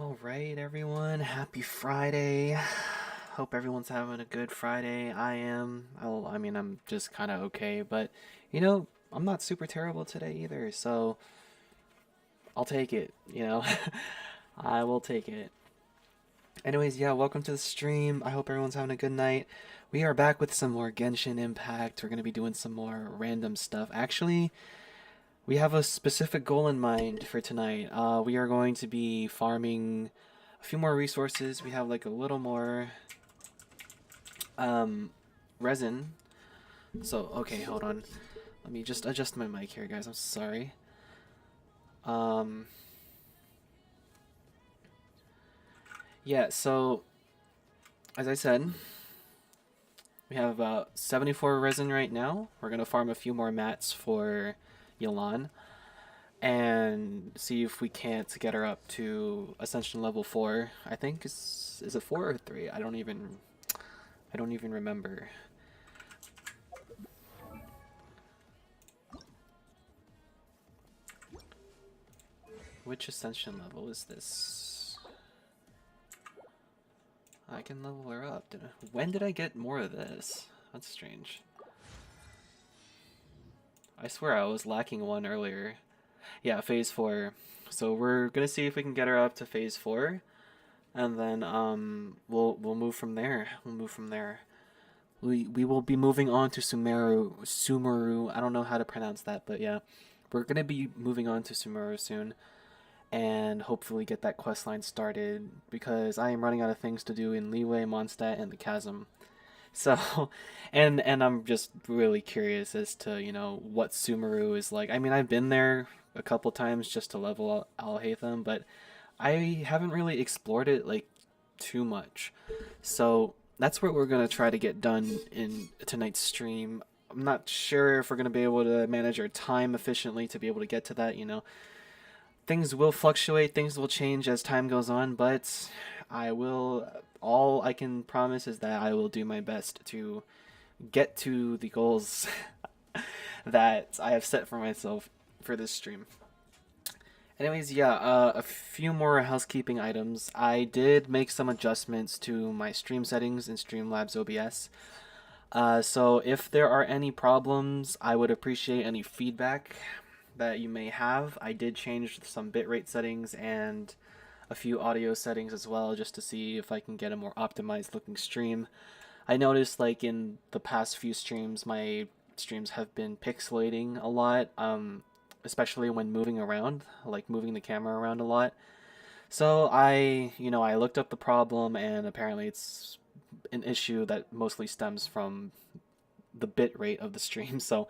All right, everyone. Happy Friday. Hope everyone's having a good Friday. I am. I mean, I'm just kind of okay, but I'm not super terrible today either. So I'll take it. I will take it. Anyways, yeah, welcome to the stream. I hope everyone's having a good night. We are back with some more Genshin Impact. We're going to be doing some more random stuff. Actually, we have a specific goal in mind for tonight. We are going to be farming a few more resources. We have like a little more um, resin. So, okay, hold on. Let me just adjust my mic here, guys. I'm sorry. Um, yeah, so as I said, we have about 74 resin right now. We're going to farm a few more mats for Yolan and see if we can't get her up to Ascension level 4. I think is it 4 or 3? I don't even remember. Which Ascension level is this? I can level her up. When did I get more of this? That's strange. I swear I was lacking one earlier. Yeah, phase 4. So we're gonna see if we can get her up to phase 4, and then we'll move from there. We'll move from there. We will be moving on to Sumeru. Sumeru. I don't know how to pronounce that, but yeah, we're gonna be moving on to Sumeru soon, and hopefully get that quest line started because I am running out of things to do in leeway, Mondstadt, and the Chasm. So, and I'm just really curious as to what Sumeru is like. I mean, I've been there a couple times just to level Alhaitham, but I haven't really explored it like too much. So that's what we're gonna try to get done in tonight's stream. I'm not sure if we're gonna be able to manage our time efficiently to be able to get to that. Things will fluctuate, things will change as time goes on, but I will. All I can promise is that I will do my best to get to the goals that I have set for myself for this stream. Anyways, yeah, a few more housekeeping items. I did make some adjustments to my stream settings in Streamlabs OBS. So if there are any problems, I would appreciate any feedback that you may have. I did change some bitrate settings and a few audio settings as well, just to see if I can get a more optimized looking stream. I noticed like in the past few streams, my streams have been pixelating a lot, especially when moving around, like moving the camera around a lot. So I looked up the problem, and apparently it's an issue that mostly stems from the bit rate of the stream. So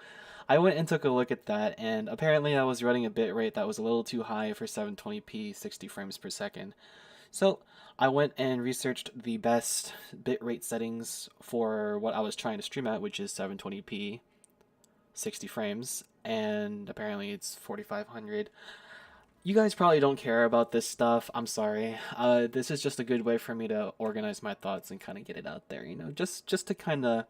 I went and took a look at that, and apparently I was running a bit rate that was a little too high for 720p 60 frames per second. So I went and researched the best bitrate settings for what I was trying to stream at, which is 720p 60 frames, and apparently it's 4500. You guys probably don't care about this stuff. I'm sorry. This is just a good way for me to organize my thoughts and kind of get it out there, just to kind of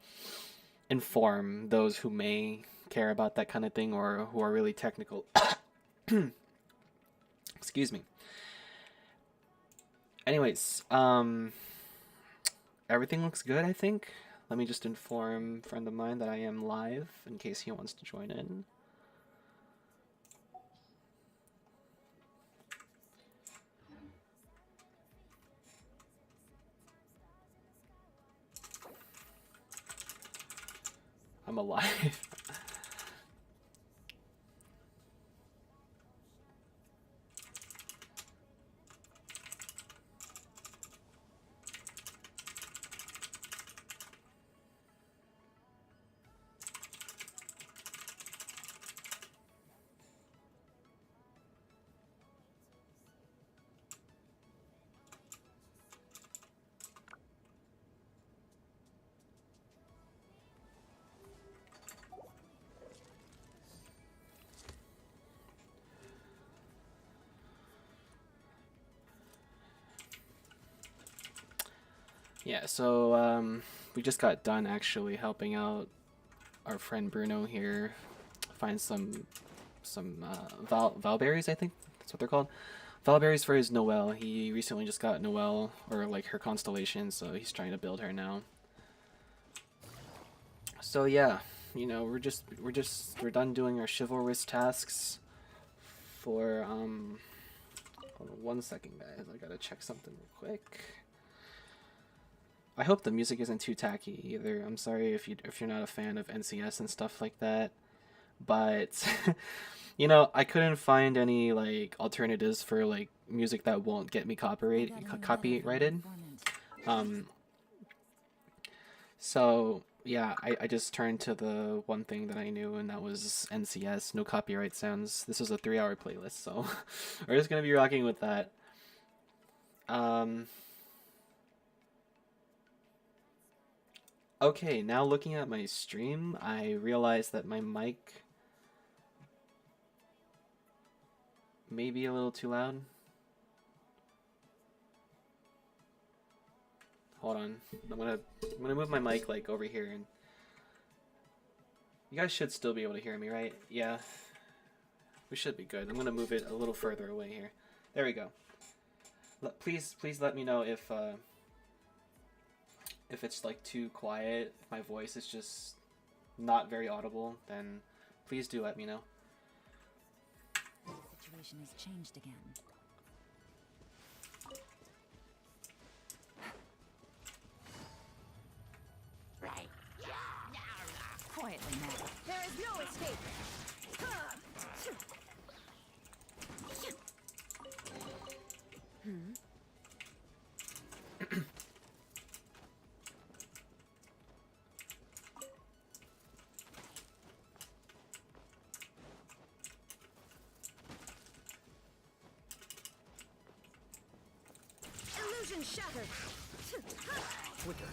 inform those who may care about that kind of thing or who are really technical. Excuse me. Anyways, everything looks good, I think. Let me just inform a friend of mine that I am live in case he wants to join in. I'm alive. Yeah, so we just got done actually helping out our friend Bruno here find some valberries, I think that's what they're called. Valberry's for his Noelle. He recently just got Noelle, or like her constellation, so he's trying to build her now. So yeah, you know, we're done doing our chivalrous tasks for hold on 1 second, guys. I gotta check something real quick. I hope the music isn't too tacky either. I'm sorry if you're not a fan of NCS and stuff like that, but you know, I couldn't find any like alternatives for like music that won't get me copyrighted. Um, so yeah, I just turned to the one thing that I knew, and that was NCS, no copyright sounds. This was a 3-hour playlist, so we're just gonna be rocking with that. Okay, now looking at my stream, I realized that my mic may be a little too loud. Hold on, I'm gonna move my mic like over here, and you guys should still be able to hear me, right? Yeah, we should be good. I'm gonna move it a little further away here. There we go. Please let me know if it's like too quiet, if my voice is just not very audible, then please do let me know. The situation has changed again. Right. Quietly now. There is no escape. Illusion shattered. Flicker.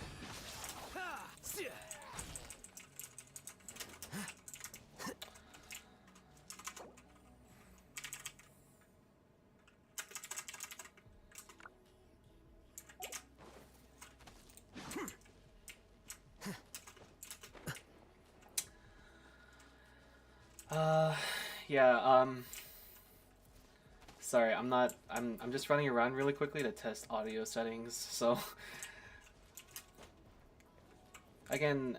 Yeah, sorry, I'm just running around really quickly to test audio settings, so again,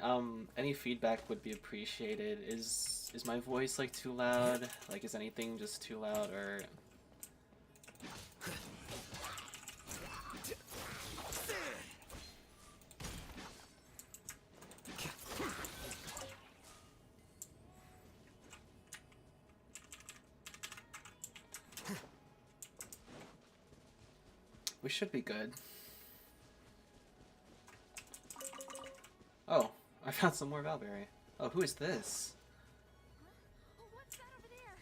any feedback would be appreciated. Is my voice like too loud? Like, is anything just too loud, or we should be good. Oh, I found some more Valberry. Oh, who is this? Oh, what's that over there?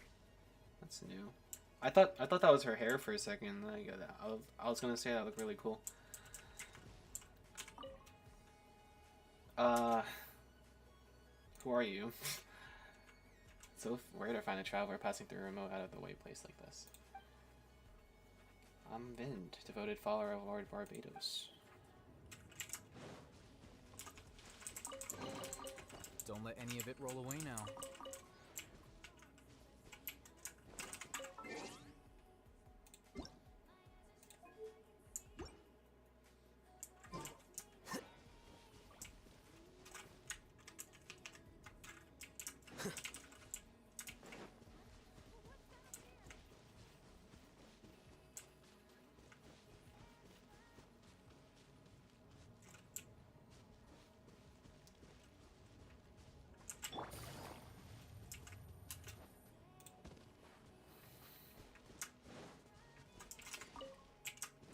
That's new. I thought that was her hair for a second. I was gonna say that looked really cool. Who are you? So rare to find a traveler passing through a remote out of the way place like this. I'm Vind, devoted follower of Lord Barbados. Don't let any of it roll away now.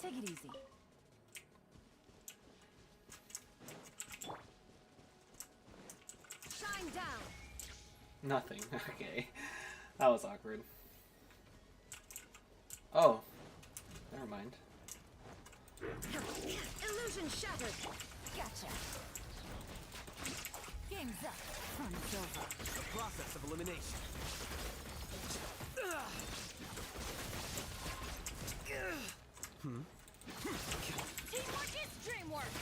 Take it easy. Shine down. Nothing. Okay. That was awkward. Oh. Never mind. Illusion shattered. Gotcha. Game's up. Fun's over. The process of elimination. Teamwork is dreamwork.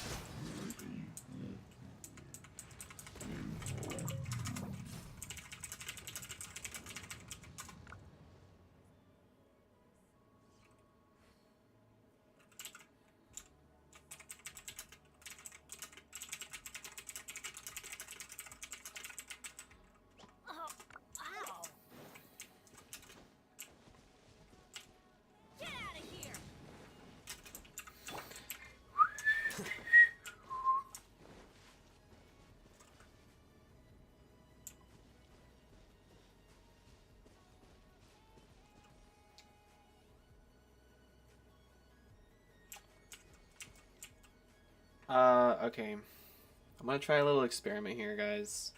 Okay. I'm gonna try a little experiment here, guys.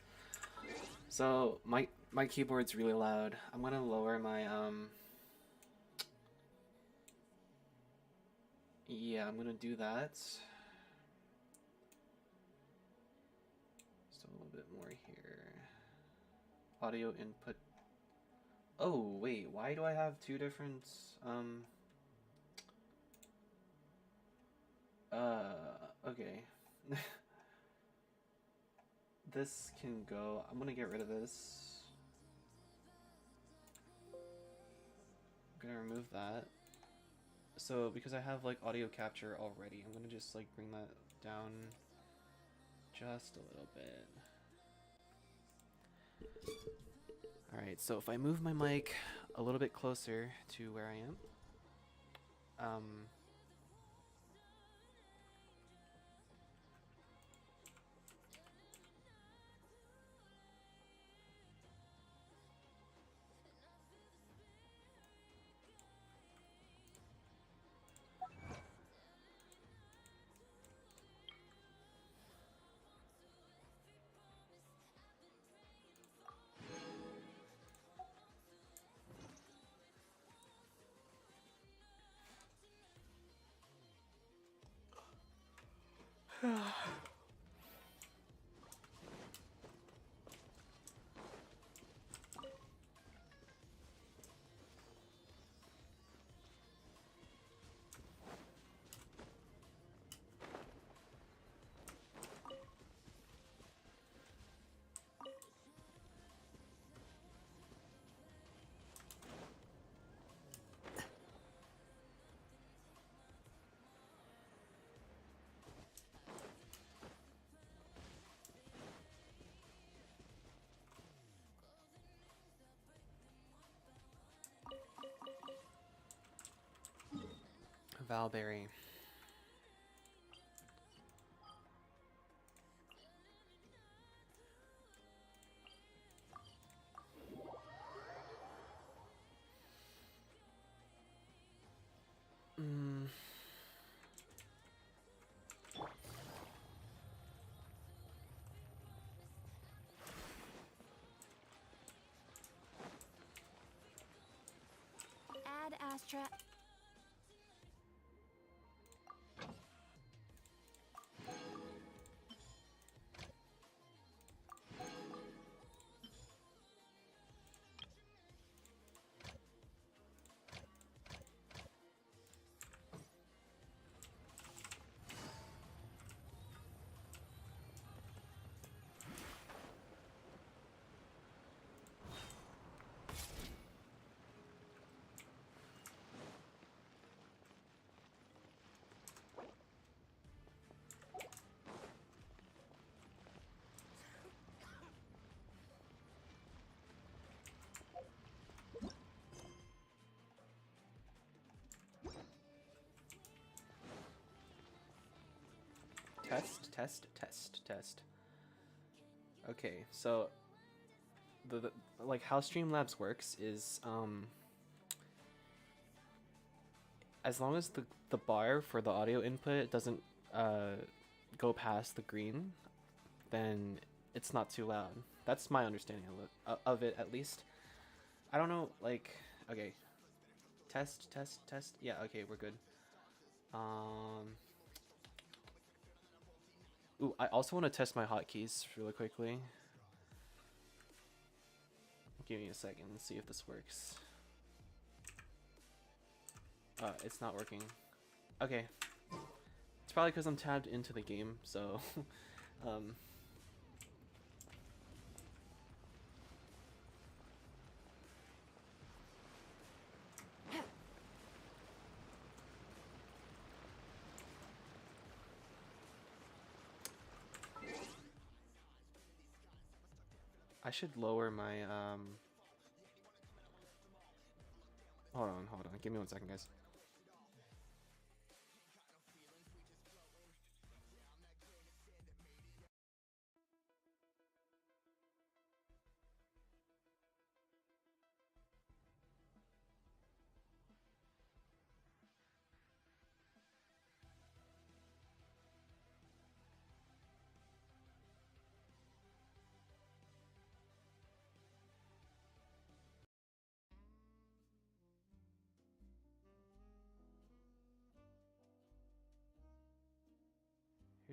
So my keyboard's really loud. I'm gonna lower my yeah, I'm gonna do that. Just a little bit more here. Audio input. Oh, wait, why do I have two different okay. This can go. I'm gonna get rid of this. I'm gonna remove that. So because I have like audio capture already, I'm gonna just like bring that down just a little bit. Alright, so if I move my mic a little bit closer to where I am, Valberry. Mm. Add Astra. Test. Okay, so the like how Streamlabs works is as long as the bar for the audio input doesn't go past the green, then it's not too loud. That's my understanding of it at least. I don't know, like, okay. Test. Yeah, okay, we're good. Ooh, I also want to test my hotkeys really quickly. Give me a second and see if this works. It's not working. Okay. It's probably because I'm tabbed into the game, so I should lower my hold on. Give me 1 second, guys.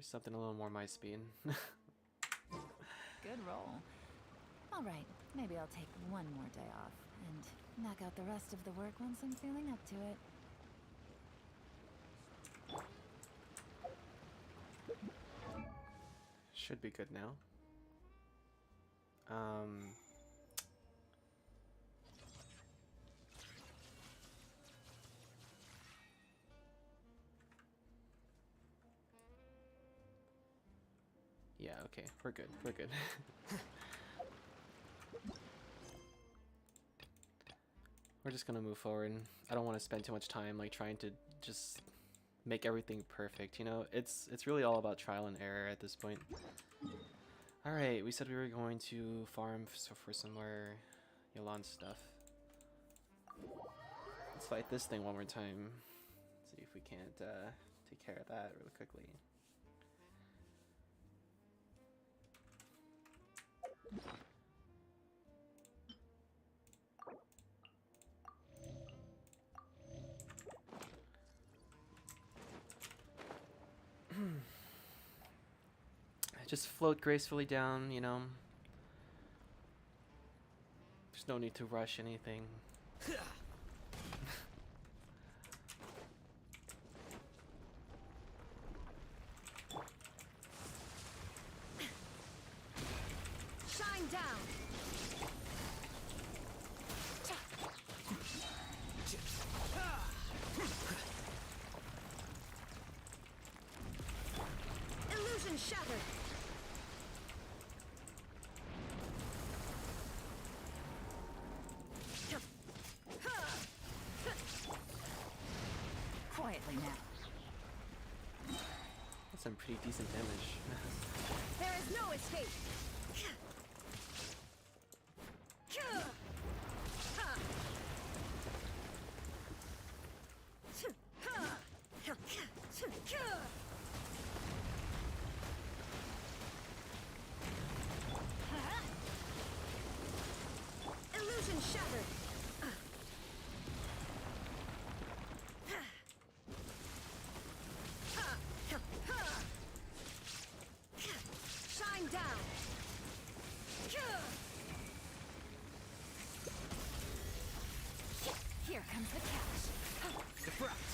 Here's something a little more my speed. Good roll. All right, maybe I'll take one more day off and knock out the rest of the work once I'm feeling up to it. Should be good now. Yeah, okay, we're good. We're good. We're just gonna move forward. I don't want to spend too much time like trying to just make everything perfect, you know? It's really all about trial and error at this point. All right, we said we were going to farm for some more Yolan stuff. Let's fight this thing one more time. See if we can't take care of that really quickly. Just float gracefully down, you know. There's no need to rush anything. Shine down. Illusion shattered. Quietly now. That's some pretty decent damage. There is no escape. Illusion shattered. Shine down. Here comes the catch. Defract.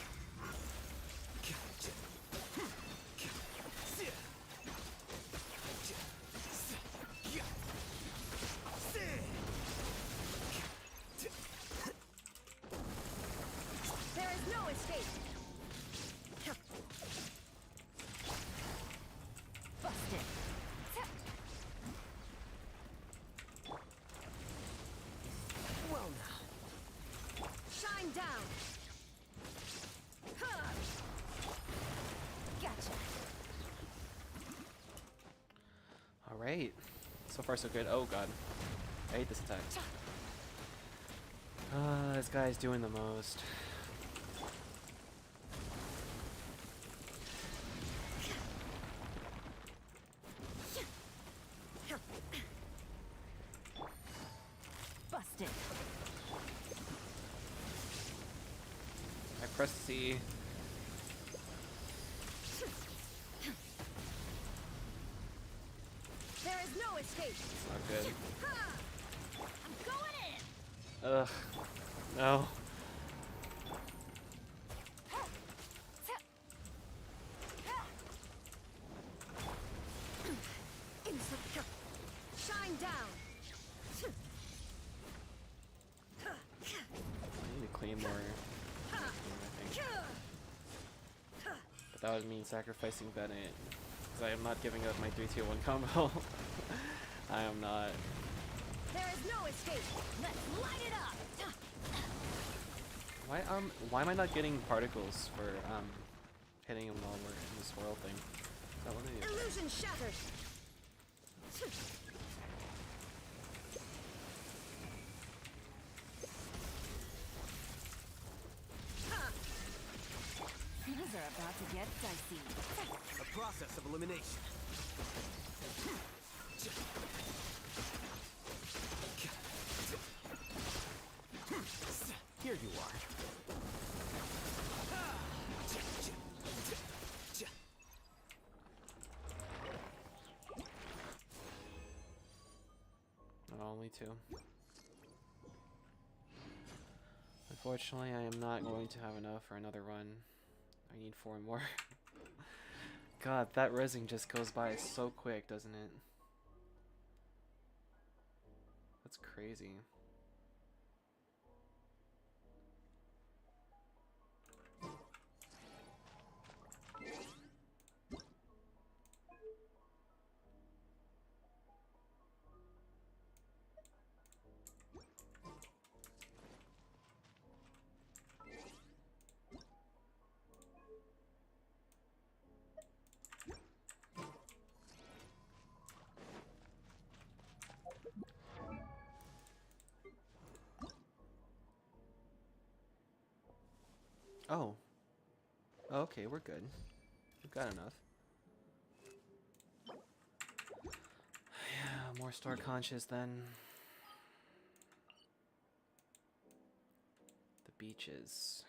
There is no escape. Busted. Well now. Shine down. Gotcha. All right, so far so good. Oh god, I hate this attack. This guy's doing the most. Busted. I pressed C. There is no escape. It's not good. I'm going in. Ugh. No. Shine down. I need to claim more. I think. But that would mean sacrificing Bennett. Because I am not giving up my 3-2-1 combo. I am not. There is no escape. Let's light it up. Why am I not getting particles for hitting him while we're in this swirl thing? Is that one of the Illusion shattered. Things are about to get dicey. A process of elimination. Here you are. only 2. Unfortunately, I am not going to have enough for another run. I need 4 more. God, that resin just goes by so quick, doesn't it? That's crazy. Oh. Okay, we're good. We've got enough. Yeah, more store conscious then. The beaches.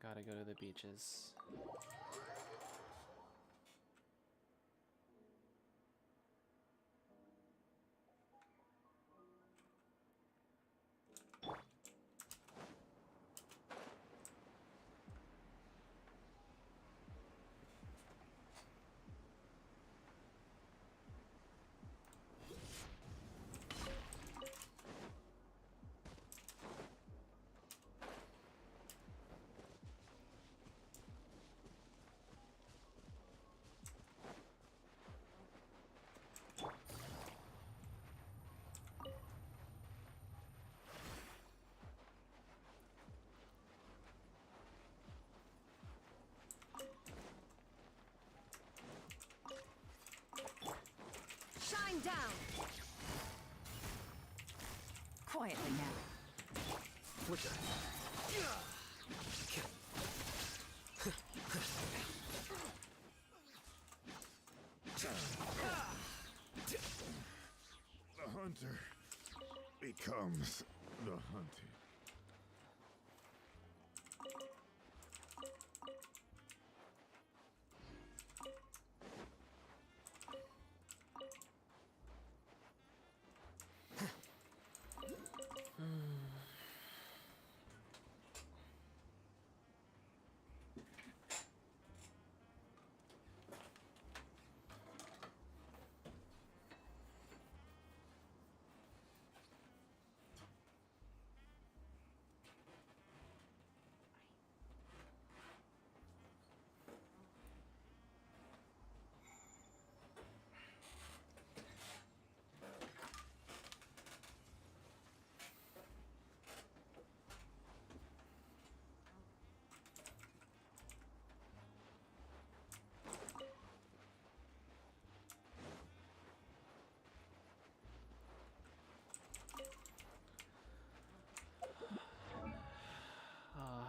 Gotta go to the beaches. Shine down. Quietly now. What the? The hunter becomes the hunted.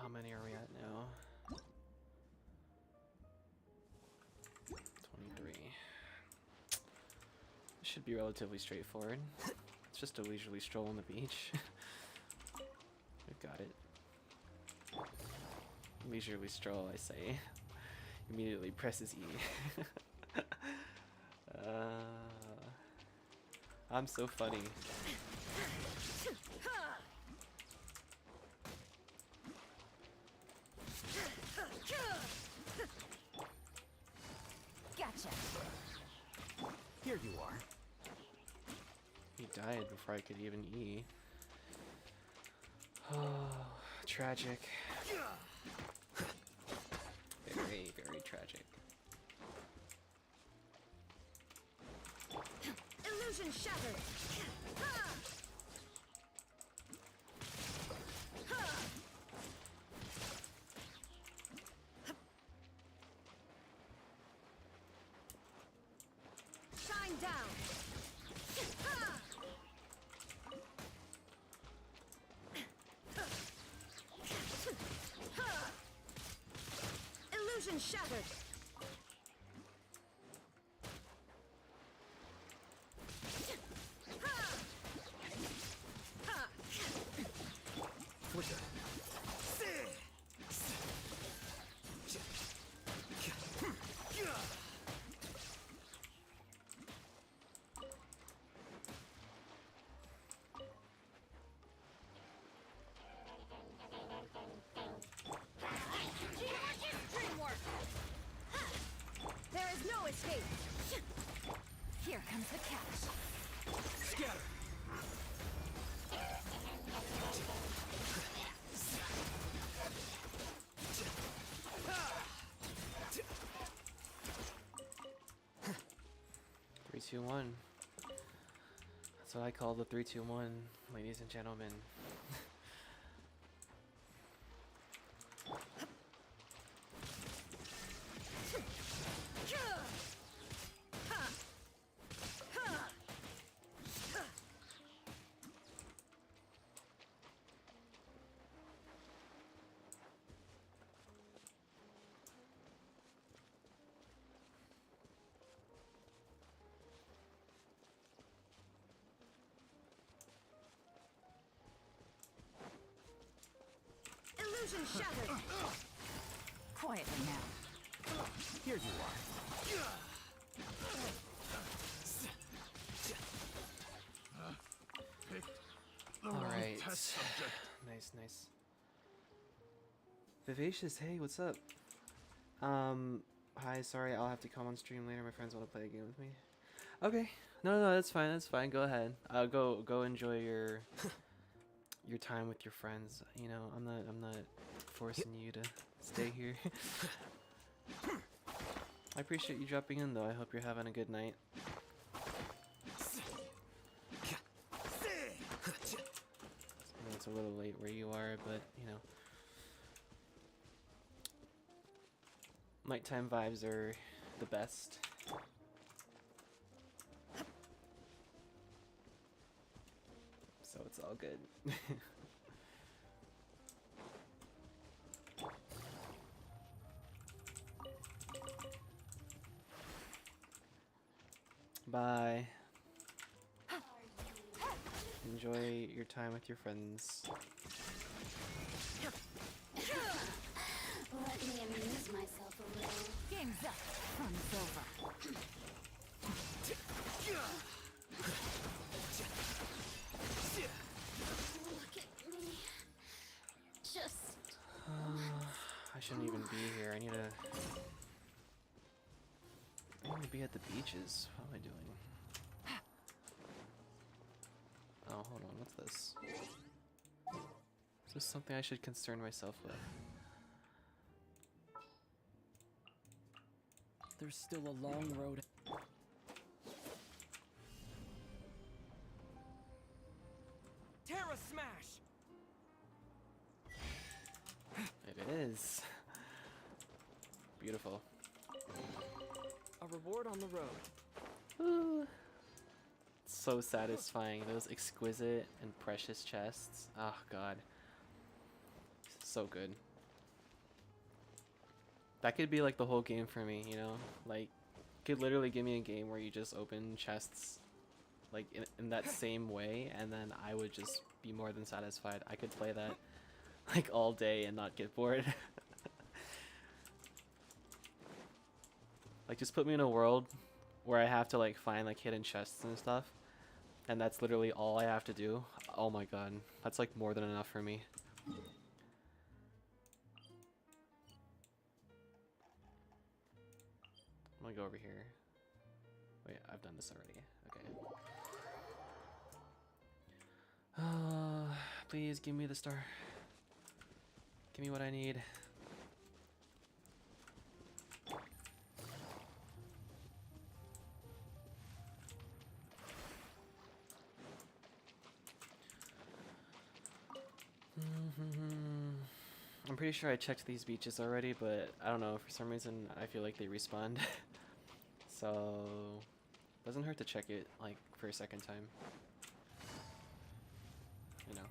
How many are we at now? 23. This should be relatively straightforward. It's just a leisurely stroll on the beach. We've got it. Leisurely stroll, I say. Immediately presses E. I'm so funny. Gotcha. Here you are. He died before I could even E. Oh, tragic. Very, very tragic. Illusion shattered. Ha! Ha! Shine down. Ha! Ha! Illusion shattered. What the? 3-2-1. That's what I call the 3-2-1, ladies and gentlemen. Illusion shattered. Quietly now. Here you are. Picked the All wrong right. test subject. Nice, nice. Vivacious, hey, what's up? Hi, sorry, I'll have to come on stream later. My friends want to play a game with me. Okay. No, that's fine. That's fine. Go ahead. Go enjoy your time with your friends. You know, I'm not forcing you to stay here. I appreciate you dropping in, though. I hope you're having a good night. I know it's a little late where you are, but you know, nighttime vibes are the best. So it's all good. Bye. Enjoy your time with your friends. Let me amuse myself a little. Game's up. Fun's over. Look at me. Just I shouldn't even be here. I need to be at the beaches. What am I doing? Oh, hold on. What's this? Is this something I should concern myself with? There's still a long road. Terra Smash! It is. Beautiful. A reward on the road. Ooh. So satisfying. Those exquisite and precious chests. Oh, God. So good. That could be like the whole game for me, you know? Like, could literally give me a game where you just open chests like in that same way, and then I would just be more than satisfied. I could play that like all day and not get bored. Like, just put me in a world where I have to like find like hidden chests and stuff, and that's literally all I have to do. Oh my god, that's like more than enough for me. I'm gonna go over here. Wait, I've done this already. Okay. Please give me the star. Give me what I need. I'm pretty sure I checked these beaches already, but I don't know, for some reason I feel like they respawned. So doesn't hurt to check it like for a second time. You know.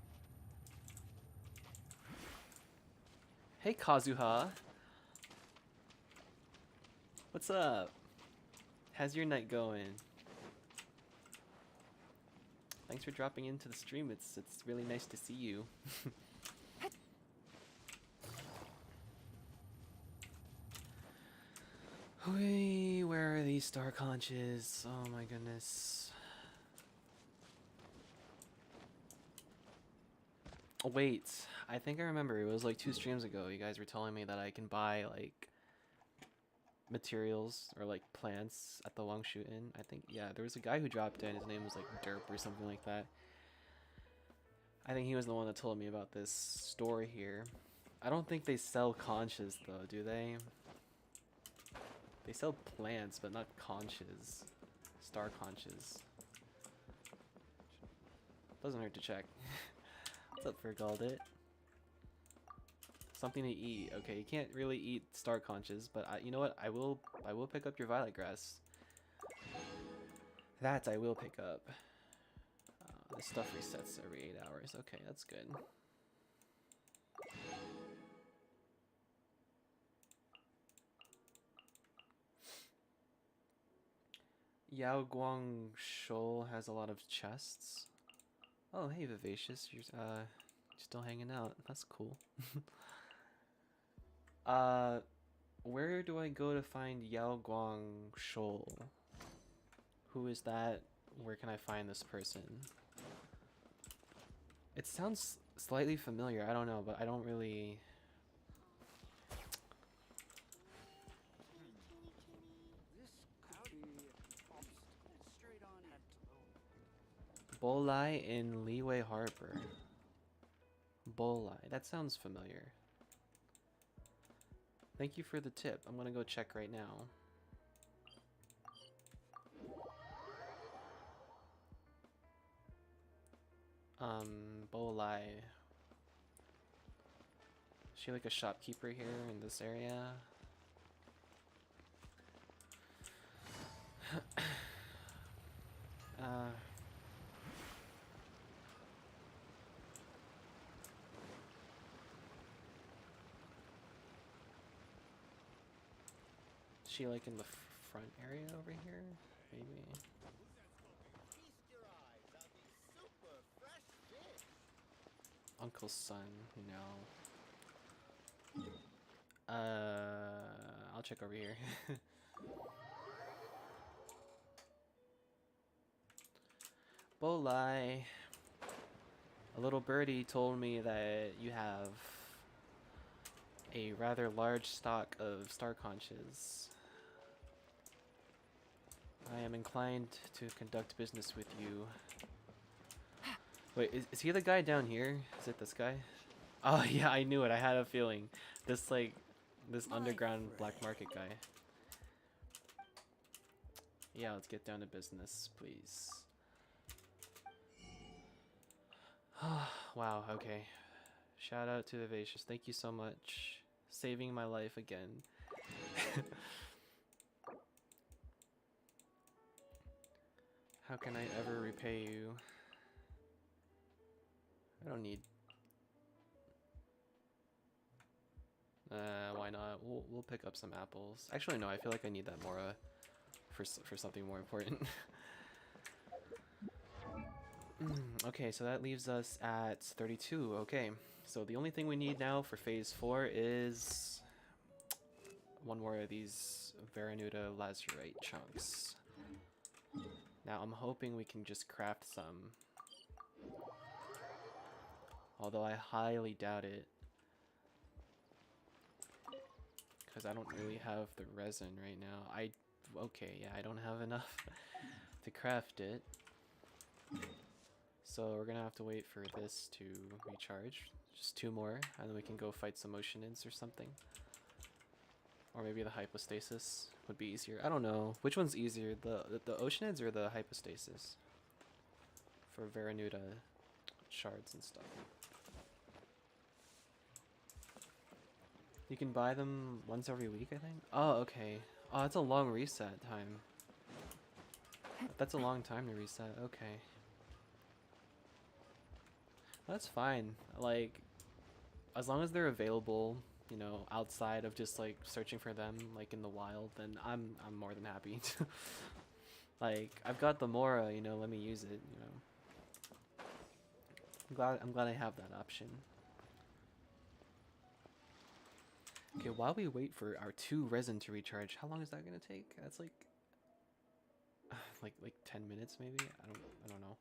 Hey Kazuha. What's up? How's your night going? Thanks for dropping into the stream. It's really nice to see you. Where are these star conches? Oh my goodness. Oh, wait, I think I remember. It was like 2 streams ago. You guys were telling me that I can buy like materials or like plants at the Longshu Inn. I think, yeah, there was a guy who dropped in. His name was like Derp or something like that. I think he was the one that told me about this store here. I don't think they sell conches though, do they? They sell plants, but not conches. star conches. Doesn't hurt to check. What's up, Fergaldit? Something to eat. Okay, you can't really eat star conches, but you know what? I will pick up your violet grass. That I will pick up. This stuff resets every 8 hours. Okay, that's good. Yao Guang Shou has a lot of chests. Oh, hey, Vivacious, you're still hanging out. That's cool. Where do I go to find Yao Guang Shou? Who is that? Where can I find this person? It sounds slightly familiar. I don't know, but I don't really. This could be obstacle straight on at Bolai in Leeway Harbor. Bolai. That sounds familiar. Thank you for the tip. I'm gonna go check right now. Bolai. Is she like a shopkeeper here in this area? Is she like in the front area over here? Maybe. Uncle's son, no. I'll check over here. Bolai. A little birdie told me that you have a rather large stock of star conches. I am inclined to conduct business with you. Wait, is he the guy down here? Is it this guy? Oh yeah, I knew it. I had a feeling. This this underground black market guy. Yeah, let's get down to business, please. Wow, okay. Shout out to Vivacious. Thank you so much. Saving my life again. How can I ever repay you? I don't need. Why not? We'll pick up some apples. Actually, no. I feel like I need that Mora for something more important. Okay, so that leaves us at 32. Okay, so the only thing we need now for phase 4 is one more of these Veranuta lazurite chunks. Now I'm hoping we can just craft some. Although I highly doubt it. Because I don't really have the resin right now. Okay, yeah, I don't have enough to craft it. So we're gonna have to wait for this to recharge. Just 2 more, and then we can go fight some Oceanids or something. Or maybe the Hypostasis would be easier. I don't know. Which one's easier, the Oceanids or the Hypostasis? For Veranuta shards and stuff. You can buy them once every week, I think? Oh, okay. Oh, that's a long reset time. That's a long time to reset, okay. That's fine. Like, as long as they're available, you know, outside of just like searching for them like in the wild, then I'm more than happy. Like, I've got the Mora, you know, let me use it, you know. I'm glad I have that option. Okay, while we wait for our 2 resin to recharge, how long is that gonna take? That's like like 10 minutes maybe? I don't know.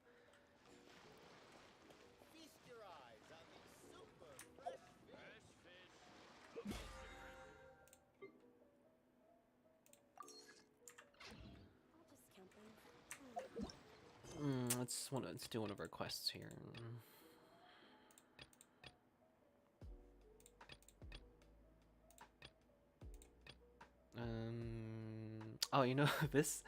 Let's do one of our quests here. Oh, you know, this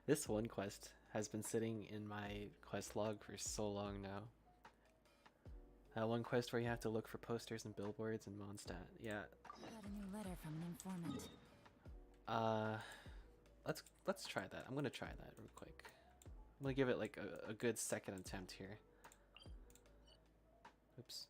This one quest has been sitting in my quest log for so long now. That one quest where you have to look for posters and billboards in Mondstadt. Yeah. Got a new letter from an informant. Let's try that. I'm gonna try that real quick. I'm gonna give it like a good second attempt here. Oops.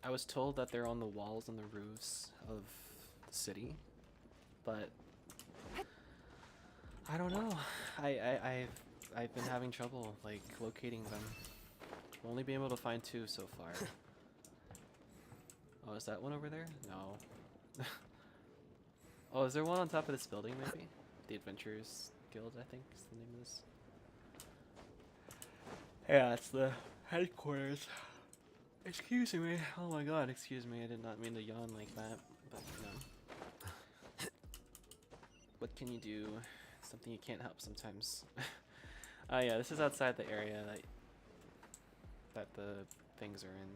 I was told that they're on the walls and the roofs of the city, but I don't know. I've been having trouble like locating them. I've only been able to find 2 so far. Oh, is that one over there? No. Oh, is there one on top of this building maybe? The Adventurers Guild, I think is the name of this. Yeah, it's the headquarters. Excuse me. Oh my god, excuse me. I did not mean to yawn like that. But, you know. What can you do? Something you can't help sometimes. Yeah, this is outside the area that the things are in.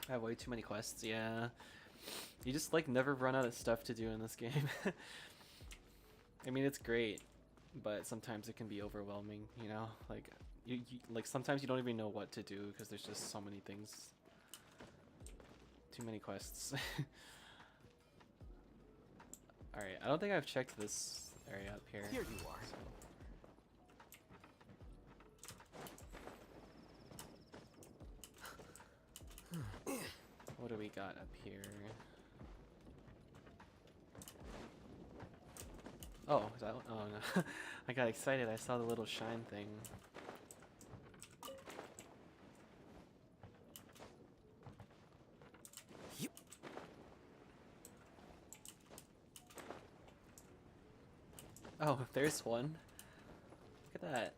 I have way too many quests, yeah. You just like never run out of stuff to do in this game. I mean, it's great, but sometimes it can be overwhelming, you know? Like you like sometimes you don't even know what to do because there's just so many things. Too many quests. Alright, I don't think I've checked this area up here. Here you are. So. What do we got up here? Oh, is that one? Oh no. I got excited. I saw the little shine thing. Oh, there's one. Look at that.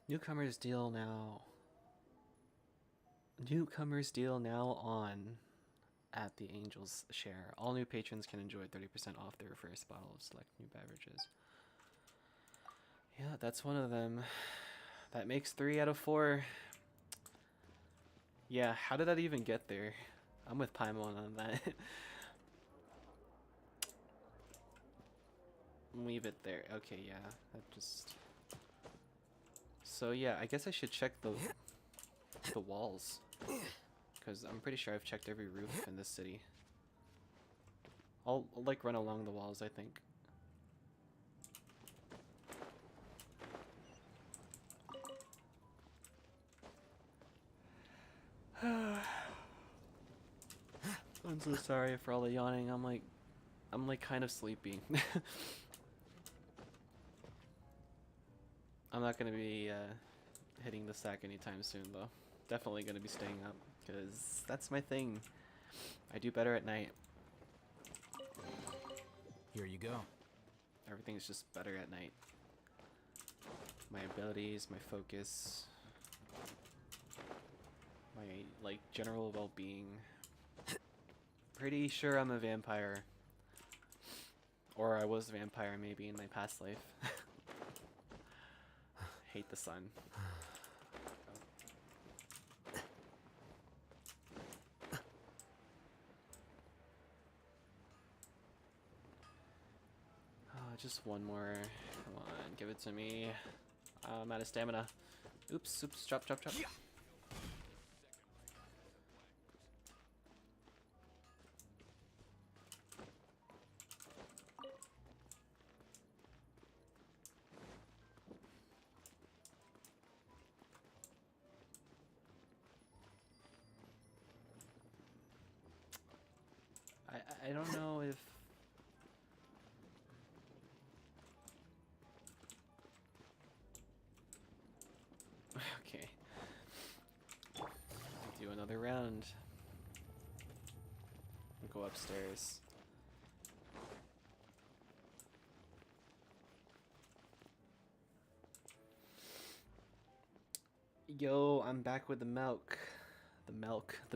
Newcomers deal now. Newcomers deal now on at the Angel's Share. All new patrons can enjoy 30% off their first bottle of select new beverages. Yeah, that's one of them. That makes 3 out of 4. Yeah, how did that even get there? I'm with Paimon on that. Leave it there. Okay, yeah. That just... So yeah, I guess I should check the walls. Because I'm pretty sure I've checked every roof in this city. I'll like run along the walls, I think. I'm so sorry for all the yawning. I'm like kind of sleepy. I'm not gonna be hitting the sack anytime soon though. Definitely gonna be staying up because that's my thing. I do better at night. Here you go. Everything's just better at night. My abilities, my focus, my like general well-being. Pretty sure I'm a vampire. Or I was a vampire maybe in my past life. Hate the sun. Just one more. Come on, give it to me. I'm out of stamina. Oops, oops, drop, drop, drop. I don't know if... Okay. Do another round. We'll go upstairs. Yo, I'm back with the milk. The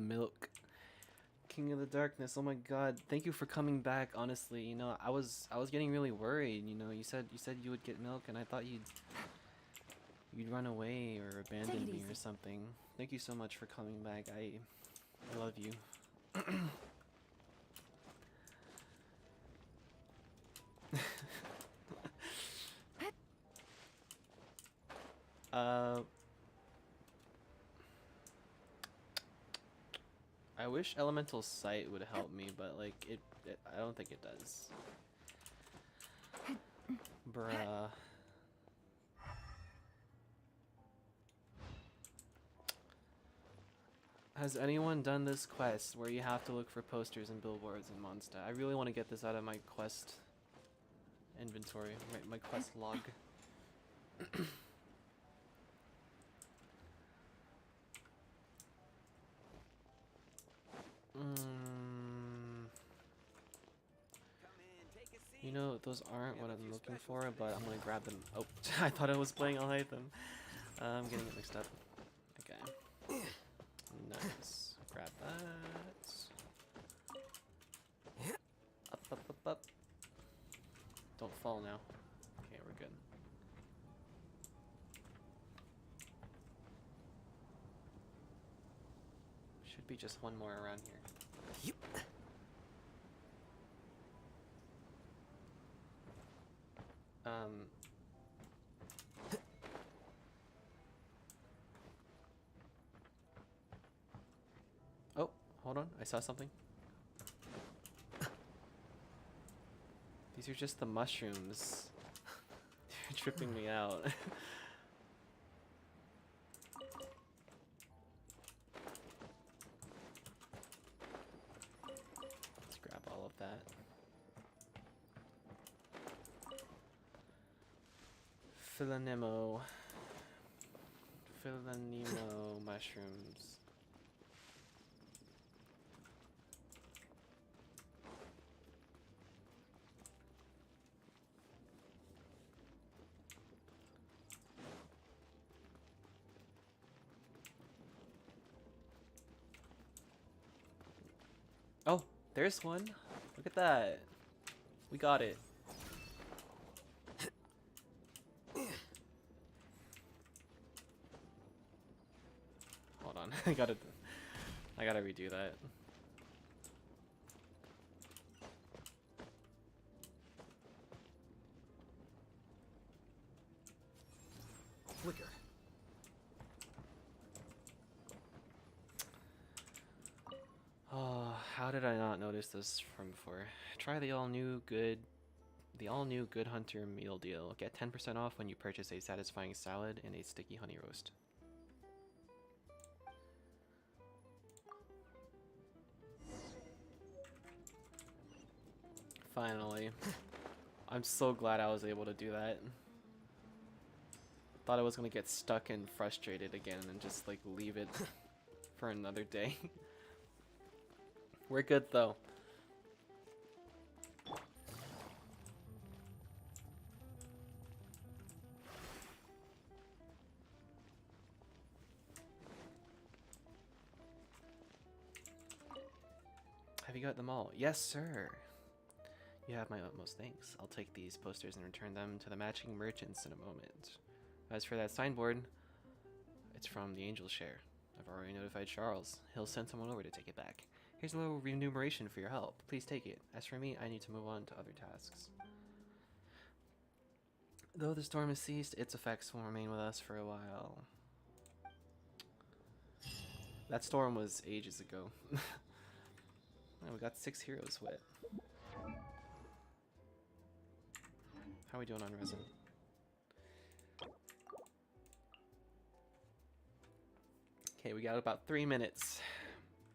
milk. King of the Darkness. Oh my God! Thank you for coming back. Honestly, you know, I was getting really worried. You know, you said you would get milk, and I thought you'd run away or abandon me or something. Thank you so much for coming back. I love you. I wish Elemental Sight would help me, but like I don't think it does. Bruh. Has anyone done this quest where you have to look for posters and billboards in Mondstadt? I really want to get this out of my quest inventory, my quest log. You know, those aren't what I'm looking for, but I'm gonna grab them. Oh, I thought I was playing Alhaitham. I'm getting it mixed up. Okay. Nice. Grab that. Up, up, up, up. Don't fall now. Okay, we're good. Should be just one more around here. Oh, hold on. I saw something. These are just the mushrooms. They're tripping me out. Let's grab all of that. Philanemo mushrooms. Oh, there's one. Look at that. We got it. Hold on. I gotta redo that. Flicker. Oh, how did I not notice this from before? Try the all-new Good Hunter meal deal. Get 10% off when you purchase a satisfying salad and a sticky honey roast. Finally. I'm so glad I was able to do that. Thought I was gonna get stuck and frustrated again and just like leave it for another day. We're good though. Have you got them all? Yes, sir. You have my utmost thanks. I'll take these posters and return them to the matching merchants in a moment. As for that signboard, it's from the Angel's Share. I've already notified Charles. He'll send someone over to take it back. Here's a little remuneration for your help. Please take it. As for me, I need to move on to other tasks. Though the storm has ceased, its effects will remain with us for a while. That storm was ages ago. Oh, we got 6 heroes wet. How are we doing on resin? Okay, we got about 3 minutes.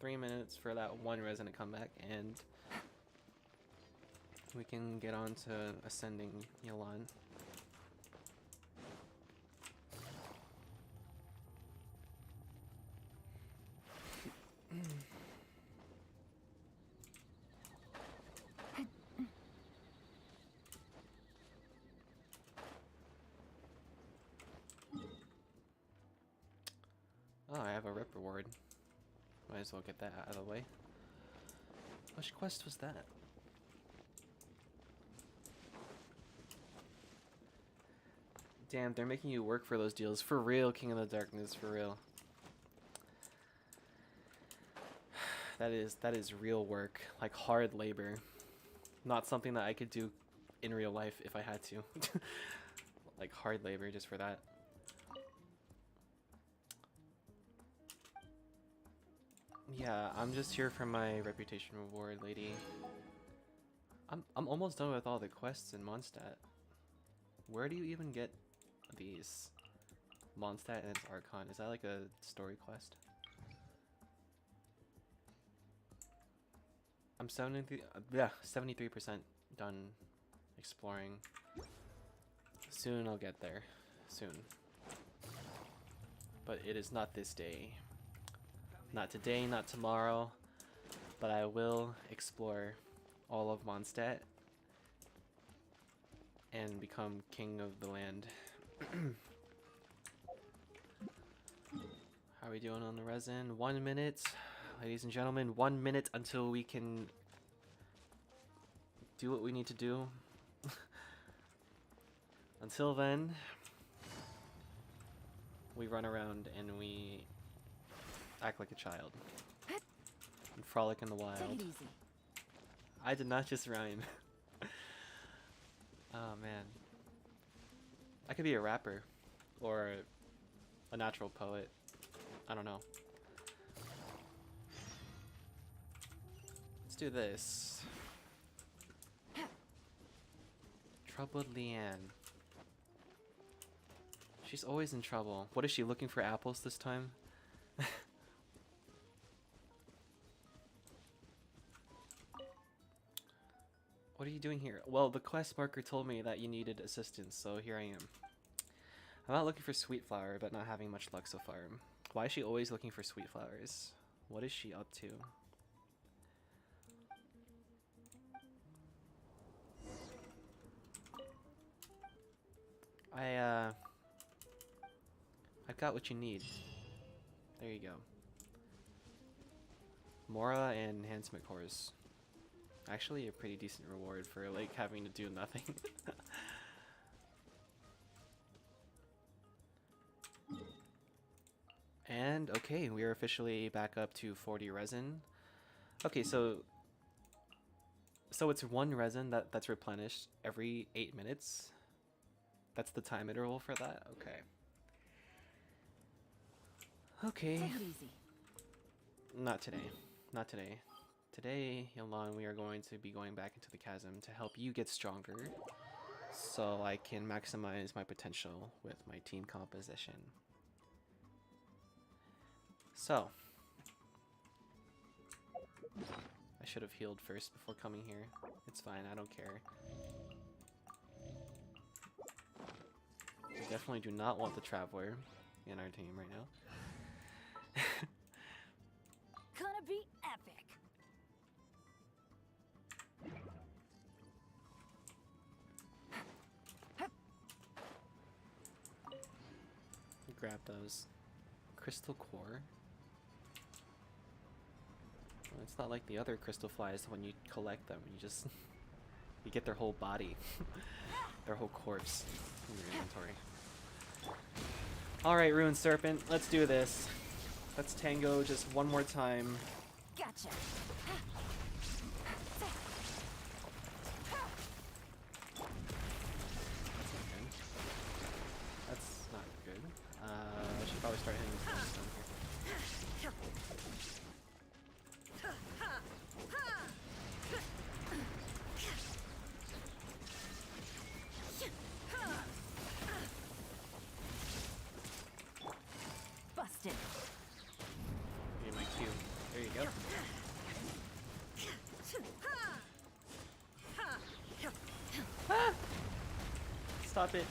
3 minutes for that one resin to come back, and we can get on to ascending Yelan. Oh, I have a rep reward. Might as well get that out of the way. Which quest was that? Damn, they're making you work for those deals. For real, King of the Darkness, for real. That is real work. Like hard labor. Not something that I could do in real life if I had to. Like hard labor just for that. Yeah, I'm just here for my reputation reward, lady. I'm almost done with all the quests in Mondstadt. Where do you even get these? Mondstadt and its Archon. Is that like a story quest? I'm 73% done exploring. Soon I'll get there. Soon. But it is not this day. Not today, not tomorrow. But I will explore all of Mondstadt and become king of the land. How are we doing on the resin? 1 minute. Ladies and gentlemen, 1 minute until we can do what we need to do. Until then, we run around and we act like a child and frolic in the wild. Take it easy. I did not just rhyme. Oh man. I could be a rapper or a natural poet. I don't know. Let's do this. Troubled Leanne. She's always in trouble. What is she looking for apples this time? What are you doing here? Well, the quest marker told me that you needed assistance, so here I am. I'm not looking for sweet flower, but not having much luck so far. Why is she always looking for sweet flowers? What is she up to? I've got what you need. There you go. Mora and Handsome Horse. Actually a pretty decent reward for like having to do nothing. And okay, we are officially back up to 40 resin. Okay, so it's 1 resin that's replenished every 8 minutes. That's the time interval for that? Okay. Okay. Take it easy. Not today. Not today. Today, Yolan, we are going to be going back into the chasm to help you get stronger so I can maximize my potential with my team composition. So, I should have healed first before coming here. It's fine, I don't care. We definitely do not want the Traveler in our team right now. Gonna be epic. Grab those. Crystal core. Well, it's not like the other crystal flies when you collect them. You just you get their whole body, their whole corpse in your inventory. All right, Ruined Serpent, let's do this. Let's tango just one more time. Gotcha. That's not good. I should probably start hitting this one stone here. Busted. Give me my Q. There you go. Ah! Stop it.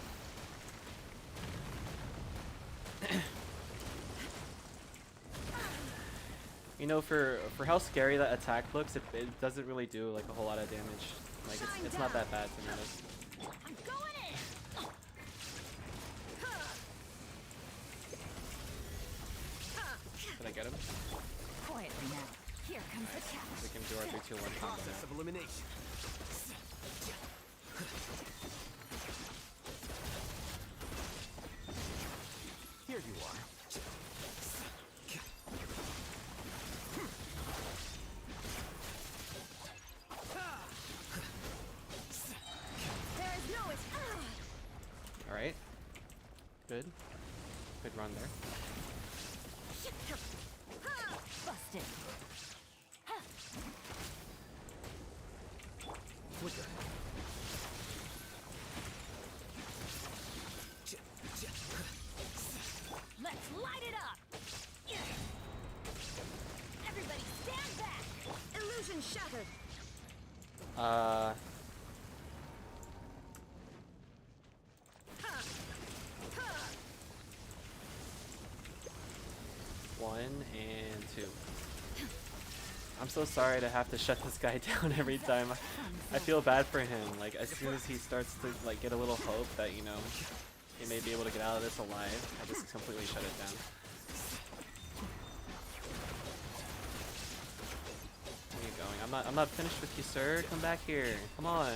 You know, for how scary that attack looks, it doesn't really do like a whole lot of damage. Like it's not that bad to be honest. I'm going in. Did I get him? Quietly now. Here comes the challenge. We can do our 3, 2, 1 combo. Process of elimination. Here you are. There is no escape. All right. Good. Good run there. Busted. Flicker. Let's light it up. Everybody stand back. Illusion shattered. Uh. One and two. I'm so sorry to have to shut this guy down every time. I feel bad for him. Like as soon as he starts to like get a little hope that, you know, he may be able to get out of this alive, I just completely shut it down. Where are you going? I'm not finished with you, sir. Come back here. Come on.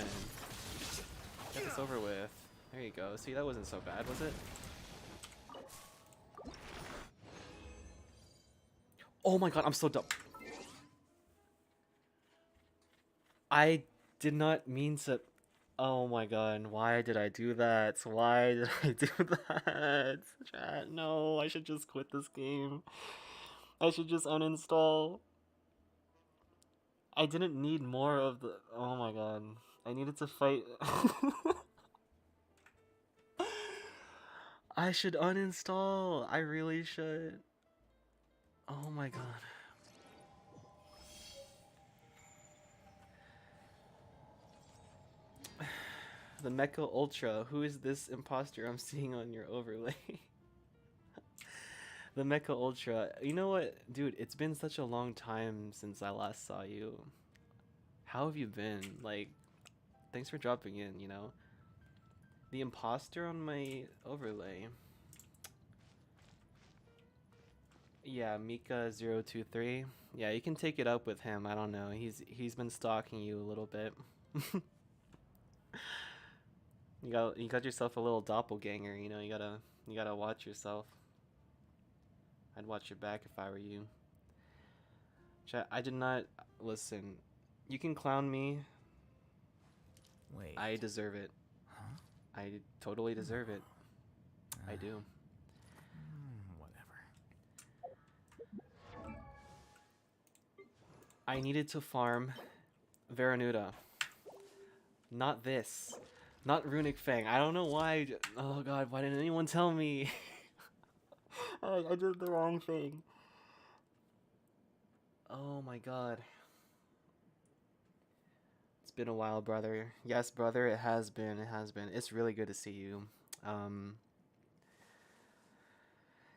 Get this over with. There you go. See, that wasn't so bad, was it? Oh my god, I'm so dumb. I did not mean to. Oh my god, why did I do that? Why did I do that? Chat, no, I should just quit this game. I should just uninstall. I didn't need more of the. Oh my god. I needed to fight. I should uninstall. I really should. Oh my god. The Mecha Ultra. Who is this imposter I'm seeing on your overlay? The Mecha Ultra. You know what? Dude, it's been such a long time since I last saw you. How have you been? Like, thanks for dropping in, you know? The imposter on my overlay. Yeah, Mika023. Yeah, you can take it up with him. I don't know. He's been stalking you a little bit. You got yourself a little doppelganger, you know, you gotta watch yourself. I'd watch your back if I were you. Chat, I did not listen. You can clown me. Wait. I deserve it. Huh? I totally deserve it. I do. Whatever. I needed to farm Veranuda. Not this. Not Runic Fang. I don't know why. Oh god, why didn't anyone tell me? I did the wrong thing. Oh my god. It's been a while, brother. Yes, brother, it has been. It has been. It's really good to see you.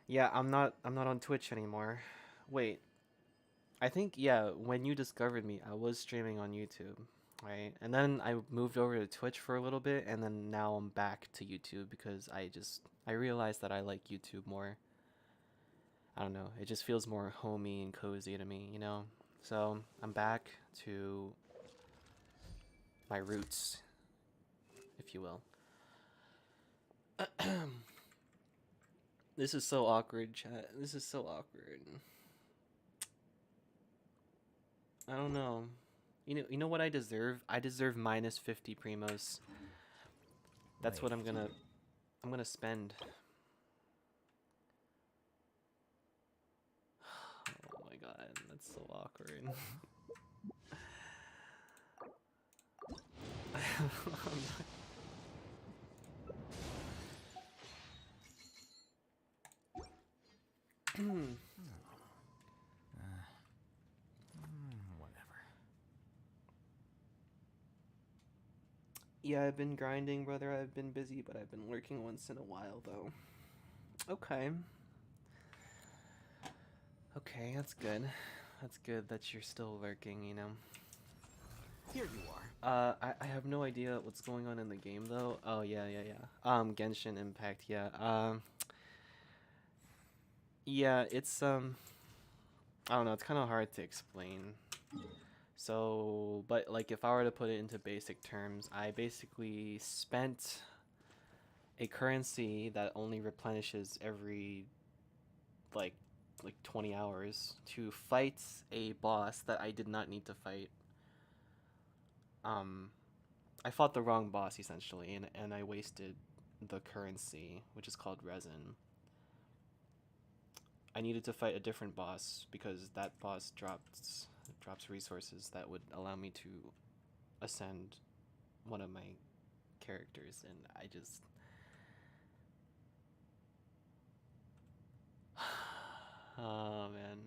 Yeah, I'm not on Twitch anymore. Wait. I think, yeah, when you discovered me, I was streaming on YouTube, right? And then I moved over to Twitch for a little bit, and then now I'm back to YouTube because I realized that I like YouTube more. I don't know, it just feels more homey and cozy to me, you know? So, I'm back to my roots, if you will. This is so awkward, chat. This is so awkward. I don't know. You know what I deserve? I deserve minus 50 primos. That's what I'm gonna spend. Oh my god, that's so awkward. Whatever. Yeah, I've been grinding, brother. I've been busy, but I've been lurking once in a while, though. Okay. Okay, that's good. That's good that you're still lurking, you know. Here you are. I have no idea what's going on in the game, though. Oh, yeah. Genshin Impact, yeah. Yeah, it's, I I don't know, it's kind of hard to explain. So, but like if I were to put it into basic terms, I basically spent a currency that only replenishes every like 20 hours to fight a boss that I did not need to fight. I fought the wrong boss essentially, and I wasted the currency, which is called resin. I needed to fight a different boss because that boss drops resources that would allow me to ascend one of my characters, and I just oh man.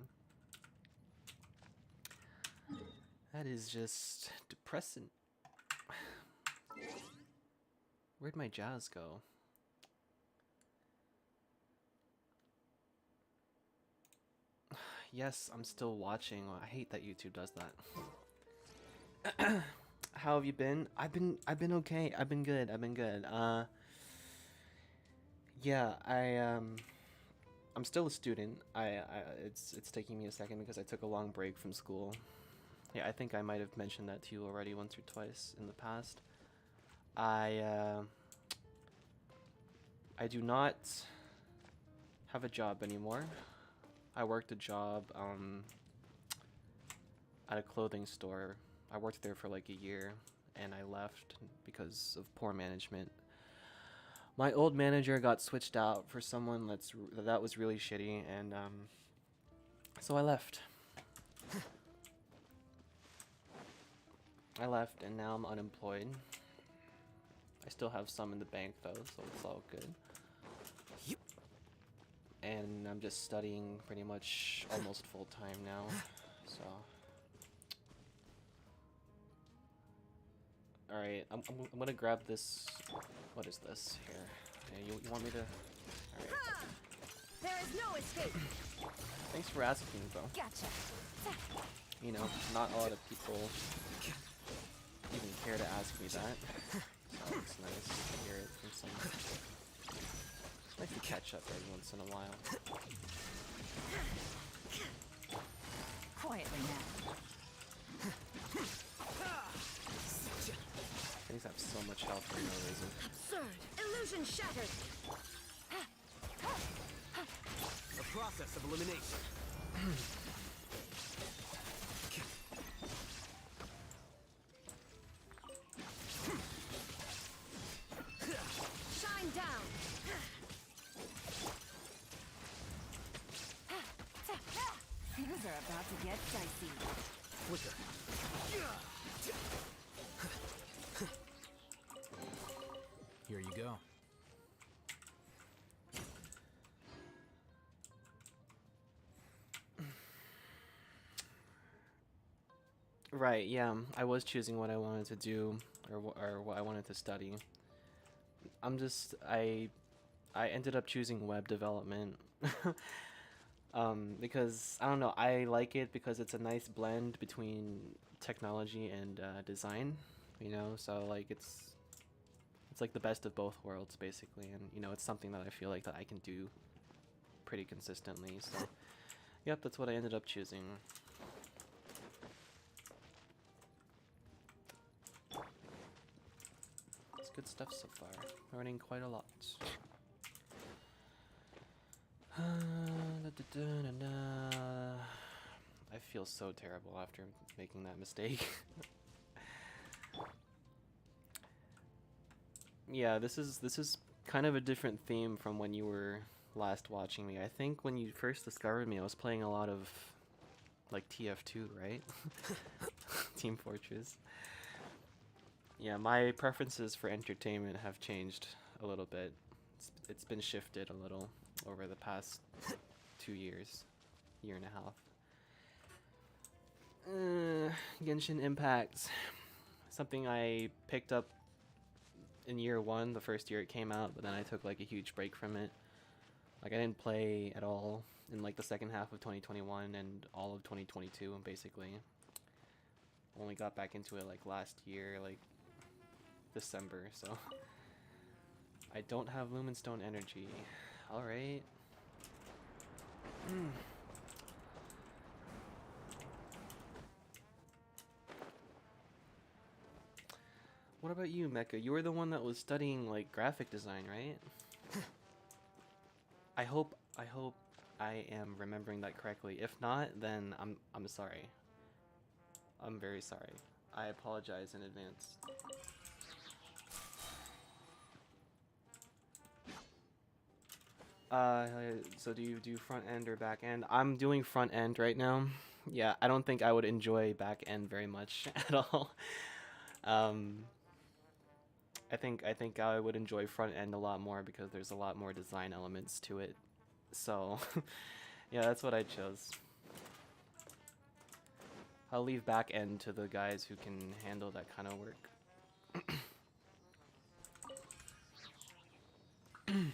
That is just depressing. Where'd my jazz go? Yes, I'm still watching. I hate that YouTube does that. How have you been? I've been okay. I've been good. Yeah, I'm still a student. It's taking me a second because I took a long break from school. Yeah, I think I might have mentioned that to you already once or twice in the past. I do not have a job anymore. I worked a job at a clothing store. I worked there for like a year, and I left because of poor management. My old manager got switched out for someone that was really shitty, and so I left. I left, and now I'm unemployed. I still have some in the bank though, so it's all good. And I'm just studying pretty much almost full time now, so. Alright, I'm gonna grab this. What is this? Here. Okay, you want me to? Alright. There is no escape. Thanks for asking, though. Gotcha. You know, not a lot of people even care to ask me that. So it's nice to hear it from someone. I like to catch up every once in a while. Quietly now. Things have so much health for no reason. Absurd. Illusion shattered. A process of elimination. Shine down. Things are about to get dicey. Quicker. Here you go. Right, yeah, I was choosing what I wanted to do, or what I wanted to study. I ended up choosing web development. Because, I don't know, I like it because it's a nice blend between technology and design, you know, so like it's like the best of both worlds basically, and you know, it's something that I feel like that I can do pretty consistently, so yep, that's what I ended up choosing. It's good stuff so far, learning quite a lot. I feel so terrible after making that mistake. Yeah, this is kind of a different theme from when you were last watching me. I think when you first discovered me, I was playing a lot of like TF2, right? Team Fortress. Yeah, my preferences for entertainment have changed a little bit. It's been shifted a little over the past 2 years, year and a half. Genshin Impact, something I picked up in year one, the first year it came out, but then I took like a huge break from it. Like I didn't play at all in like the second half of 2021 and all of 2022, basically. Only got back into it like last year, like December, so I don't have Lumenstone energy. Alright. about you, Mecha? You were the one that was studying like graphic design, right? I hope I am remembering that correctly. If not, then I'm sorry. I'm very sorry. I apologize in advance. So do you do front end or back end? I'm doing front end right now. Yeah, I don't think I would enjoy back end very much at all. I think I would enjoy front end a lot more because there's a lot more design elements to it. So, yeah, that's what I chose. I'll leave back end to the guys who can handle that kind of work. I'm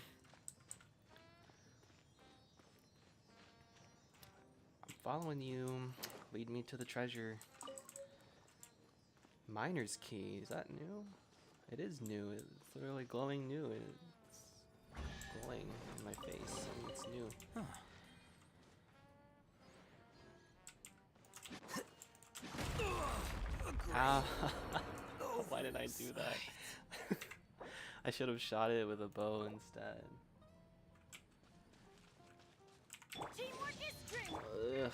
following you. Lead me to the treasure. Miner's key. Is that new? It is new. It's literally glowing new. It's glowing in my face. I mean, it's new. Huh. Ah! Why did I do that? I should have shot it with a bow instead. Teamwork is strength. Ugh.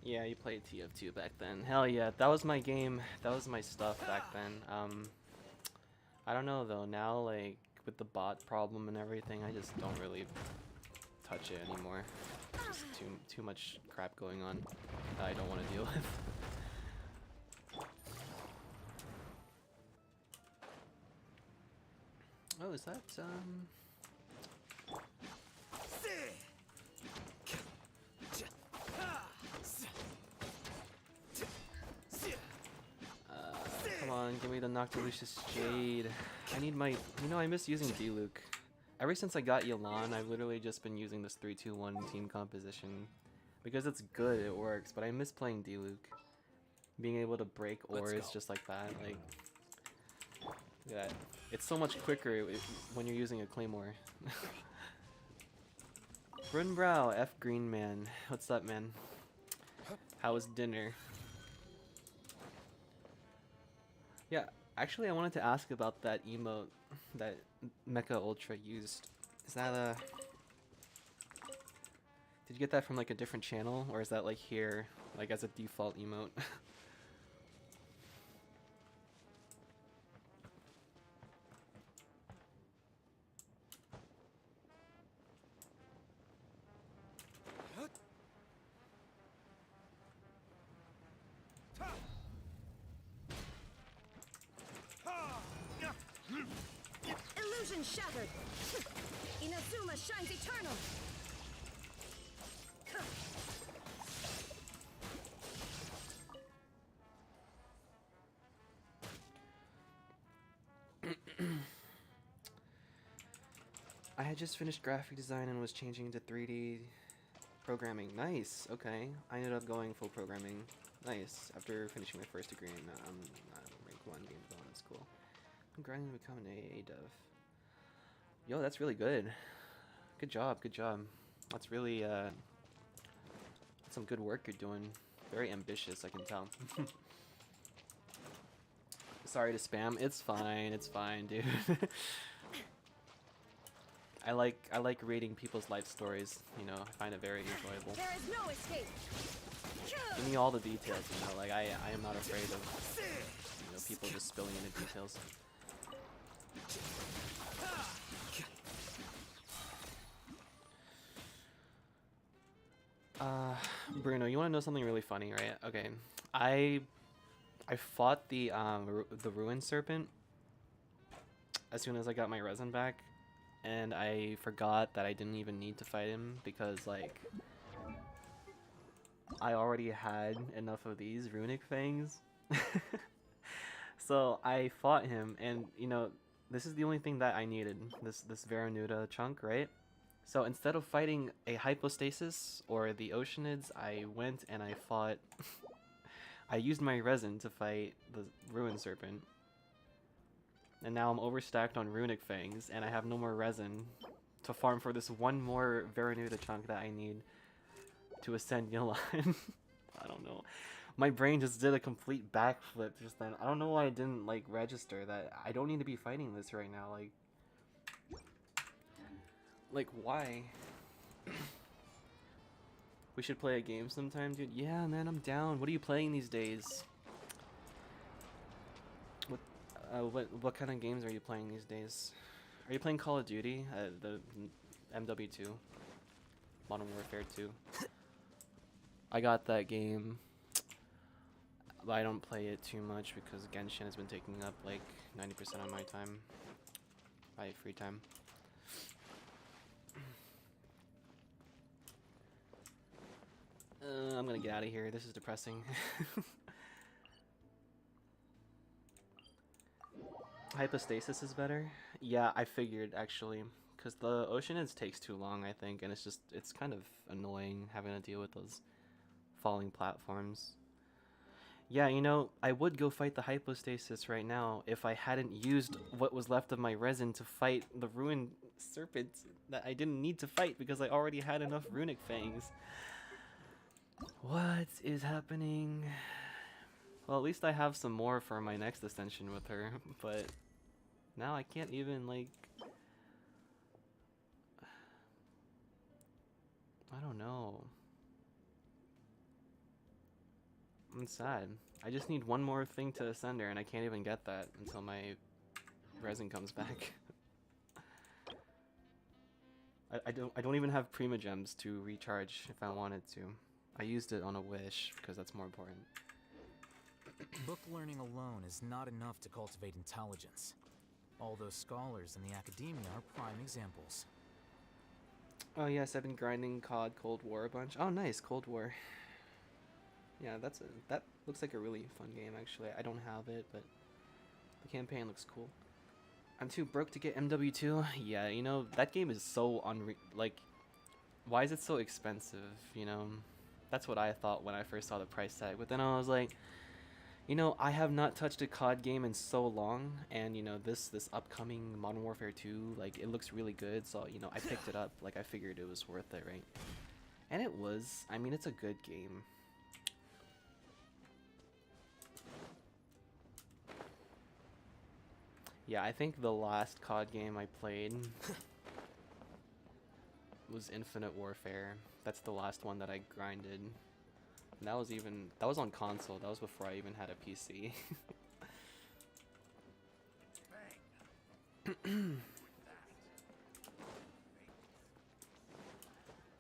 Yeah, you played TF2 back then. Hell yeah, that was my game. That was my stuff back then. I don't know though. Now, like with the bot problem and everything, I just don't really touch it anymore. Just too much crap going on that I don't want to deal with. Oh, is that come on, give me the Noctilicious Jade. I need my... You know, I miss using D-Luke. Ever since I got Yelan, I've literally just been using this 3-2-1 team composition. Because it's good, it works, but I miss playing D-Luke. Being able to break ores just like that, like... Look at that. It's so much quicker when you're using a Claymore. Brunbrow, F Green Man. What's up, man? How was dinner? Yeah, actually I wanted to ask about that emote that Mecha Ultra used. Is that a... Did you get that from like a different channel? Or is that like here, like as a default emote? Illusion shattered. Inazuma shines eternal. I had just finished graphic design and was changing into 3D programming. Nice, okay. I ended up going full programming. Nice. After finishing my first degree in rank 1 game development school. I'm grinding to become an AA dev. Yo, that's really good. Good job, good job. That's really some good work you're doing. Very ambitious, I can tell. Sorry to spam. It's fine, dude. I like reading people's life stories, you know, I find it very enjoyable. There is no escape. Give me all the details, you know, like I am not afraid of, you know, people just spilling into details. Bruno, you want to know something really funny, right? Okay, I fought the Ruin Serpent as soon as I got my resin back, and I forgot that I didn't even need to fight him because like I already had enough of these runic fangs. So I fought him, and you know, this is the only thing that I needed, this Veranuda chunk, right? So instead of fighting a Hypostasis or the Oceanids, I went and I fought... I used my resin to fight the Ruin Serpent. And now I'm overstacked on Runic Fangs, and I have no more resin to farm for this one more Veranuda chunk that I need to ascend Yelan. I don't know. My brain just did a complete backflip just then. I don't know why I didn't like register that I don't need to be fighting this right now. Like why? We should play a game sometime, dude. Yeah, man, I'm down. What are you playing these days? What kind of games are you playing these days? Are you playing Call of Duty? The MW2, Modern Warfare 2. I got that game, but I don't play it too much because Genshin has been taking up like 90% of my time, my free time. I'm gonna get out of here. This is depressing. Hypostasis is better. Yeah, I figured actually, because the Ocean Edge takes too long, I think, and it's kind of annoying having to deal with those falling platforms. Yeah, you know, I would go fight the Hypostasis right now if I hadn't used what was left of my resin to fight the Ruined Serpent that I didn't need to fight because I already had enough Runic Fangs. What is happening? Well, at least I have some more for my next ascension with her, but now I can't even, like... I don't know. I'm sad. I just need one more thing to ascend her, and I can't even get that until my resin comes back. I don't even have Prima Gems to recharge if I wanted to. I used it on a wish because that's more important. Book learning alone is not enough to cultivate intelligence. All those scholars in the academia are prime examples. Oh yes, I've been grinding COD Cold War a bunch. Oh nice, Cold War. Yeah, that looks like a really fun game actually. I don't have it, but the campaign looks cool. I'm too broke to get MW2. Yeah, you know, that game is so like, why is it so expensive, you know? That's what I thought when I first saw the price tag. But then I was like, you know, I have not touched a COD game in so long, and you know, this upcoming Modern Warfare 2, like, it looks really good, so you know, I picked it up. Like, I figured it was worth it, right? And it was. I mean, it's a good game. Yeah, I think the last COD game I played was Infinite Warfare. That's the last one that I grinded. And that was on console. That was before I even had a PC.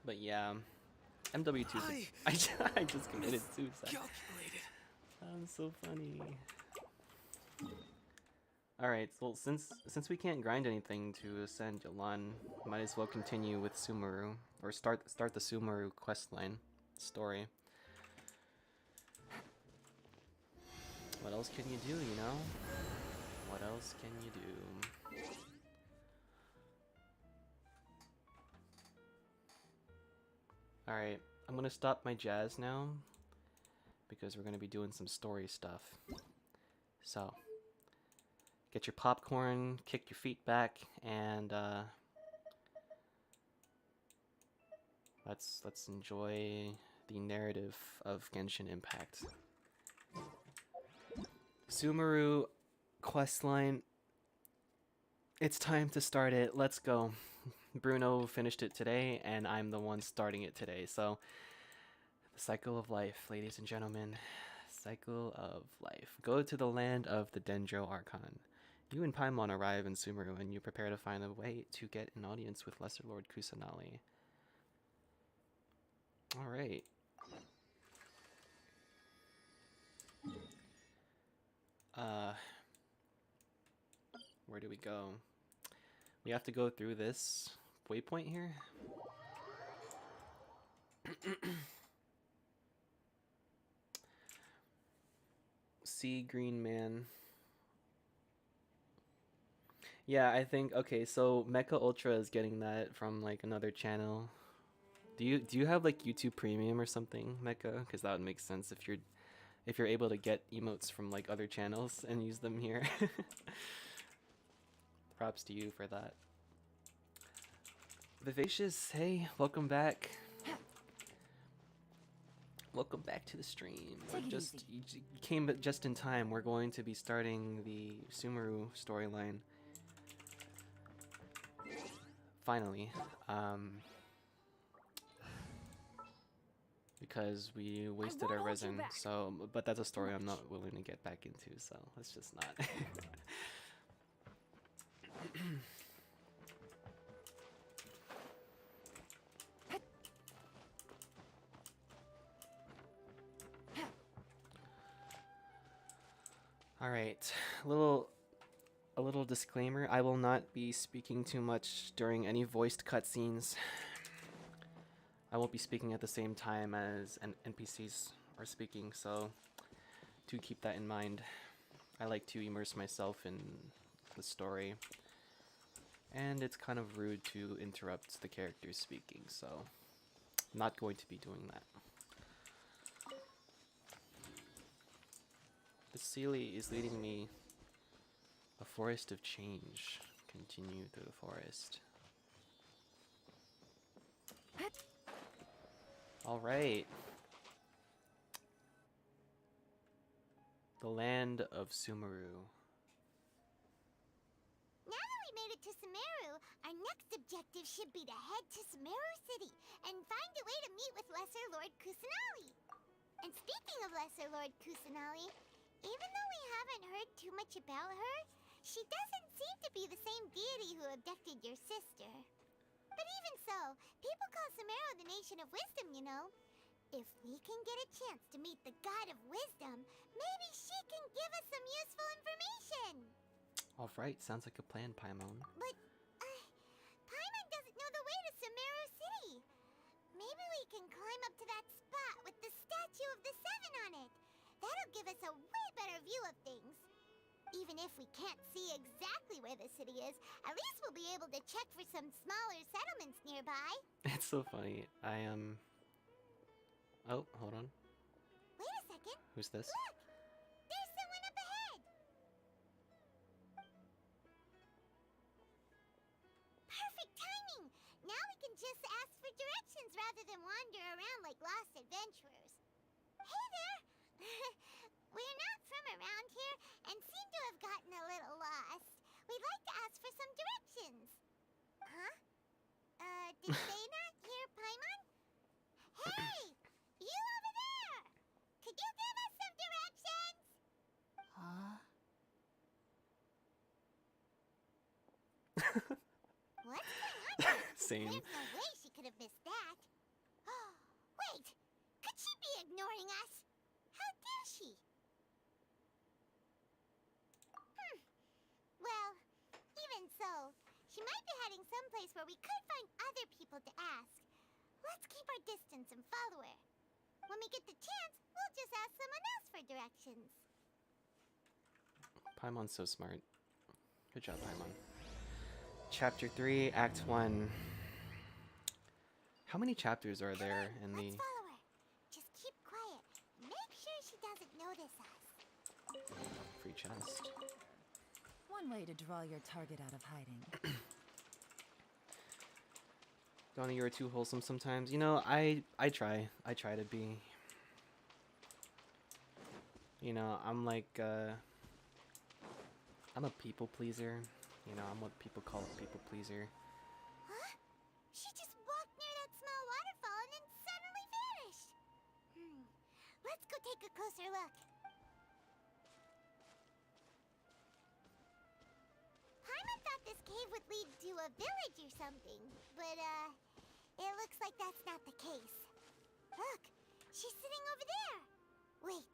But yeah, MW2. I just committed suicide. That was so funny. Alright, so since we can't grind anything to ascend Yalan, might as well continue with Sumeru, or start the Sumeru questline story. What else can you do, you know? What else can you do? Alright, I'm gonna stop my jazz now, because we're gonna be doing some story stuff. So, get your popcorn, kick your feet back, and let's enjoy the narrative of Genshin Impact. Sumeru questline. It's time to start it. Let's go. Bruno finished it today, and I'm the one starting it today. So, the cycle of life, ladies and gentlemen. Cycle of life. Go to the land of the Dendro Archon. You and Paimon arrive in Sumeru, and you prepare to find a way to get an audience with Lesser Lord Kusanali. Alright. Where do we go? We have to go through this waypoint here? Sea Green Man. Yeah, I think, okay, so Mecha Ultra is getting that from like another channel. Do you have like YouTube Premium or something, Mecha? Because that would make sense if you're able to get emotes from like other channels and use them here. Props to you for that. Vivacious, hey, welcome back. welcome back to the stream. Take it Just you came just in time. We're going to be starting the Sumeru storyline. Finally, because we wasted won't our hold you resin. back. So, but that's a story I'm not willing to get back into. So let's just not. All right, a little disclaimer. I will not be speaking too much during any voiced cutscenes. I won't be speaking at the same time as NPCs are speaking, so do keep that in mind. I like to immerse myself in the story, and it's kind of rude to interrupt the characters speaking, so I'm not going to be doing that. The Sealy is leading me a forest of change. Continue through the forest. All right. The land of Sumeru. Now that we made it to Sumeru, our next objective should be to head to Sumeru City and find a way to meet with Lesser Lord Kusanali. And speaking of Lesser Lord Kusanali, even though we haven't heard too much about her, she doesn't seem to be the same deity who abducted your sister. But even so, people call Sumeru the Nation of Wisdom, you know. If we can get a chance to meet the God of Wisdom, maybe she can give us some useful information. All right, sounds like a plan, Paimon. But, Paimon doesn't know the way to Sumeru City. Maybe we can climb up to that spot with the statue of the Seven on it. That'll give us a way better view of things. Even if we can't see exactly where the city is, at least we'll be able to check for some smaller settlements nearby. It's so funny. I am. Oh, hold on. Wait a second. Who's this? Look! There's someone up ahead! Perfect timing! Now we can just ask for directions rather than wander around like lost adventurers. Hey there! We're not from around here and seem to have gotten a little lost. We'd like to ask for some directions. Huh? Did they not hear Paimon? Hey! You over there! Could you give us some directions? Huh? What's going on here? Same. There's no way she could have missed that. Wait! Could she be ignoring us? How dare she? Well, even so, she might be heading someplace where we could find other people to ask. Let's keep our distance and follow her. When we get the chance, we'll just ask someone else for directions. Paimon's so smart. Good job, Paimon. Chapter 3, Act 1. How many chapters are there in the... Let's follow her. Just keep quiet. Make sure she doesn't notice us. Free chest. One way to draw your target out of hiding. Donnie, you're too wholesome sometimes. You know, I try. I try to be. You know, I'm like, I'm a people pleaser. You know, I'm what people call a people pleaser. Huh? She just walked near that small waterfall and then suddenly vanished. Let's go take a closer look. Paimon thought this cave would lead to a village or something, but, it looks like that's not the case. Look, she's sitting over there. Wait,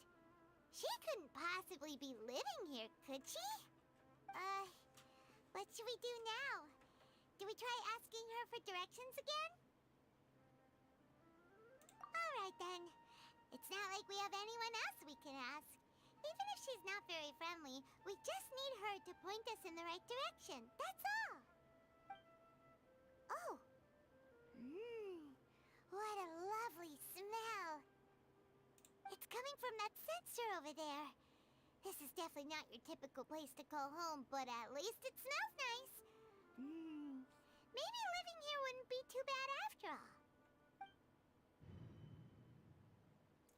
she couldn't possibly be living here, could she? What should we do now? Do we try asking her for directions again? Alright then. It's not like we have anyone else we can ask. Even if she's not very friendly, we just need her to point us in the right direction. That's all. Oh. What a lovely smell. It's coming from that sensor over there. This is definitely not your typical place to call home, but at least it smells nice. Maybe living here wouldn't be too bad after all.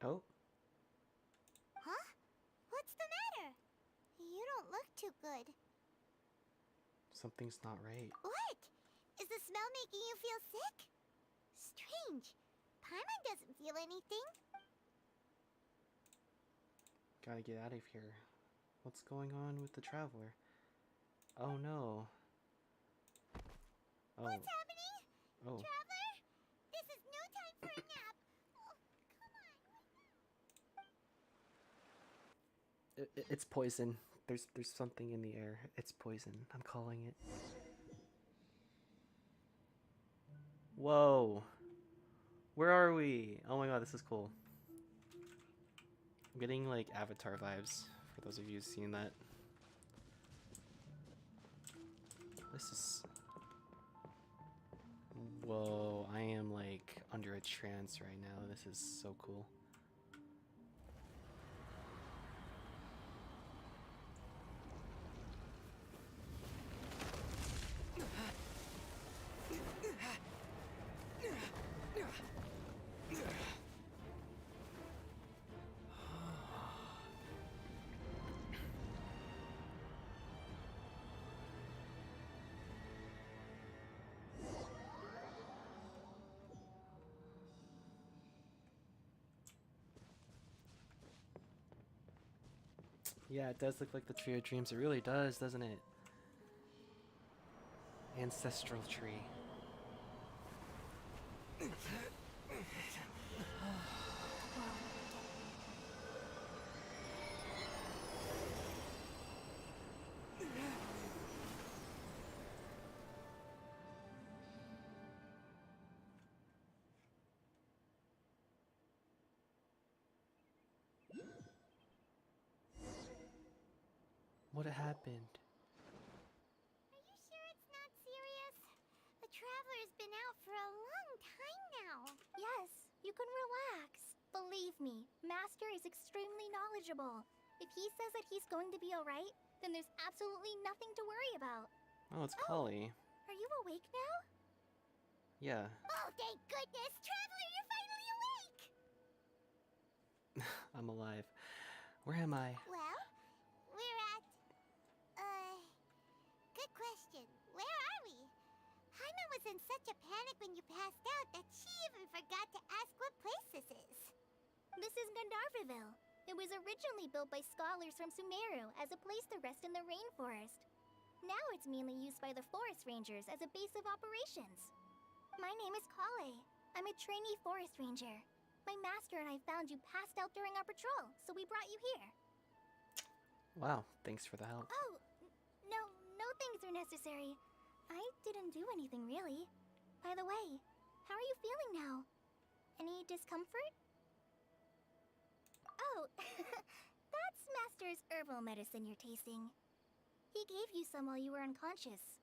Oh, Huh? What's the matter? You don't look too good. something's not right. What? Is the smell making you feel sick? Strange. Paimon doesn't feel anything. Gotta get out of here. What's going on with the traveler? Oh no. Oh. What's happening? Oh. Traveler? This is no time for a nap. Oh, come on. It's poison. There's something in the air. It's poison. I'm calling it. Whoa. Where are we? Oh my god, this is cool. I'm getting like Avatar vibes, for those of you who've seen that. This is... Whoa, I am like under a trance right now. This is so cool. Yeah, it does look like the Tree of Dreams. It really does, doesn't it? Ancestral tree. What happened? Are you sure it's not serious? The traveler's been out for a long time now. Yes, you can relax. Believe me, Master is extremely knowledgeable. If he says that he's going to be alright, then there's absolutely nothing to worry about. Oh, it's Kali. Are you awake now? Yeah. Oh, thank goodness! Traveler, you're finally awake! I'm alive. Where am I? Well, we're at... Good question. Where are we? Paimon was in such a panic when you passed out that she even forgot to ask what place this is. This is Gandharvaville. It was originally built by scholars from Sumeru as a place to rest in the rainforest. Now it's mainly used by the forest rangers as a base of operations. My name is Kale. I'm a trainee forest ranger. My master and I found you passed out during our patrol, so we brought you here. Wow, thanks for the help. Oh, no things are necessary. I didn't do anything really. By the way, how are you feeling now? Any discomfort? Oh, that's Master's herbal medicine you're tasting. He gave you some while you were unconscious.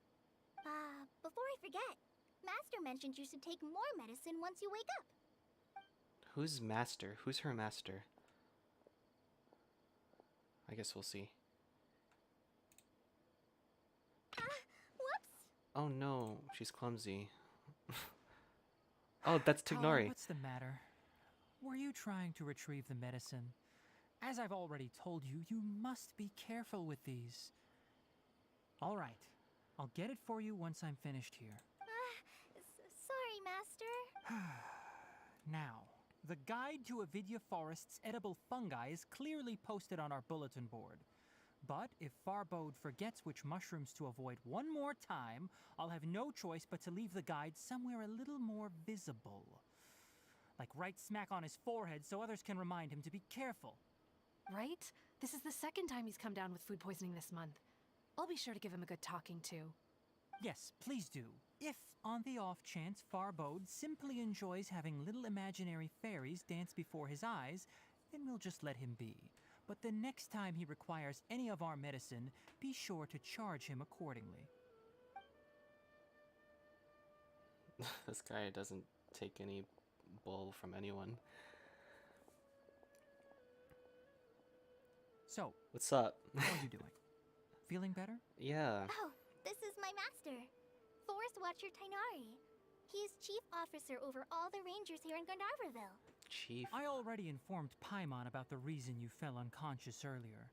Before I forget, Master mentioned you should take more medicine once you wake up. Who's master? Who's her master? I guess we'll see. Whoops! Oh no, she's clumsy. Oh, that's Kala, Tignari. what's the matter? Were you trying to retrieve the medicine? As I've already told you, you must be careful with these. All right, I'll get it for you once I'm finished here. Sorry, Master. Now, the guide to Avidya Forest's edible fungi is clearly posted on our bulletin board. But if Farbode forgets which mushrooms to avoid one more time, I'll have no choice but to leave the guide somewhere a little more visible. Like right smack on his forehead so others can remind him to be careful. Right? This is the second time he's come down with food poisoning this month. I'll be sure to give him a good talking to. Yes, please do. If, on the off chance, Farbode simply enjoys having little imaginary fairies dance before his eyes, then we'll just let him be. But the next time he requires any of our medicine, be sure to charge him accordingly. This guy doesn't take any bull from anyone. So, What's up? how are you doing? Feeling better? Yeah. Oh, this is my master, Forest Watcher Tainari. He is chief officer over all the rangers here in Gandharvaville. Chief. I already informed Paimon about the reason you fell unconscious earlier.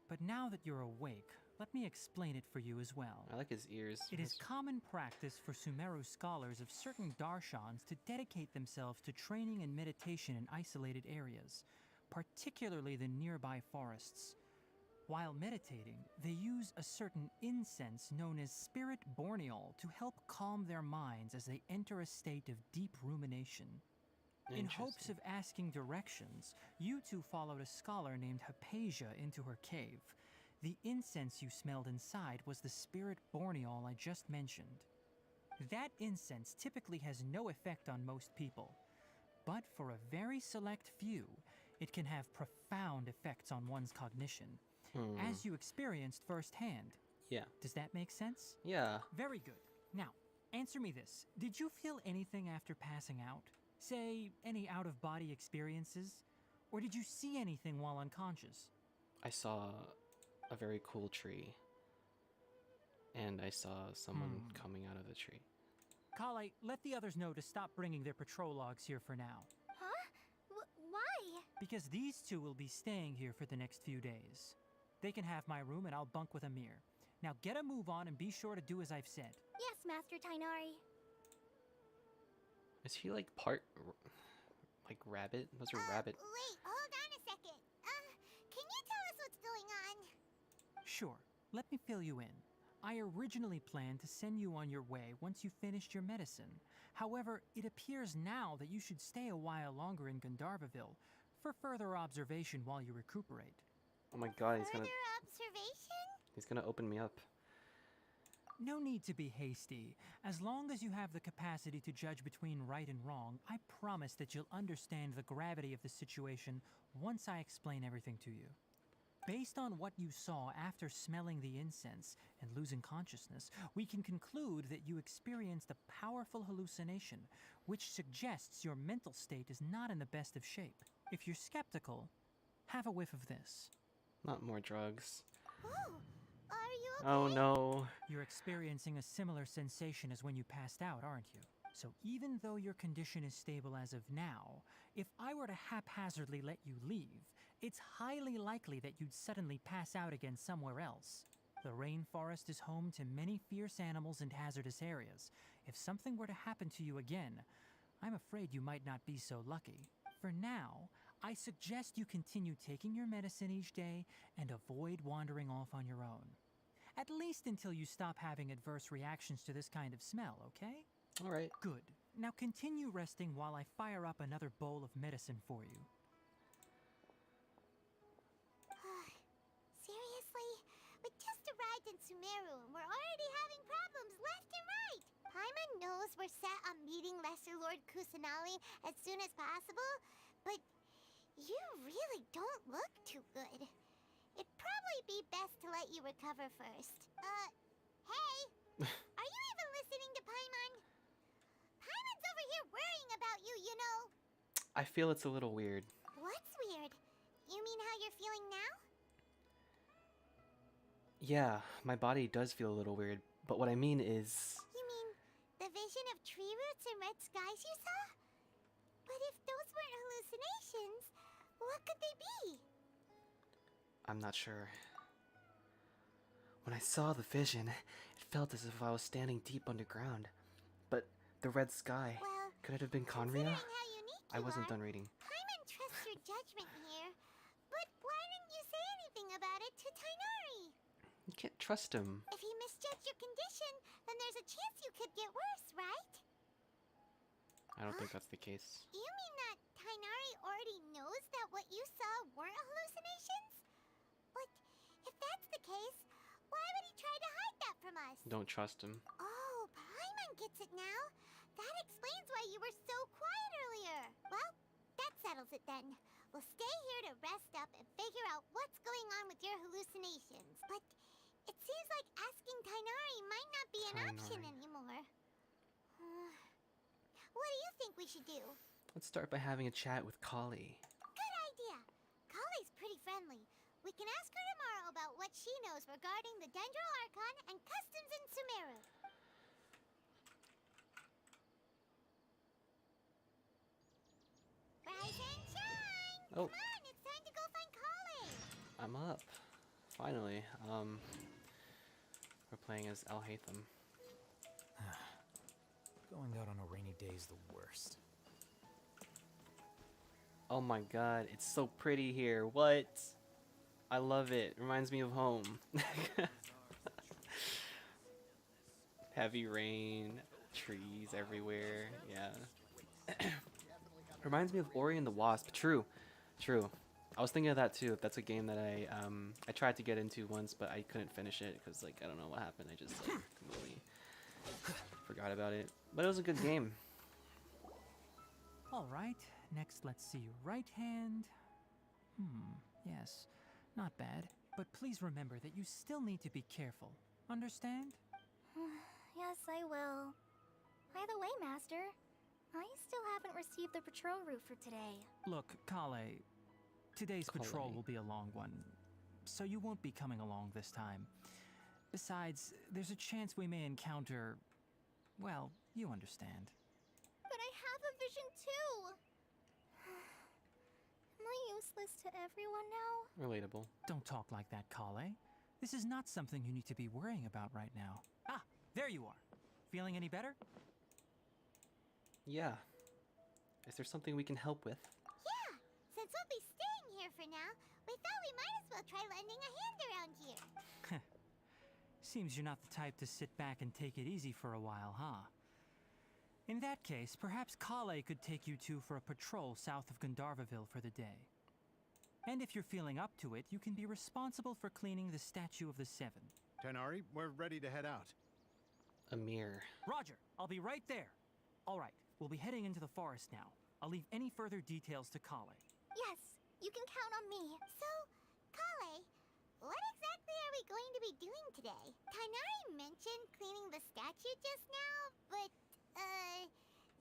But now that you're awake, let me explain it for you as well. I like his ears. It is common practice for Sumeru scholars of certain darshans to dedicate themselves to training and meditation in isolated areas, particularly the nearby forests. While meditating, they use a certain incense known as spirit borneol to help calm their minds as they enter a state of deep rumination. In hopes of asking directions, you two followed a scholar named Hypatia into her cave. The incense you smelled inside was the spirit borneol I just mentioned. That incense typically has no effect on most people, but for a very select few, it can have profound effects on one's cognition, as you experienced firsthand. Yeah. Does that make sense? Yeah. Very good. Now, answer me this. Did you feel anything after passing out? Say, any out-of-body experiences? Or did you see anything while unconscious? I saw a very cool tree. And I saw someone coming out of the tree. Kale, let the others know to stop bringing their patrol logs here for now. Huh? Why? Because these two will be staying here for the next few days. They can have my room and I'll bunk with Amir. Now get a move on and be sure to do as I've said. Yes, Master Tainari. Is he like part like rabbit? Those are rabbit. Wait, hold on a second. Can you tell us what's going on? Sure, let me fill you in. I originally planned to send you on your way once you finished your medicine. However, it appears now that you should stay a while longer in Gandharvaville for further observation while you recuperate. Oh my god, Further observation? he's gonna open me up. No need to be hasty. As long as you have the capacity to judge between right and wrong, I promise that you'll understand the gravity of the situation once I explain everything to you. Based on what you saw after smelling the incense and losing consciousness, we can conclude that you experienced a powerful hallucination, which suggests your mental state is not in the best of shape. If you're skeptical, have a whiff of this. Not more drugs. Oh, are you okay? Oh no. You're experiencing a similar sensation as when you passed out, aren't you? So even though your condition is stable as of now, if I were to haphazardly let you leave, it's highly likely that you'd suddenly pass out again somewhere else. The rainforest is home to many fierce animals and hazardous areas. If something were to happen to you again, I'm afraid you might not be so lucky. For now, I suggest you continue taking your medicine each day and avoid wandering off on your own. At least until you stop having adverse reactions to this kind of smell, okay? Alright. Good. Now continue resting while I fire up another bowl of medicine for you. Seriously? We just arrived in Sumeru and we're already having problems left and right. Paimon knows we're set on meeting Lesser Lord Kusanali as soon as possible, but you really don't look too good. It'd probably be best to let you recover first. Hey! Are you even listening to Paimon? Paimon's over here worrying about you, you know. I feel it's a little weird. What's weird? You mean how you're feeling now? Yeah, my body does feel a little weird, but what I mean is... You mean the vision of tree roots and red skies you saw? But if those weren't hallucinations, what could they be? I'm not sure. When I saw the vision, it felt as if I was standing deep underground. But the red sky, Well, could it have been Conria? considering how unique I you wasn't are, done reading. Paimon trusts your judgment here. But why didn't you say anything about it to Tainari? You can't trust him. If he misjudged your condition, then there's a chance you could get worse, right? I don't think that's the case. You mean that Tainari already knows that what you saw weren't hallucinations? But if that's the case, why would he try to hide that from us? Don't trust him. Oh, Paimon gets it now. That explains why you were so quiet earlier. Well, that settles it then. We'll stay here to rest up and figure out what's going on with your hallucinations. But it seems like asking Tainari might not be an option anymore. What do you think we should do? Let's start by having a chat with Kali. Good idea. Kali's pretty friendly. We can ask her tomorrow about what she knows regarding the Dendro Archon and customs in Sumeru. Rise Oh, Come on, it's time to go find Kale. I'm up. Finally. We're playing as Al Hatham. Going out on a rainy day is the worst. Oh my god, it's so pretty here. What? I love it. Reminds me of home. Heavy rain, trees everywhere. Yeah. Reminds me of Ori and the Wasp. True. True. I was thinking of that too. That's a game that I tried to get into once, but I couldn't finish it because like I don't know what happened. I just like completely forgot about it. But it was a good game. All right, next let's see. Right hand. Yes, not bad. But please remember that you still need to be careful. Understand? Yes, I will. By the way, Master, I still haven't received the patrol route for today. Look, Kale, today's patrol Kale. will be a long one, so you won't be coming along this time. Besides, there's a chance we may encounter... well, you understand. But I have a vision too! Am I useless to everyone now? Relatable. Don't talk like that, Kale. This is not something you need to be worrying about right now. Ah, there you are. Feeling any better? Yeah. Is there something we can help with? Yeah, since we'll be staying here for now, we thought we might as well try lending a hand around here. Seems you're not the type to sit back and take it easy for a while, huh? In that case, perhaps Kale could take you two for a patrol south of Gandharvaville for the day. And if you're feeling up to it, you can be responsible for cleaning the Statue of the Seven. Tighnari, we're ready to head out. Amir. Roger, I'll be right there. All right, we'll be heading into the forest now. I'll leave any further details to Kale. Yes, you can count on me. So, Kale, what exactly are we going to be doing today? Tighnari mentioned cleaning the statue just now, but,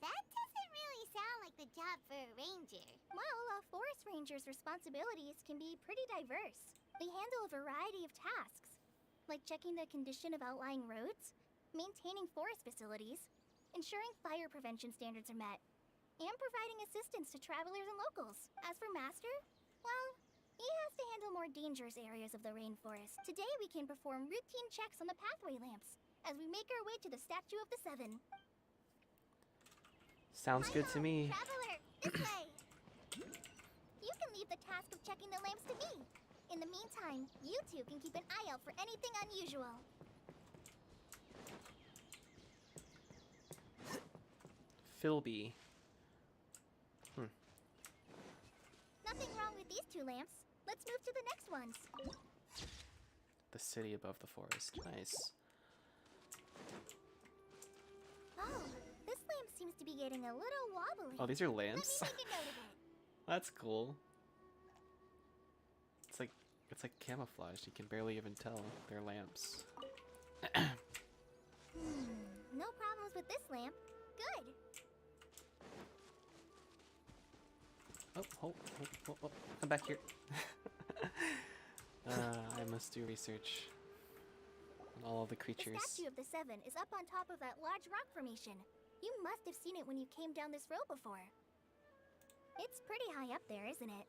that doesn't really sound like the job for a ranger. Well, a forest ranger's responsibilities can be pretty diverse. They handle a variety of tasks, like checking the condition of outlying roads, maintaining forest facilities, ensuring fire prevention standards are met, and providing assistance to travelers and locals. As for Master, well, he has to handle more dangerous areas of the rainforest. Today we can perform routine checks on the pathway lamps as we make our way to the Statue of the Seven. Sounds good to me. Traveler, this way! You can leave the task of checking the lamps to me. In the meantime, you two can keep an eye out for anything unusual. Philby. Nothing wrong with these two lamps. Let's move to the next ones. The city above the forest. Nice. Oh, this lamp seems to be getting a little wobbly. Oh, these are lamps? Let me make a note of it. That's cool. It's like camouflage. You can barely even tell they're lamps. No problems with this lamp. Good. Oh, come back here. I must do research on all of the creatures. The Statue of the Seven is up on top of that large rock formation. You must have seen it when you came down this road before. It's pretty high up there, isn't it?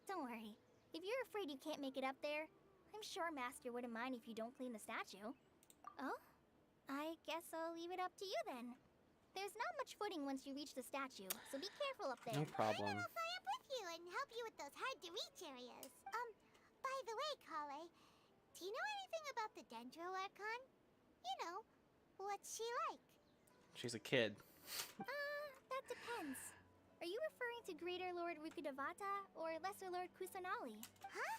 Don't worry. If you're afraid you can't make it up there, I'm sure Master wouldn't mind if you don't clean the statue. Oh? I guess I'll leave it up to you then. There's not much footing once you reach the statue, so be careful up there. No problem. I'll fly up with you and help you with those hard-to-reach areas. By the way, Kale, do you know anything about the Dendro Archon? You know, what's she like? She's a kid. That depends. Are you referring to Greater Lord Rukkhadevata or Lesser Lord Kusanali? Huh?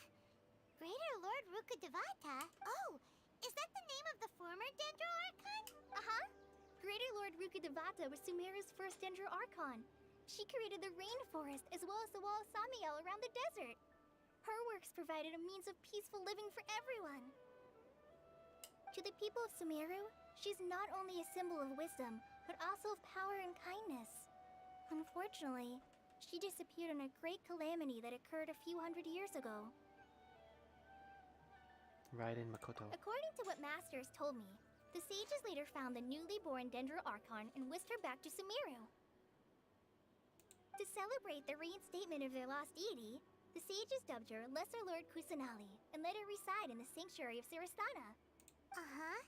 Greater Lord Rukkhadevata? Oh, is that the name of the former Dendro Archon? Uh-huh. Greater Lord Rukkhadevata was Sumeru's first Dendro Archon. She created the rainforest as well as the wall of Samiel around the desert. Her works provided a means of peaceful living for everyone. To the people of Sumeru, she's not only a symbol of wisdom, but also of power and kindness. Unfortunately, she disappeared in a great calamity that occurred a few hundred years ago. Raiden Makoto. According to what Master has told me, the sages later found the newly born Dendro Archon and whisked her back to Sumeru. To celebrate the reinstatement of their lost deity, The sages dubbed her Lesser Lord Kusanali and let her reside in the sanctuary of Sarastana. Uh-huh.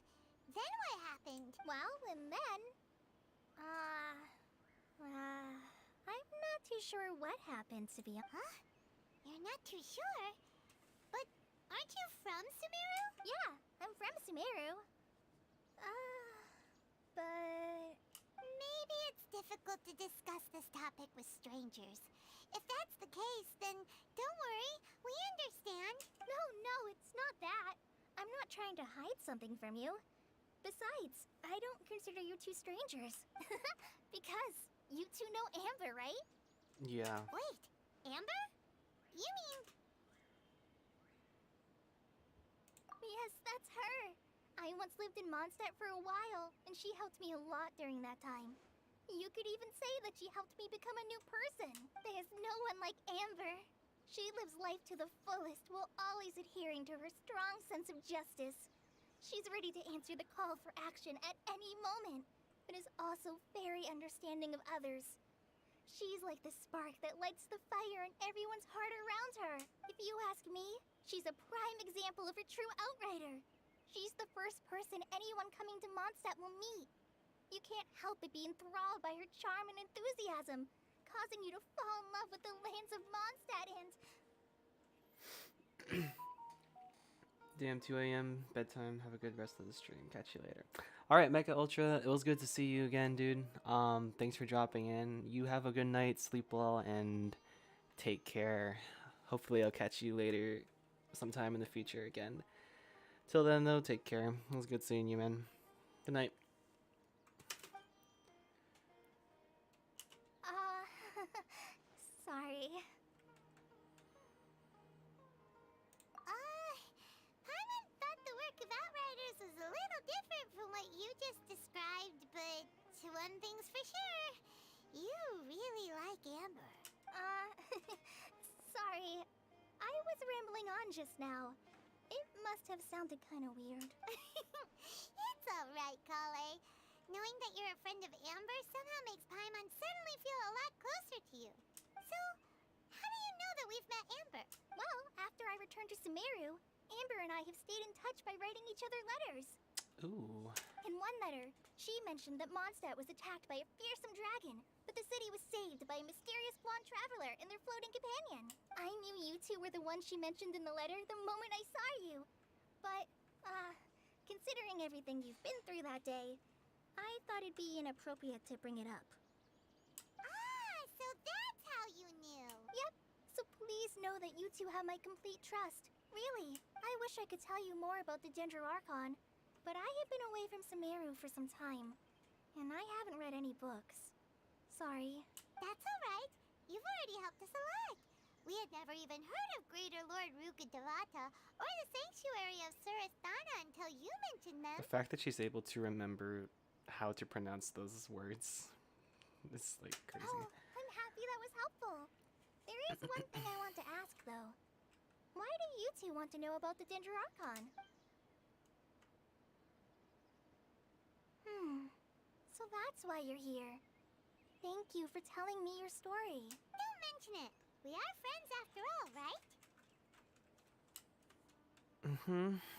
Then what happened? Well, and then... I'm not too sure what happened, to be honest. Huh? You're not too sure? But aren't you from Sumeru? Yeah, I'm from Sumeru. But... Maybe it's difficult to discuss this topic with strangers. If that's the case, then don't worry. We understand. No, it's not that. I'm not trying to hide something from you. Besides, I don't consider you two strangers. Because you two know Amber, right? Yeah. Wait, Amber? You mean... Yes, that's her. I once lived in Mondstadt for a while, and she helped me a lot during that time. You could even say that she helped me become a new person. There's no one like Amber. She lives life to the fullest while always adhering to her strong sense of justice. She's ready to answer the call for action at any moment, but is also very understanding of others. She's like the spark that lights the fire in everyone's heart around her. If you ask me, she's a prime example of a true outrider. She's the first person anyone coming to Mondstadt will meet. You can't help but be enthralled by her charm and enthusiasm, causing you to fall in love with the lands of Mondstadt and... Damn, 2 a.m. bedtime. Have a good rest of the stream. Catch you later. All right, Mecha Ultra. It was good to see you again, dude. Thanks for dropping in. You have a good night. Sleep well and take care. Hopefully, I'll catch you later, sometime in the future again. Till then, though, take care. It was good seeing you, man. Good night. Sorry. Paimon thought the work of Outriders was a little different from what you just described, but one thing's for sure. You really like Amber. Sorry. I was rambling on just now. It must have sounded kind of weird. It's alright, Kale. Knowing that you're a friend of Amber somehow makes Paimon suddenly feel a lot closer to you. So, how do you know that we've met Amber? Well, after I returned to Sumeru, Amber and I have stayed in touch by writing each other letters. Ooh. In one letter, she mentioned that Mondstadt was attacked by a fearsome dragon, but the city was saved by a mysterious blonde traveler and their floating companion. I knew you two were the ones she mentioned in the letter the moment I saw you. But, considering everything you've been through that day, I thought it'd be inappropriate to bring it up. Ah, so that's how you knew. Yep, so please know that you two have my complete trust. Really, I wish I could tell you more about the Dendro Archon, but I have been away from Sumeru for some time, and I haven't read any books. Sorry. That's alright. You've already helped us a lot. We had never even heard of Greater Lord Rukkhadevata or the Sanctuary of Surasthana until you mentioned them. The fact that she's able to remember how to pronounce those words is like crazy. Oh, I'm happy that was helpful. There is one thing I want to ask, though. Why do you two want to know about the Dendro Archon? So that's why you're here. Thank you for telling me your story. Don't mention it. We are friends after all, right?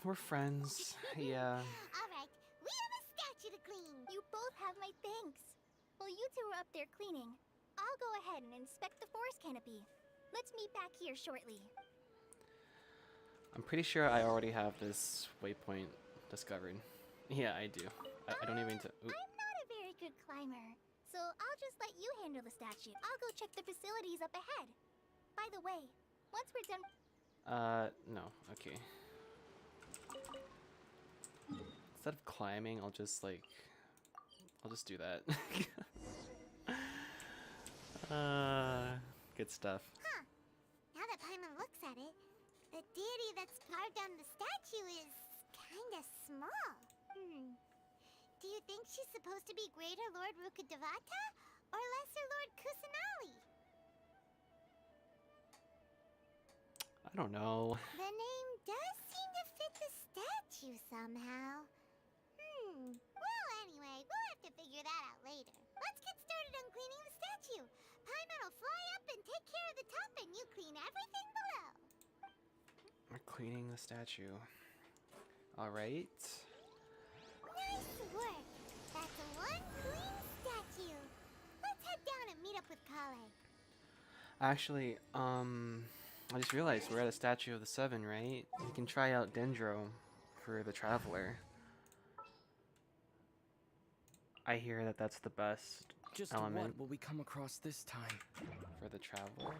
We're friends. Yeah. Alright, we have a statue to clean. You both have my thanks. While you two are up there cleaning, I'll go ahead and inspect the forest canopy. Let's meet back here shortly. I'm pretty sure I already have this waypoint discovered. Yeah, I do. I don't even... I'm not a very good climber, so I'll just let you handle the statue. I'll go check the facilities up ahead. By the way, once we're done... no. Okay. Instead of climbing, I'll just do that. Good stuff. Huh. Now that Paimon looks at it, the deity that's carved on the statue is kinda small. Do you think she's supposed to be Greater Lord Rukkhadevata or Lesser Lord Kusanali? I don't know. The name does seem to fit the statue somehow. Well, anyway, we'll have to figure that out later. Let's get started on cleaning the statue. Paimon will fly up and take care of the top, and you clean everything below. cleaning the statue. Alright. Nice work. That's one clean statue. Let's head down and meet up with Kale. Actually, I just realized we're at a statue of the 7, right? We can try out Dendro for the Traveler. I hear that that's the best Just element what will we come across this time? for the Traveler.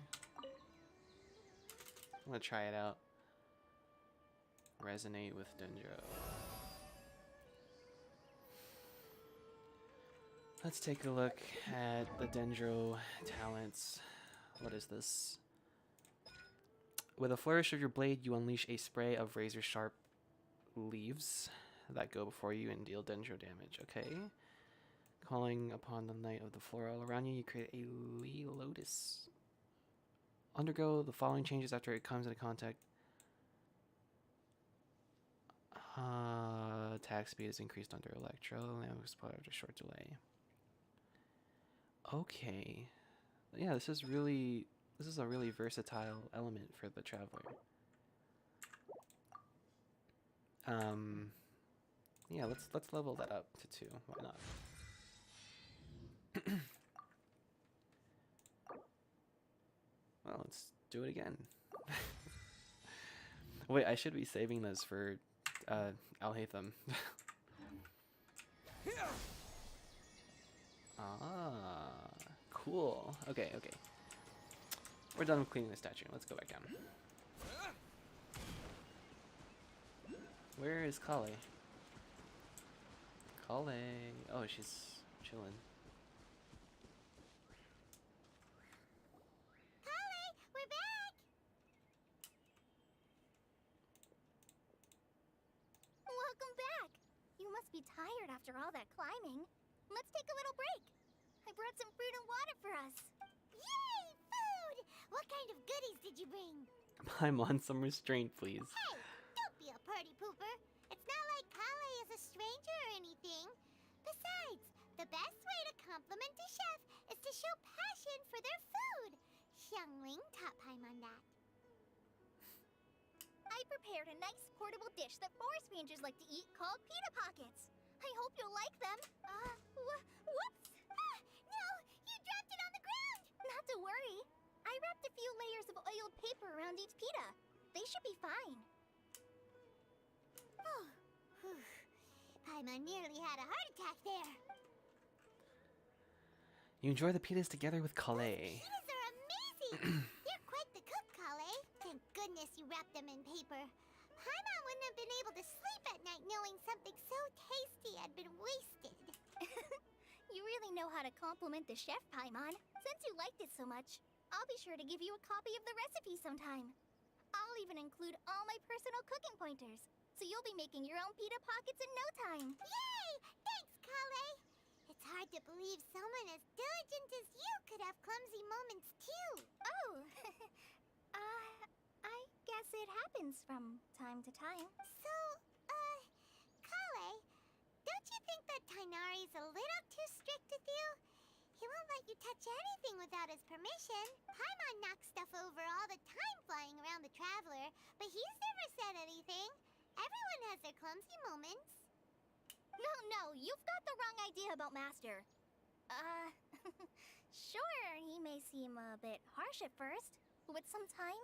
I'm gonna try it out. Resonate with Dendro. Let's take a look at the Dendro talents. What is this? With a flourish of your blade, you unleash a spray of razor-sharp leaves that go before you and deal Dendro damage. Okay. Calling upon the night of the flora all around you, you create a Lee Lotus. Undergo the following changes after it comes into contact. Attack speed is increased under Electro. Now explode after a short delay. Okay. Yeah, this is a really versatile element for the Traveler. Yeah, let's level that up to 2. Why not? Well, let's do it again. Wait, I should be saving this for Alhaitham. Ah, cool. Okay. We're done with cleaning the statue. Let's go back down. Where is Kale? Kale. Oh, she's chilling. Kale, we're back! Welcome back! You must be tired after all that climbing. Let's take a little break. I brought some fruit and water for us. Yay! Food! What kind of goodies did you bring? I'm on some restraint, please. Hey! Don't be a party pooper. It's not like Kale is a stranger or anything. Besides, the best way to compliment a chef is to show passion for their food. Xiangling taught Paimon that. I prepared a nice portable dish that forest rangers like to eat called pita pockets. I hope you'll like them. Whoops! Ah, no! You dropped it on the ground! Not to worry. I wrapped a few layers of oiled paper around each pita. They should be fine. Oh, whew. Paimon nearly had a heart attack there. You enjoy the pitas together with Kale. Pitas are amazing! You're quite the cook, Kale. Thank goodness you wrapped them in paper. Paimon wouldn't have been able to sleep at night knowing something so tasty had been wasted. You really know how to compliment the chef, Paimon. Since you liked it so much, I'll be sure to give you a copy of the recipe sometime. I'll even include all my personal cooking pointers, so you'll be making your own pita pockets in no time. Yay! Thanks, Kale. It's hard to believe someone as diligent as you could have clumsy moments too. Oh, I guess it happens from time to time. So, Kale, don't you think that Tainari's a little too strict with you? He won't let you touch anything without his permission. Paimon knocks stuff over all the time flying around the Traveler, but he's never said anything. Everyone has their clumsy moments. No, you've got the wrong idea about Master. Sure, he may seem a bit harsh at first, but with some time,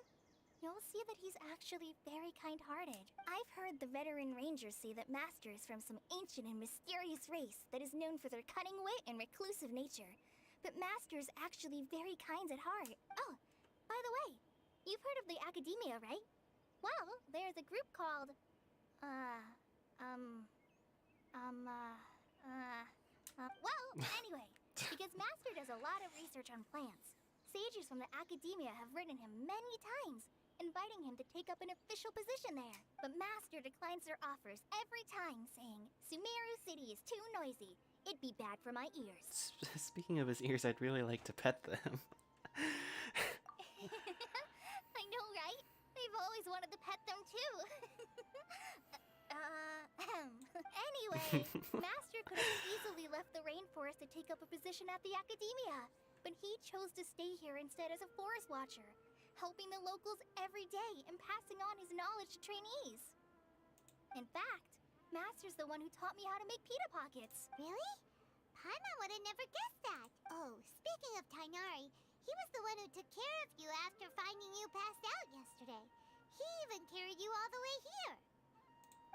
you'll see that he's actually very kind-hearted. I've heard the veteran rangers say that Master is from some ancient and mysterious race that is known for their cunning wit and reclusive nature. But Master is actually very kind at heart. Oh, by the way, you've heard of the Academia, right? Well, there's a group called, anyway, because Master does a lot of research on plants, sages from the Academia have written him many times, inviting him to take up an official position there. But Master declines their offers every time, saying, Sumeru City is too noisy. It'd be bad for my ears. Speaking of his ears, I'd really like to pet them. I know, right? I've always wanted to pet them too. Anyway, Master could have easily left the rainforest to take up a position at the Academia, but he chose to stay here instead as a forest watcher. helping the locals every day and passing on his knowledge to trainees. In fact, Master's the one who taught me how to make pita pockets. Really? Paimon would have never guessed that. Oh, speaking of Tainari, he was the one who took care of you after finding you passed out yesterday. He even carried you all the way here.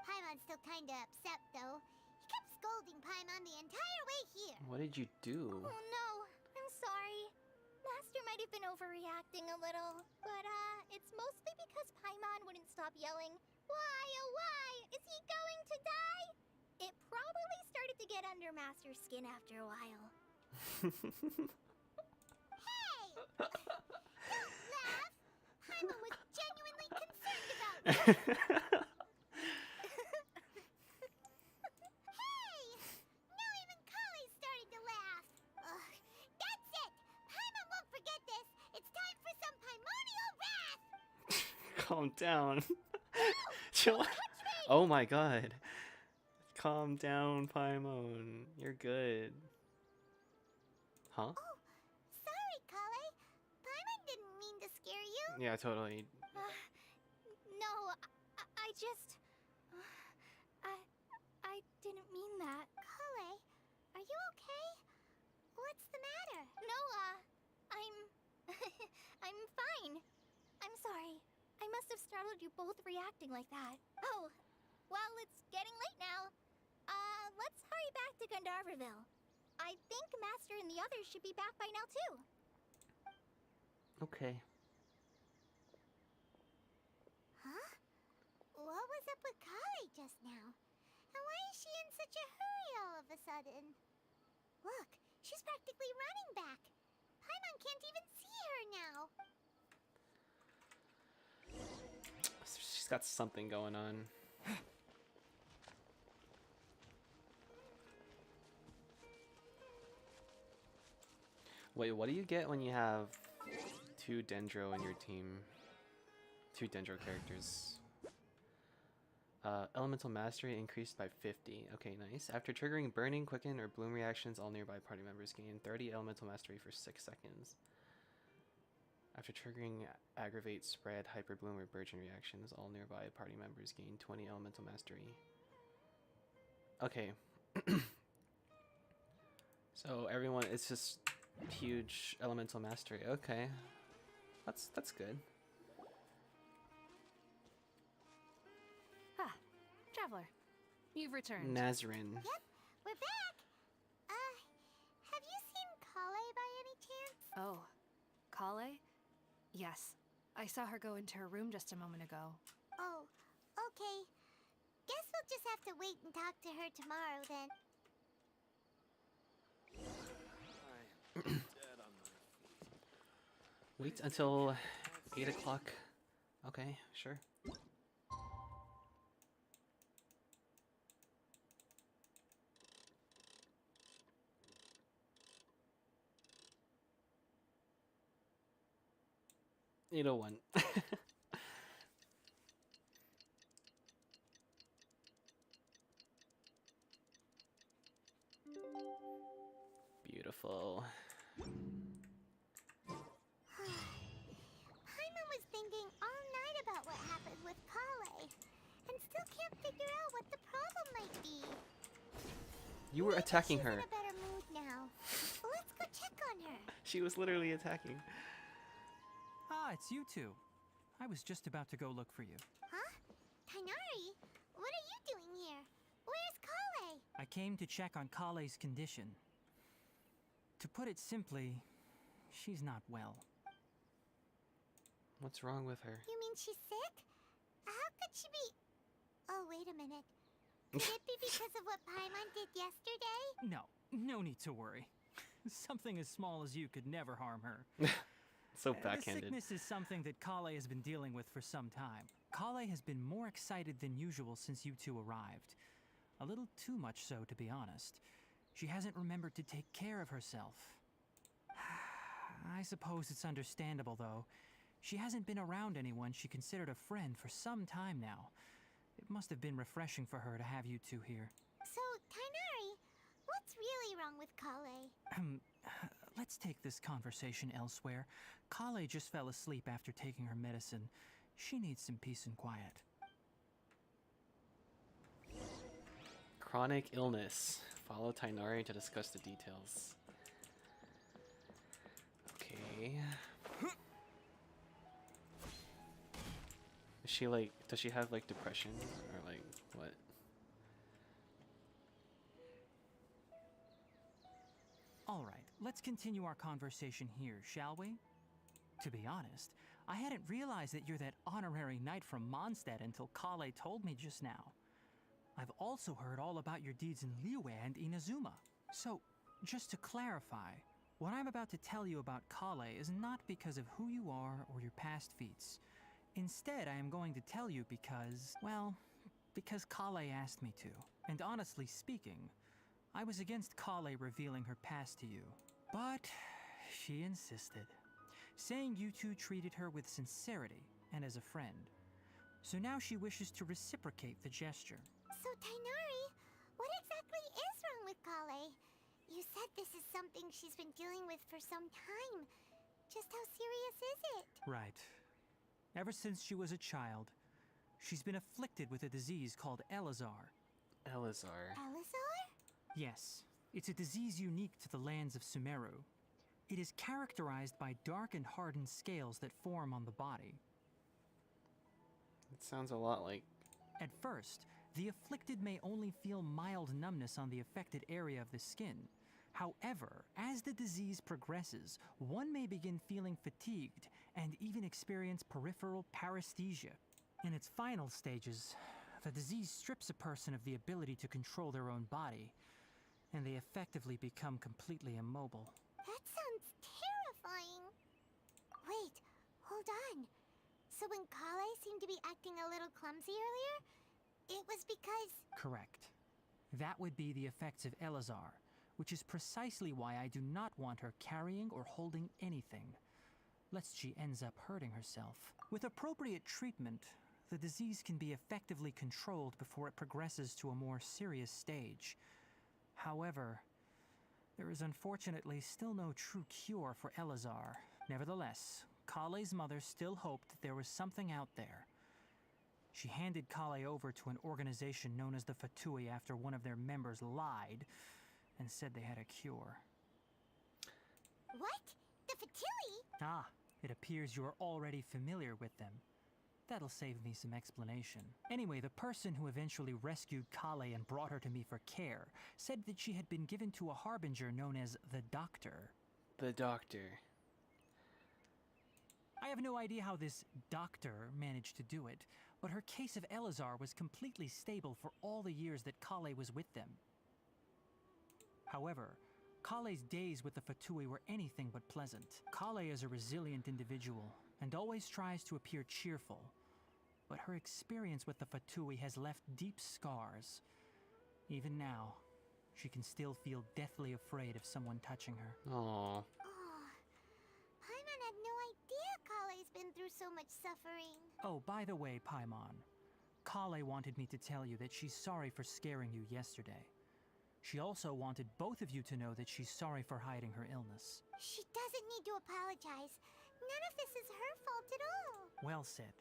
Paimon's still kinda upset, though. He kept scolding Paimon the entire way here. What did you do? Oh no, I'm sorry. Master might have been overreacting a little, but it's mostly because Paimon wouldn't stop yelling, "Why, oh why, is he going to die?" It probably started to get under Master's skin after a while. Hey! Don't laugh! Paimon was genuinely concerned about me. Hey! Now even Kale's starting to laugh. Ugh, that's it! Paimon won't forget this. It's time for some primordial wrath! Calm down. Chill. Oh my god. Calm down, Paimon. You're good. Huh? Oh, sorry, Kale. Paimon didn't mean to scare you. Yeah, totally. No, I just... I didn't mean that. Kale, are you okay? What's the matter? No, I'm... I'm fine. I'm sorry. I must have startled you both reacting like that. Oh, well, it's getting late now. Let's hurry back to Gandharville. I think Master and the others should be back by now, too. Okay. Huh? What was up with Kale just now? And why is she in such a hurry all of a sudden? Look, she's practically running back. Paimon can't even see her now. She's got something going on. Wait, what do you get when you have 2 Dendro in your team? 2 Dendro characters. Elemental Mastery increased by 50. Okay, nice. After triggering Burning, Quicken, or Bloom reactions, all nearby party members gain 30 Elemental Mastery for 6 seconds. After triggering Aggravate, Spread, Hyper Bloom, or Burgeon reactions, all nearby party members gain 20 Elemental Mastery. Okay. So everyone, it's just huge Elemental Mastery. Okay. That's good. Ah, Traveler. You've returned. Nazrin. Yep, we're back. Have you seen Kale by any chance? Oh, Kale? Yes. I saw her go into her room just a moment ago. Oh, okay. Guess we'll just have to wait and talk to her tomorrow then. Wait until 8 o'clock. Okay, sure. You know one. Beautiful. Paimon was thinking all night about what happened with Kale, and still can't figure out what the problem might be. You were attacking She's her. in a better mood now. Let's go check on her. She was literally attacking. Ah, it's you two. I was just about to go look for you. Huh? Tainari? What are you doing here? Where's Kale? I came to check on Kale's condition. To put it simply, she's not well. What's wrong with her? You mean she's sick? How could she be... Oh, wait a minute. Could it be because of what Paimon did yesterday? No need to worry. Something as small as you could never harm her. So The backhanded. sickness is something that Kale has been dealing with for some time. Kale has been more excited than usual since you two arrived. A little too much so, to be honest. She hasn't remembered to take care of herself. I suppose it's understandable, though. She hasn't been around anyone she considered a friend for some time now. It must have been refreshing for her to have you two here. So, Tainari, what's really wrong with Kale? let's take this conversation elsewhere. Kale just fell asleep after taking her medicine. She needs some peace and quiet. Chronic illness. Follow Tainari to discuss the details. Okay. Is she like, does she have like depression or like what? All right, let's continue our conversation here, shall we? To be honest, I hadn't realized that you're that honorary knight from Mondstadt until Kale told me just now. I've also heard all about your deeds in leaev and Inazuma. So, just to clarify, what I'm about to tell you about Kale is not because of who you are or your past feats. Instead, I am going to tell you because, well, because Kale asked me to. And honestly speaking, I was against Kale revealing her past to you. But she insisted, saying you two treated her with sincerity and as a friend. So now she wishes to reciprocate the gesture. So, Tainari, what exactly is wrong with Kale? You said this is something she's been dealing with for some time. Just how serious is it? Right. Ever since she was a child, she's been afflicted with a disease called Elazar. Elazar. Elazar? Yes, it's a disease unique to the lands of Sumeru. It is characterized by dark and hardened scales that form on the body. It sounds a lot like... At first, the afflicted may only feel mild numbness on the affected area of the skin. However, as the disease progresses, one may begin feeling fatigued and even experience peripheral paresthesia. In its final stages, the disease strips a person of the ability to control their own body, and they effectively become completely immobile. That sounds terrifying. Wait, hold on. So when Kale seemed to be acting a little clumsy earlier, it was because... Correct. That would be the effects of Elazar, which is precisely why I do not want her carrying or holding anything, lest she ends up hurting herself. With appropriate treatment, the disease can be effectively controlled before it progresses to a more serious stage. However, there is unfortunately still no true cure for Elazar. Nevertheless, Kale's mother still hoped that there was something out there. She handed Kale over to an organization known as the Fatui after one of their members lied and said they had a cure. What? The Fatui? Ah, it appears you're already familiar with them. That'll save me some explanation. Anyway, the person who eventually rescued Kale and brought her to me for care said that she had been given to a harbinger known as the Doctor. The Doctor. I have no idea how this doctor managed to do it, but her case of Elazar was completely stable for all the years that Kale was with them. However, Kale's days with the Fatui were anything but pleasant. Kale is a resilient individual and always tries to appear cheerful, but her experience with the Fatui has left deep scars. Even now, she can still feel deathly afraid of someone touching her. Aww. Paimon had no idea Kale's been through so much suffering. Oh, by the way, Paimon, Kale wanted me to tell you that she's sorry for scaring you yesterday. She also wanted both of you to know that she's sorry for hiding her illness. She doesn't need to apologize. None of this is her fault at all. Well said.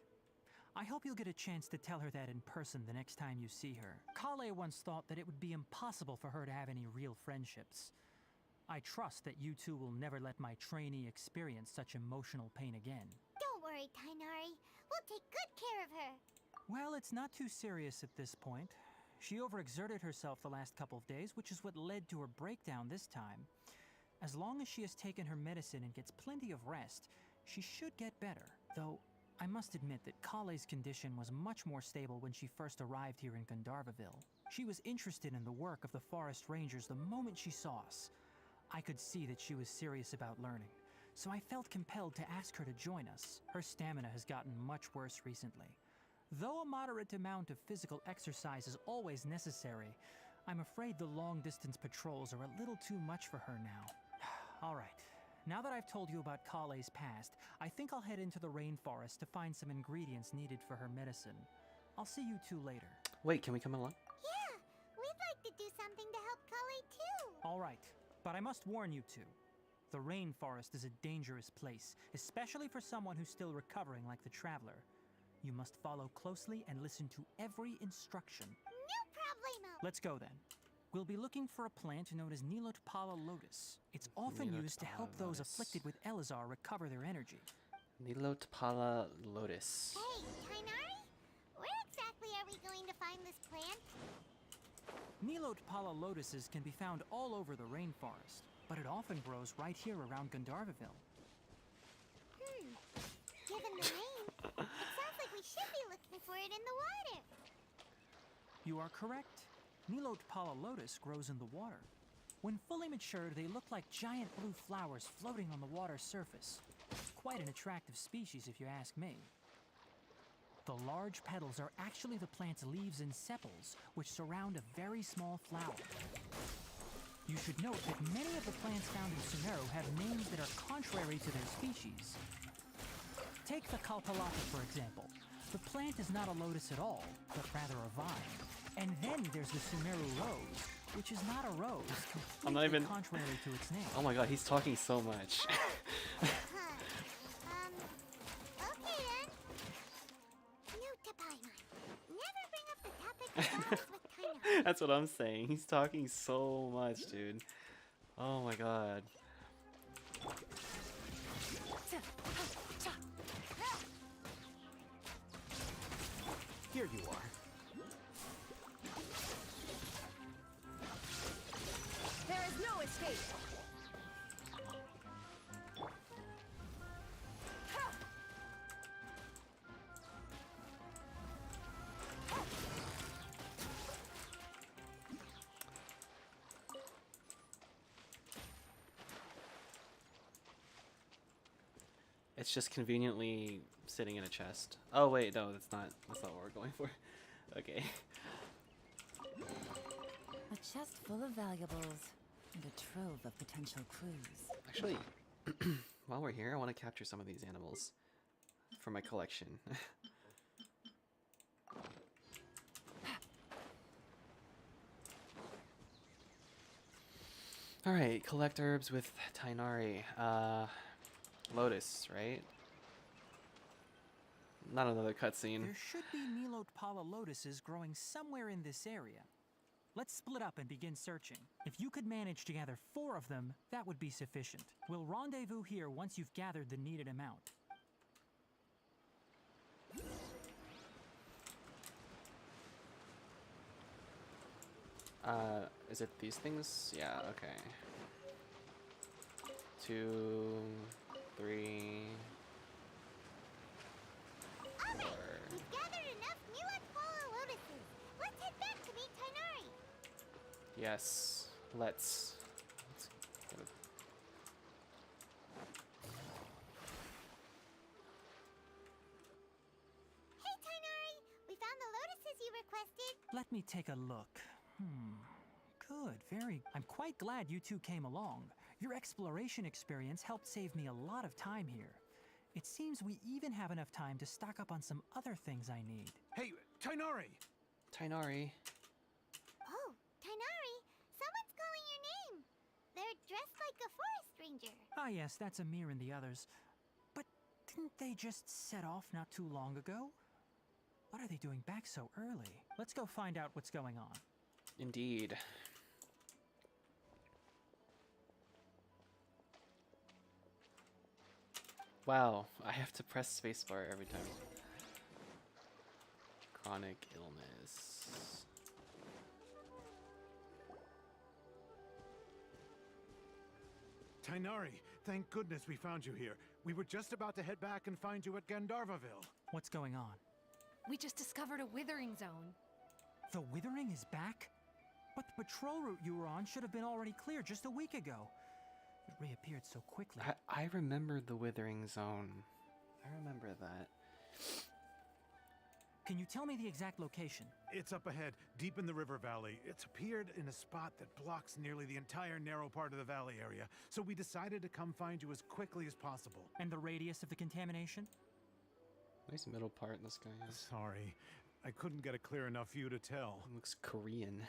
I hope you'll get a chance to tell her that in person the next time you see her. Kale once thought that it would be impossible for her to have any real friendships. I trust that you two will never let my trainee experience such emotional pain again. Don't worry, Tainari. We'll take good care of her. Well, it's not too serious at this point. She overexerted herself the last couple of days, which is what led to her breakdown this time. As long as she has taken her medicine and gets plenty of rest, she should get better. Though, I must admit that Kale's condition was much more stable when she first arrived here in Gandharvaville. She was interested in the work of the forest rangers the moment she saw us. I could see that she was serious about learning, so I felt compelled to ask her to join us. Her stamina has gotten much worse recently. Though a moderate amount of physical exercise is always necessary, I'm afraid the long-distance patrols are a little too much for her now. All right, now that I've told you about Kale's past, I think I'll head into the rainforest to find some ingredients needed for her medicine. I'll see you two later. Wait, can we come along? Yeah, we'd like to do something to help Kale too. All right, but I must warn you two. The rainforest is a dangerous place, especially for someone who's still recovering like the traveler. You must follow closely and listen to every instruction. No problemo. Let's go then. We'll be looking for a plant known as Nilotpala lotus. It's often used to help Nilotpala those lotus. afflicted with Elazar recover their energy. Nilotpala lotus. Hey, Tainari? Where exactly are we going to find this plant? Nilotpala lotuses can be found all over the rainforest, but it often grows right here around Gandharvaville. Given the name, it sounds like we should be looking for it in the water. You are correct. Nilotpala lotus grows in the water. When fully matured, they look like giant blue flowers floating on the water's surface. Quite an attractive species, if you ask me. The large petals are actually the plant's leaves and sepals, which surround a very small flower. You should note that many of the plants found in Sumeru have names that are contrary to their species. Take the Kalpalaka, for example. The plant is not a lotus at all, but rather a vine. And then there's the Sumeru rose, which is not a rose, I'm not even contrary to its name. Oh my god, he's talking so much. Okay then. Note to Paimon. Never bring up the topic of flowers with Tainari. That's what I'm saying. He's talking so much, dude. Oh my god. Here you are. There is no escape. It's just conveniently sitting in a chest. Oh wait, no, that's not what we're going for. Okay. A chest full of valuables and a trove of potential clues. Actually, while we're here, I want to capture some of these animals for my collection. Alright, collect herbs with Tainari. Lotus, right? Not another cutscene. There should be Nilotpala lotuses growing somewhere in this area. Let's split up and begin searching. If you could manage to gather 4 of them, that would be sufficient. We'll rendezvous here once you've gathered the needed amount. Is it these things? Yeah, okay. 2, 3. Alright, we've gathered enough Nilotpala lotuses. Let's head back to meet Tainari. Yes, let's go. Hey Tainari, we found the lotuses you requested. Let me take a look. Good, very. I'm quite glad you two came along. Your exploration experience helped save me a lot of time here. It seems we even have enough time to stock up on some other things I need. Hey, Tainari! Tainari. Oh, Tainari, someone's calling your name. They're dressed like a forest ranger. Ah yes, that's Amir and the others. But didn't they just set off not too long ago? What are they doing back so early? Let's go find out what's going on. Indeed. Wow, I have to press spacebar every time. Chronic illness. Tainari, thank goodness we found you here. We were just about to head back and find you at Gandharvaville. What's going on? We just discovered a withering zone. The Withering is back? But the patrol route you were on should have been already clear just a week ago. It reappeared so quickly. I remember the Withering Zone. I remember that. Can you tell me the exact location? It's up ahead, deep in the river valley. It's appeared in a spot that blocks nearly the entire narrow part of the valley area, so we decided to come find you as quickly as possible. And the radius of the contamination? Nice middle part this guy has. Sorry, I couldn't get a clear enough view to tell. Looks Korean.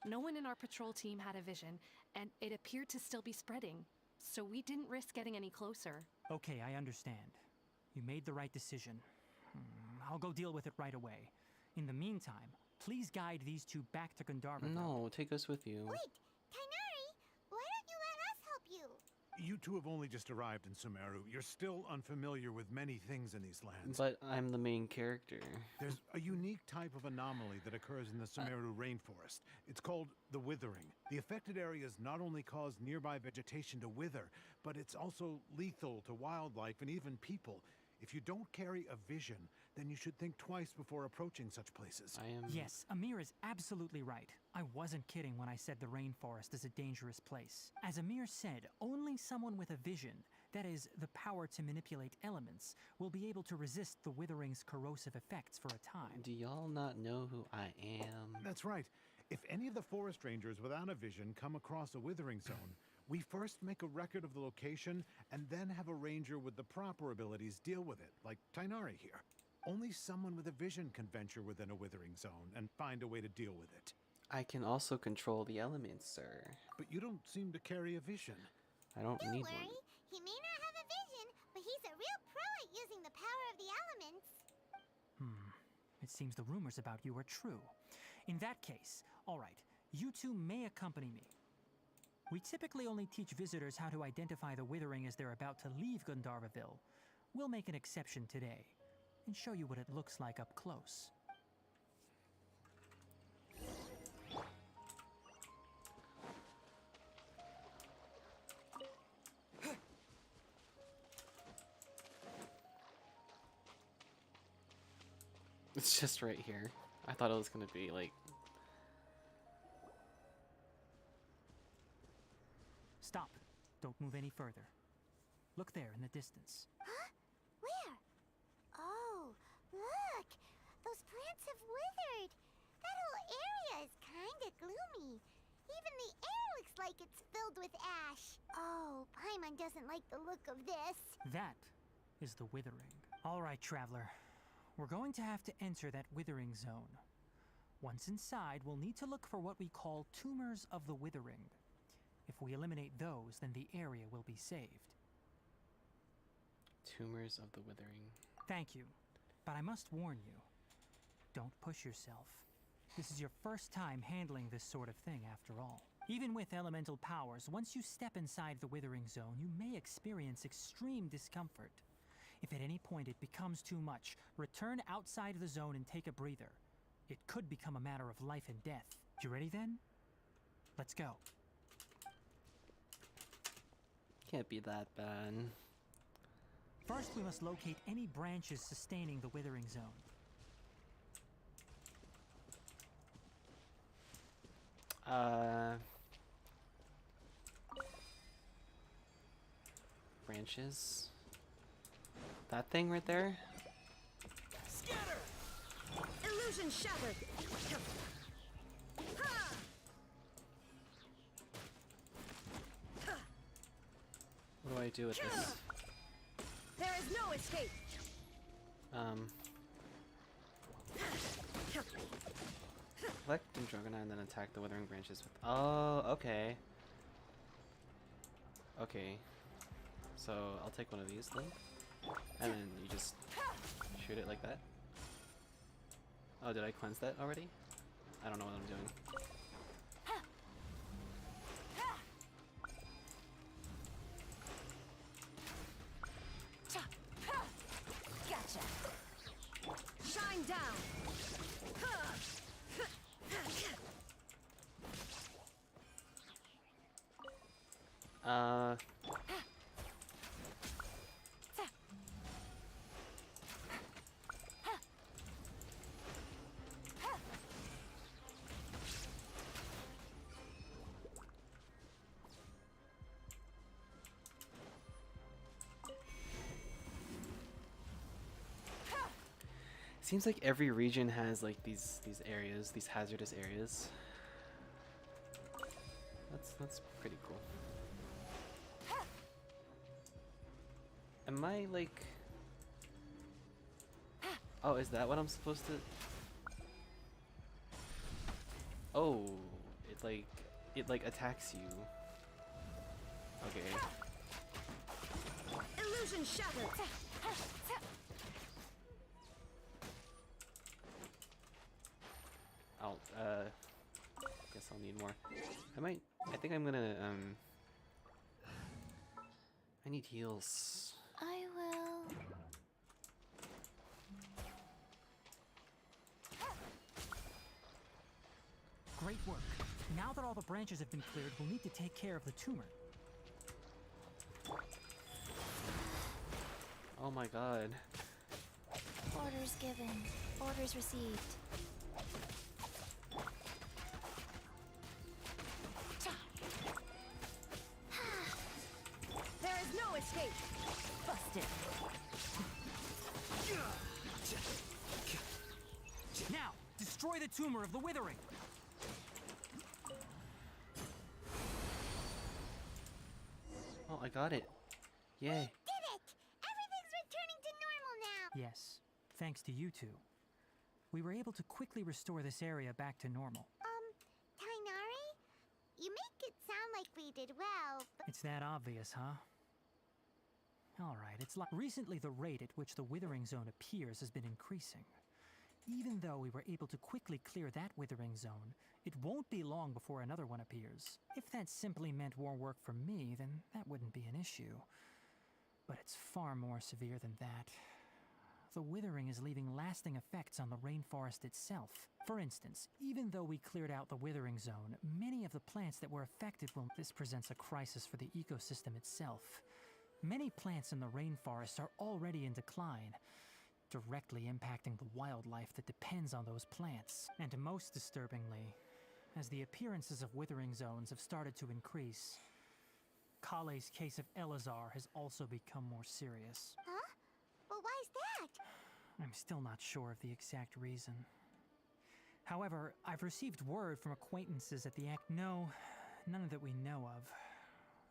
No one in our patrol team had a vision, and it appeared to still be spreading, so we didn't risk getting any closer. Okay, I understand. You made the right decision. I'll go deal with it right away. In the meantime, please guide these two back to Gandharvaville. No, take us with you. Wait, Tainari, why don't you let us help you? You two have only just arrived in Sumeru. You're still unfamiliar with many things in these lands. But I'm the main character. There's a unique type of anomaly that occurs in the Sumeru rainforest. It's called the withering. The affected areas not only cause nearby vegetation to wither, but it's also lethal to wildlife and even people. If you don't carry a vision, then you should think twice before approaching such places. Yes, Amir is absolutely right. I wasn't kidding when I said the rainforest is a dangerous place. As Amir said, only someone with a vision, that is, the power to manipulate elements, will be able to resist the withering's corrosive effects for a time. Do y'all not know who I am? That's right. If any of the forest rangers without a vision come across a withering zone, we first make a record of the location and then have a ranger with the proper abilities deal with it, like Tainari here. Only someone with a vision can venture within a withering zone and find a way to deal with it. I can also control the elements, sir. But you don't seem to carry a vision. I don't need worry, one. he may not have a vision, but he's a real pro at using the power of the elements. It seems the rumors about you are true. In that case, all right, you two may accompany me. We typically only teach visitors how to identify the withering as they're about to leave Gandharvaville. We'll make an exception today and show you what it looks like up close. It's just right here. I thought it was gonna be like... Stop. Don't move any further. Look there in the distance. Huh? Where? Oh, look! Those plants have withered! That whole area is kinda gloomy. Even the air looks like it's filled with ash. Oh, Paimon doesn't like the look of this. That is the withering. All right, traveler. We're going to have to enter that withering zone. Once inside, we'll need to look for what we call tumors of the withering. If we eliminate those, then the area will be saved. Tumors of the withering. Thank you, but I must warn you. Don't push yourself. This is your first time handling this sort of thing, after all. Even with elemental powers, once you step inside the withering zone, you may experience extreme discomfort. If at any point it becomes too much, return outside the zone and take a breather. It could become a matter of life and death. You ready then? Let's go. Can't be that bad. First, we must locate any branches sustaining the withering zone. Branches? That thing right there? Scatter! Illusion shattered! Ha! What do I do with this? There is no escape! Collect and Dragonite and then attack the withering branches with... Oh, okay. Okay. So, I'll take one of these then. And then you just shoot it like that. Oh, did I cleanse that already? I don't know what I'm doing. Gotcha! Shine down! Seems like every region has like these areas, these hazardous areas. That's pretty cool. Am I like... Oh, is that what I'm supposed to... Oh, it like attacks you Okay. Illusion shattered. I'll guess I'll need more. I think I'm gonna I need heals. I will. Great work. Now that all the branches have been cleared, we'll need to take care of the tumor. Oh my god. Orders given. Orders received. There is no escape. Busted. Now, destroy the tumor of the withering. Oh, I got it. Yay. Did it! Everything's returning to normal now! Yes, thanks to you two. We were able to quickly restore this area back to normal. Tainari? You make it sound like we did well, but It's that obvious, huh? Alright, it's like recently the rate at which the withering zone appears has been increasing. Even though we were able to quickly clear that withering zone, it won't be long before another one appears. If that simply meant more work for me, then that wouldn't be an issue. But it's far more severe than that. The withering is leaving lasting effects on the rainforest itself. For instance, even though we cleared out the withering zone, many of the plants that were affected will... This presents a crisis for the ecosystem itself. Many plants in the rainforest are already in decline, directly impacting the wildlife that depends on those plants. And most disturbingly, as the appearances of withering zones have started to increase, Kale's case of Elazar has also become more serious. huh? Well, why is that? I'm still not sure of the exact reason. However, I've received word from acquaintances at the No, none that we know of.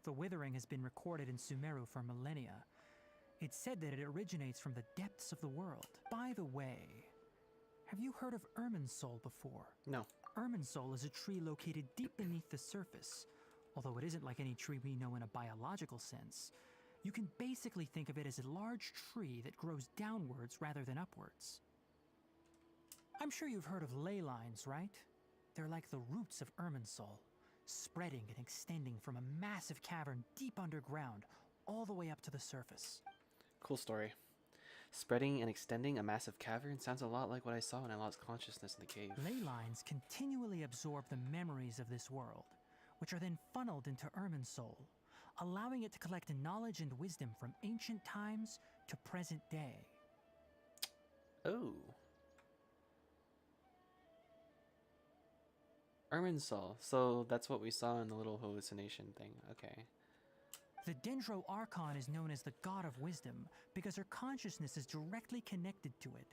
The withering has been recorded in Sumeru for millennia. It's said that it originates from the depths of the world. By the way, have you heard of Irminsul before? No. Irminsul is a tree located deep beneath the surface. Although it isn't like any tree we know in a biological sense. You can basically think of it as a large tree that grows downwards rather than upwards. I'm sure you've heard of ley lines, right? They're like the roots of Irminsul, spreading and extending from a massive cavern deep underground all the way up to the surface. Cool story. Spreading and extending a massive cavern sounds a lot like what I saw when I lost consciousness in the cave. Ley lines continually absorb the memories of this world, which are then funneled into Irminsul, allowing it to collect knowledge and wisdom from ancient times to present day. Oh. Irminsul. So that's what we saw in the little hallucination thing. Okay. The Dendro Archon is known as the God of Wisdom because her consciousness is directly connected to it.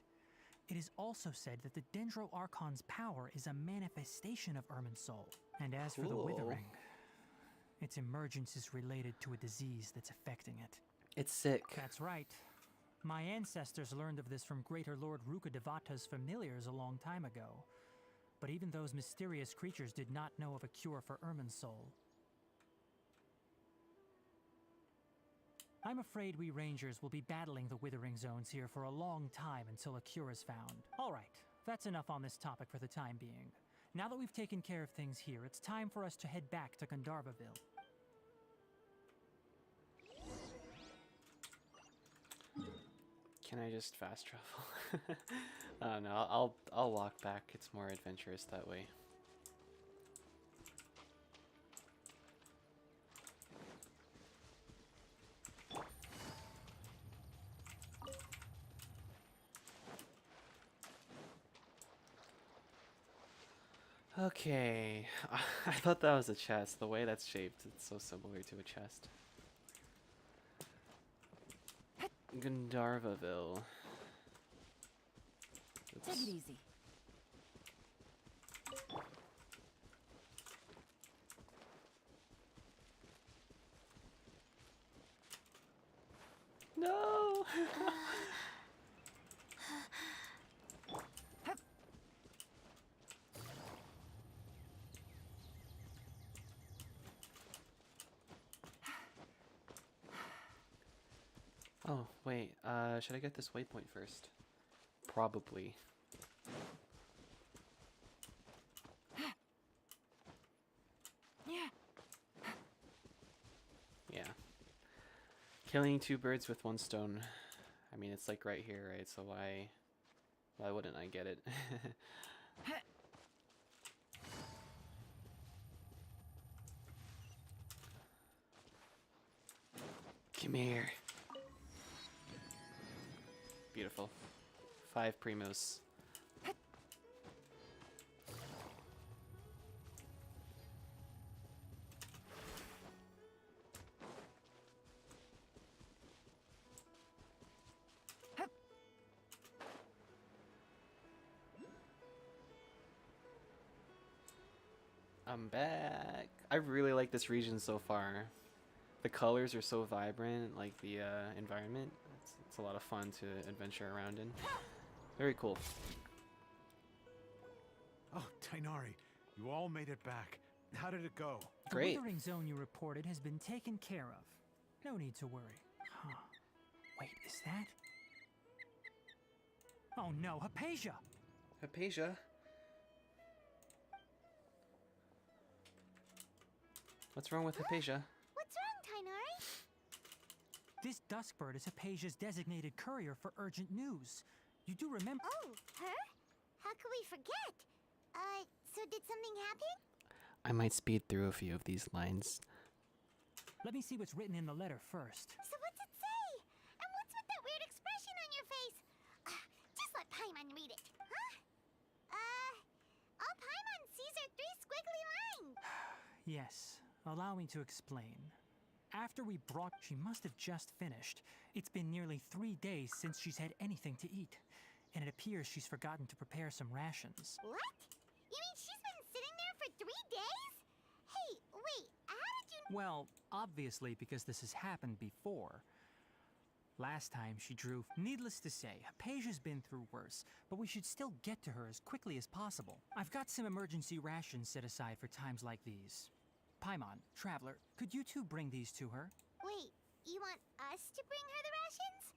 It is also said that the Dendro Archon's power is a manifestation of Irminsul. And as for the Cool. withering, its emergence is related to a disease that's affecting it. It's sick. That's right. My ancestors learned of this from Greater Lord Rukadevata's familiars a long time ago. But even those mysterious creatures did not know of a cure for Irminsul. I'm afraid we Rangers will be battling the Withering Zones here for a long time until a cure is found. Alright, that's enough on this topic for the time being. Now that we've taken care of things here, it's time for us to head back to Gandharvaville. Can I just fast travel? I don't know. I'll walk back. It's more adventurous that way. Okay. I thought that was a chest. The way that's shaped, it's so similar to a chest. Gandharvaville. Take it easy. No! Oh, wait. Should I get this waypoint first? Probably. Yeah. Killing two birds with one stone. I mean, it's like right here, right? So why wouldn't I get it? Come here. Beautiful. 5 primos. I'm back. I really like this region so far. The colors are so vibrant, like the environment. It's a lot of fun to adventure around in. Very cool. Oh, Tainari, you all made it back. How did it go? Great. The withering zone you reported has been taken care of. No need to worry. Huh. Wait, is that? Oh no, Hypatia! Hypatia? What's wrong with Hypatia? What's wrong, Tainari? This Duskbird is Hypatia's designated courier for urgent news. You do remember— Oh, her? How could we forget? So did something happen? I might speed through a few of these lines. Let me see what's written in the letter first. So what's it say? And what's with that weird expression on your face? Just let Paimon read it, huh? All Paimon sees are 3 squiggly lines. Yes, allow me to explain. After we brought— She must have just finished. It's been nearly 3 days since she's had anything to eat. And it appears she's forgotten to prepare some rations. What? You mean she's been sitting there for 3 days? Hey, wait, how did you— Well, obviously because this has happened before. Last time she drew— Needless to say, Hypatia's been through worse, but we should still get to her as quickly as possible. I've got some emergency rations set aside for times like these. Paimon, Traveler, could you two bring these to her? Wait, you want us to bring her the rations?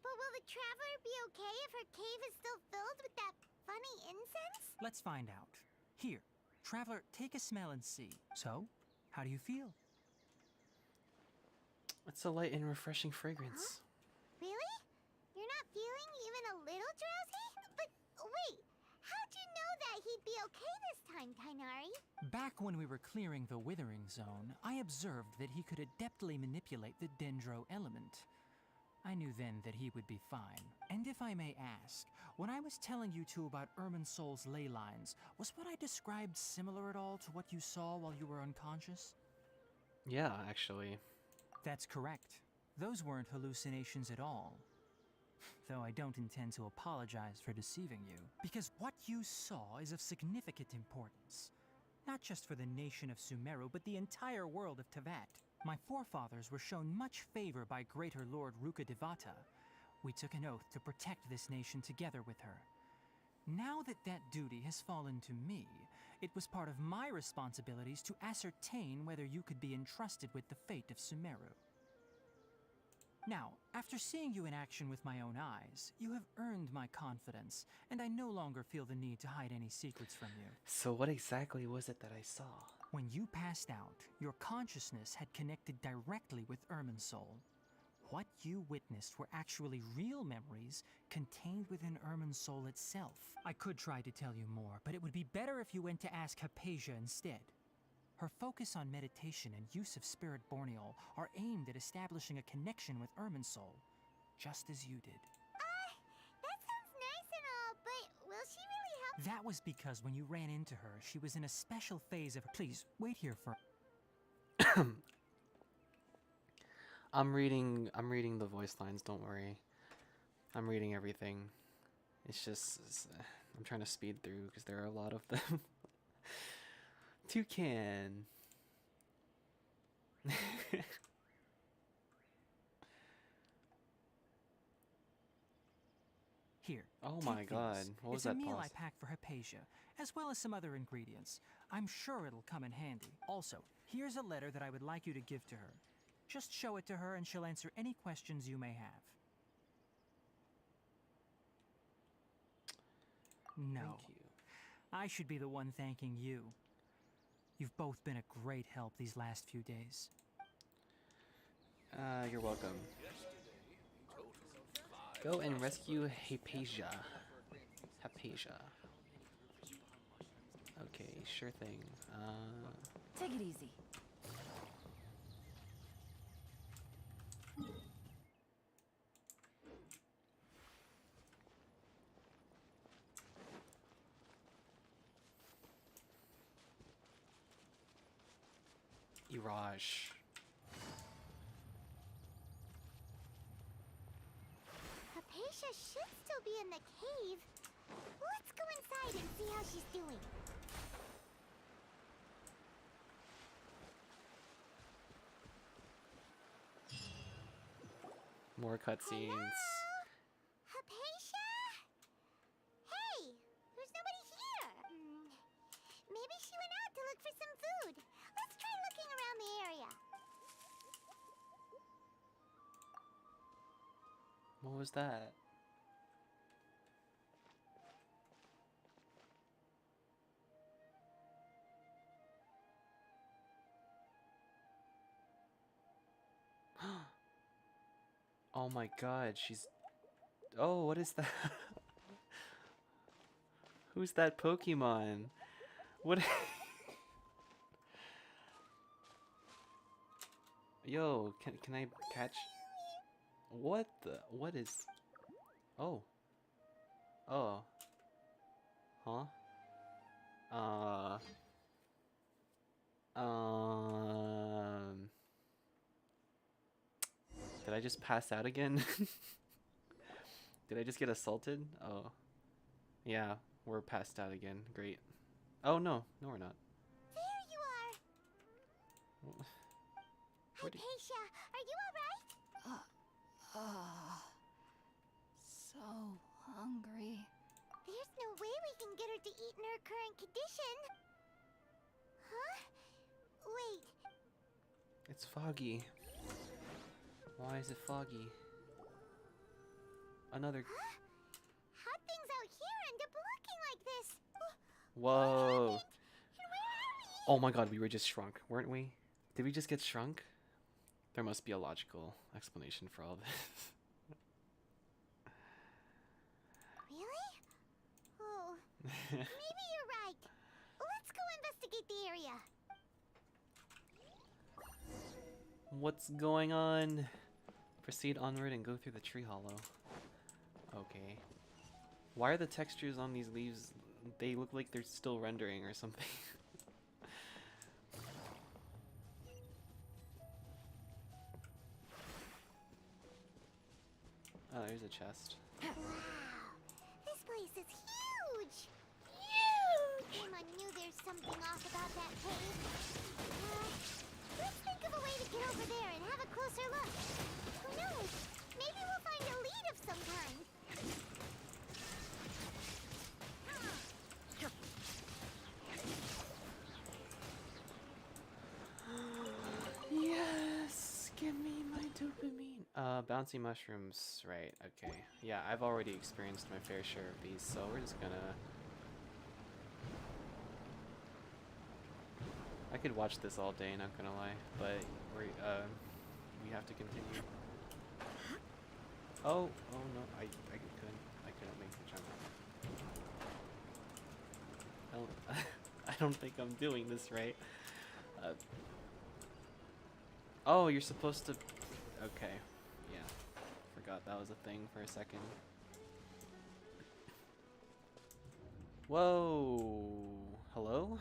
But will the Traveler be okay if her cave is still filled with that funny incense? Let's find out. Here, Traveler, take a smell and see. So, how do you feel? It's a light and refreshing fragrance. Really? You're not feeling even a little drowsy? But wait, how'd you know that he'd be okay this time, Tainari? Back when we were clearing the Withering Zone, I observed that he could adeptly manipulate the Dendro element. I knew then that he would be fine. And if I may ask, when I was telling you two about Irminsol's ley lines, was what I described similar at all to what you saw while you were unconscious? Yeah, actually. That's correct. Those weren't hallucinations at all. Though I don't intend to apologize for deceiving you, because what you saw is of significant importance. Not just for the nation of Sumeru, but the entire world of Tevat. My forefathers were shown much favor by Greater Lord Rukkhadevata. We took an oath to protect this nation together with her. Now that that duty has fallen to me, it was part of my responsibilities to ascertain whether you could be entrusted with the fate of Sumeru. Now, after seeing you in action with my own eyes, you have earned my confidence, and I no longer feel the need to hide any secrets from you. So what exactly was it that I saw? When you passed out, your consciousness had connected directly with Irminsul. What you witnessed were actually real memories contained within Irminsul itself. I could try to tell you more, but it would be better if you went to ask Hypatia instead. Her focus on meditation and use of Spirit Borneal are aimed at establishing a connection with Irminsul, just as you did. That sounds nice and all, but will she really help? That was because when you ran into her, she was in a special phase of— Please, wait here for— I'm reading the voice lines, don't worry. I'm reading everything. It's just I'm trying to speed through because there are a lot of them. Toucan. Here. Oh take my god. these. What was it's that a meal pause? I packed for Hypatia, as well as some other ingredients. I'm sure it'll come in handy. Also, here's a letter that I would like you to give to her. Just show it to her and she'll answer any questions you may have. No. Thank you. I should be the one thanking you. You've both been a great help these last few days. You're welcome. Go and rescue Hypatia. Hypatia. Okay, sure thing. Take it easy. Iraj. Hypatia should still be in the cave. Let's go inside and see how she's doing. More cutscenes. Hypatia? Hey, there's nobody here. Maybe she went out to look for some food. Let's try looking around the area. What was that? Oh my god, she's... Oh, what is that? Who's that Pokemon? What? Yo, can I catch? What the? What is? Oh. Oh. Huh? Did I just pass out again? Did I just get assaulted? Oh. Yeah, we're passed out again. Great. Oh no, no we're not. There you are. Where do you- Hypatia, are you alright? So hungry. There's no way we can get her to eat in her current condition. Huh? Wait, It's foggy. Why is it foggy? Another. how'd things out here end up looking like this? Whoa. And where are we? Oh my god, we were just shrunk, weren't we? Did we just get shrunk? There must be a logical explanation for all this. Really? Oh, maybe you're right. Let's go investigate the area. What's going on? Proceed onward and go through the tree hollow. Okay. Why are the textures on these leaves? They look like they're still rendering or something. Oh, there's a chest. Wow, this place is huge! Huge! I knew there's something off about that cave. Let's think of a way to get over there and have a closer look. Who knows? Maybe we'll find a lead of some kind. Yes! Give me my dopamine! Bouncy mushrooms, right, okay. Yeah, I've already experienced my fair share of these, so we're just gonna... I could watch this all day, not gonna lie, but we have to continue. Oh no, I couldn't make the jump. I don't think I'm doing this right. Oh, you're supposed to... Okay, yeah. Forgot that was a thing for a second. Whoa! Hello?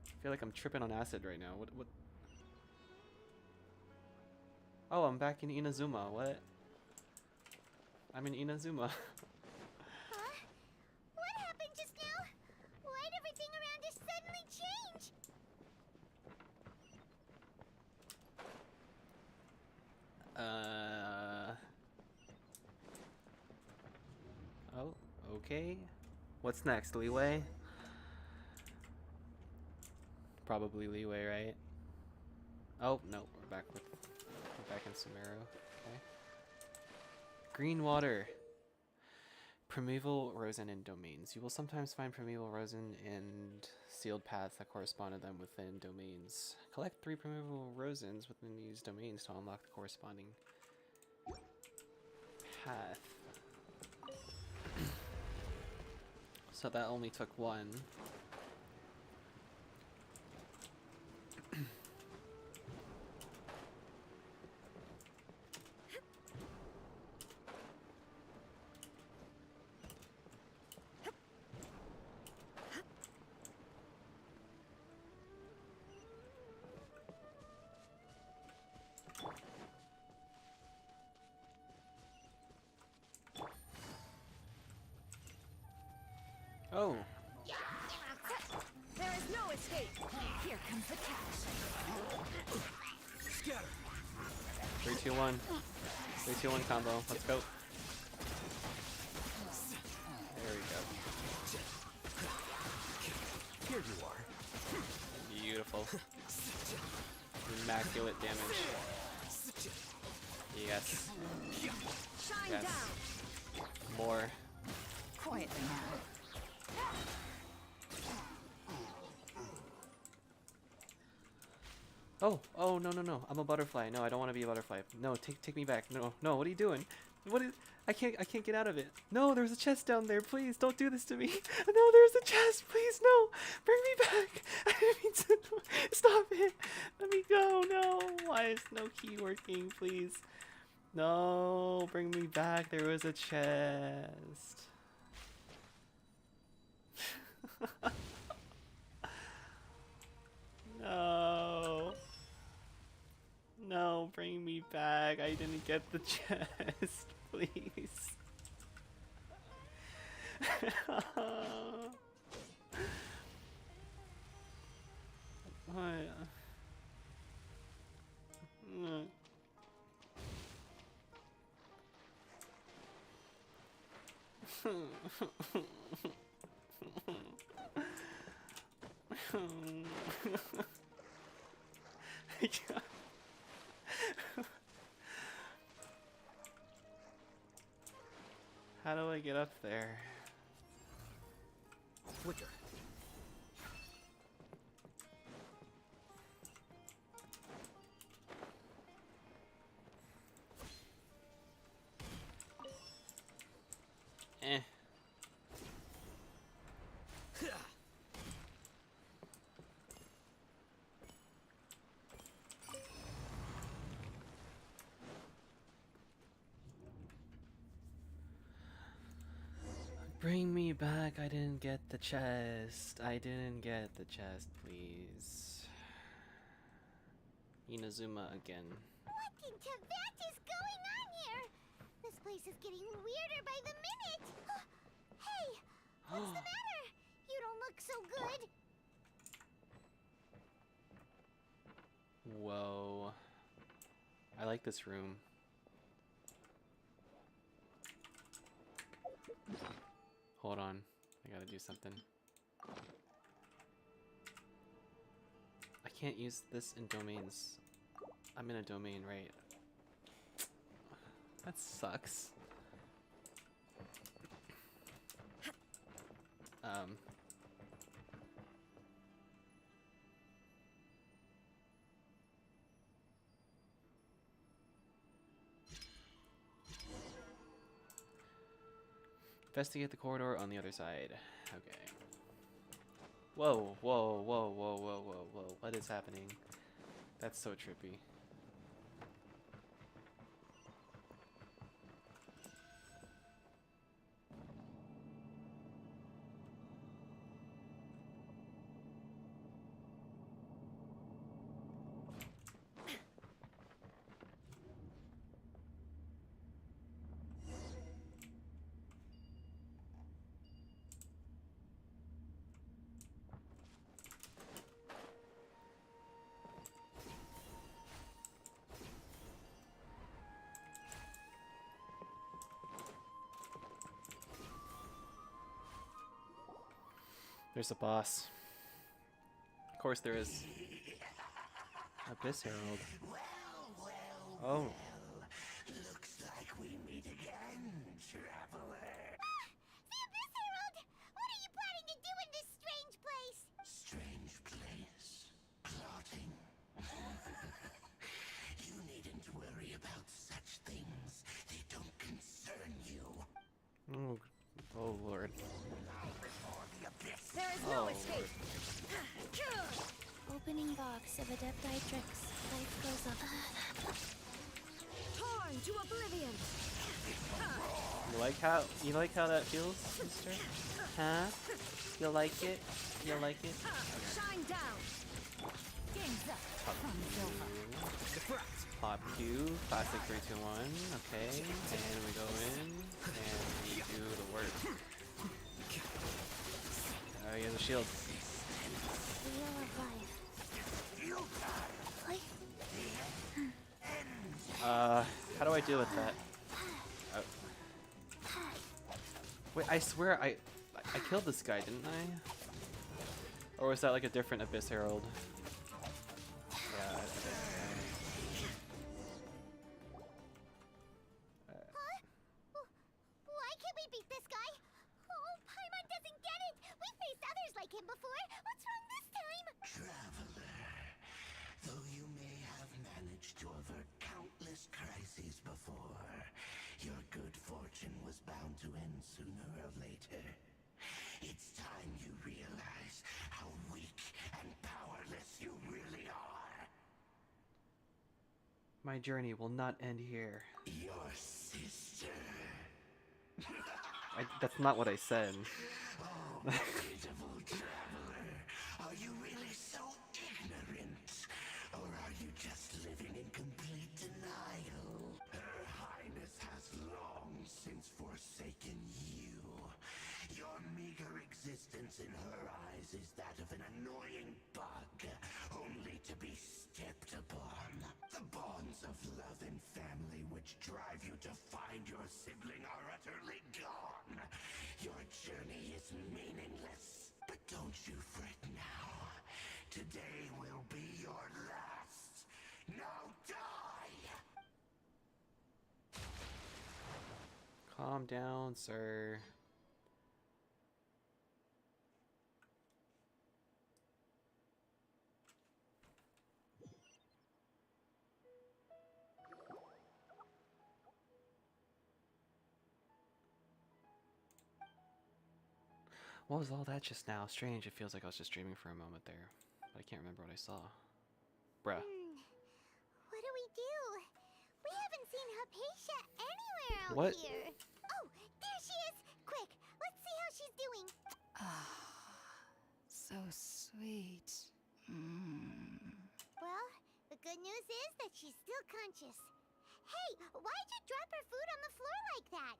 I feel like I'm tripping on acid right now. What? Oh, I'm back in Inazuma. What? I'm in Inazuma. Huh? What happened just now? Why'd everything around us suddenly change? Oh, okay. What's next, Leeway? probably leeway, right? Oh no, we're back in Sumeru. Okay. Green water. Primeval rosin in domains. You will sometimes find primeval rosin in sealed paths that correspond to them within domains. Collect 3 primeval rosins within these domains to unlock the corresponding path. So that only took 1. Oh. There is no escape. Here comes the catch. Scatter. 3, 2, 1. 3, 2, 1 combo. Let's go. There we go. Here you are. Beautiful. Immaculate damage. Yes. Shine Yes. down. More. Quietly now. Oh, no, no, no. I'm a butterfly. No, I don't want to be a butterfly. No, take me back. No, no, what are you doing? What is... I can't get out of it. No, there's a chest down there. Please, don't do this to me. No, there's a chest. Please, no. Bring me back. I didn't mean to... Stop it. Let me go. No. Why is no key working? Please. No, bring me back. There was a chest. No. No, bring me back. I didn't get the chest. Please. How do I get up there? Flicker. Eh. Bring me back. I didn't get the chest. I didn't get the chest, please. Inazuma again. What in Tibet is going on here? This place is getting weirder by the minute. Hey, what's the matter? You don't look so good. Whoa. I like this room. Hold on. I gotta do something. I can't use this in domains. I'm in a domain, right? That sucks. Investigate the corridor on the other side. Okay. Whoa, whoa, whoa, whoa, whoa, whoa, whoa. What is happening? That's so trippy. There's a boss. course there is. Abyss Herald. Oh. Looks like we meet again, traveler. The Abyss Herald! What are you planning to do in this strange place? Strange place. Plotting. You needn't worry about such things. They don't concern you. Oh, oh Lord. There is no escape. Opening box of Adeptitrix. Life goes up. Torn to oblivion. You like how that feels, sister? Huh? You like it? You like it? Shine down. Games up from Silva. Pop Q, classic 3, 2, 1. Okay, and we go in and we do the work. He has a shield. Wheel of life. How do I deal with that? Wait, I swear I killed this guy, didn't I? Or was that like a different Abyss Herald? Yeah, I did. Why can't we beat this guy? Oh, Paimon doesn't get it! We faced others like him before! What's wrong this time? Traveler, though you may have managed to avert countless crises before, your good fortune was bound to end sooner or later. It's time you realize how weak and powerless you really are. My journey will not end here. Your sister. That's not what I said. Oh, pitiful traveler. Are you really so ignorant? Or are you just living in complete denial? Her Highness has long since forsaken you. Your meager existence in her eyes is that of an annoying bug, only to be stepped upon. The bonds of love and family which drive you to find your sibling are utterly gone. Your journey is meaningless. But don't you fret now. Today will be your last. Now die! Calm down, sir. What was all that just now? Strange, it feels like I was just dreaming for a moment there. But I can't remember what I saw. Bruh. What do we do? We haven't seen Hypatia anywhere out What? here. Oh, there she is! Quick, let's see how she's doing. So sweet. Well, the good news is that she's still conscious. Hey, why'd you drop her food on the floor like that?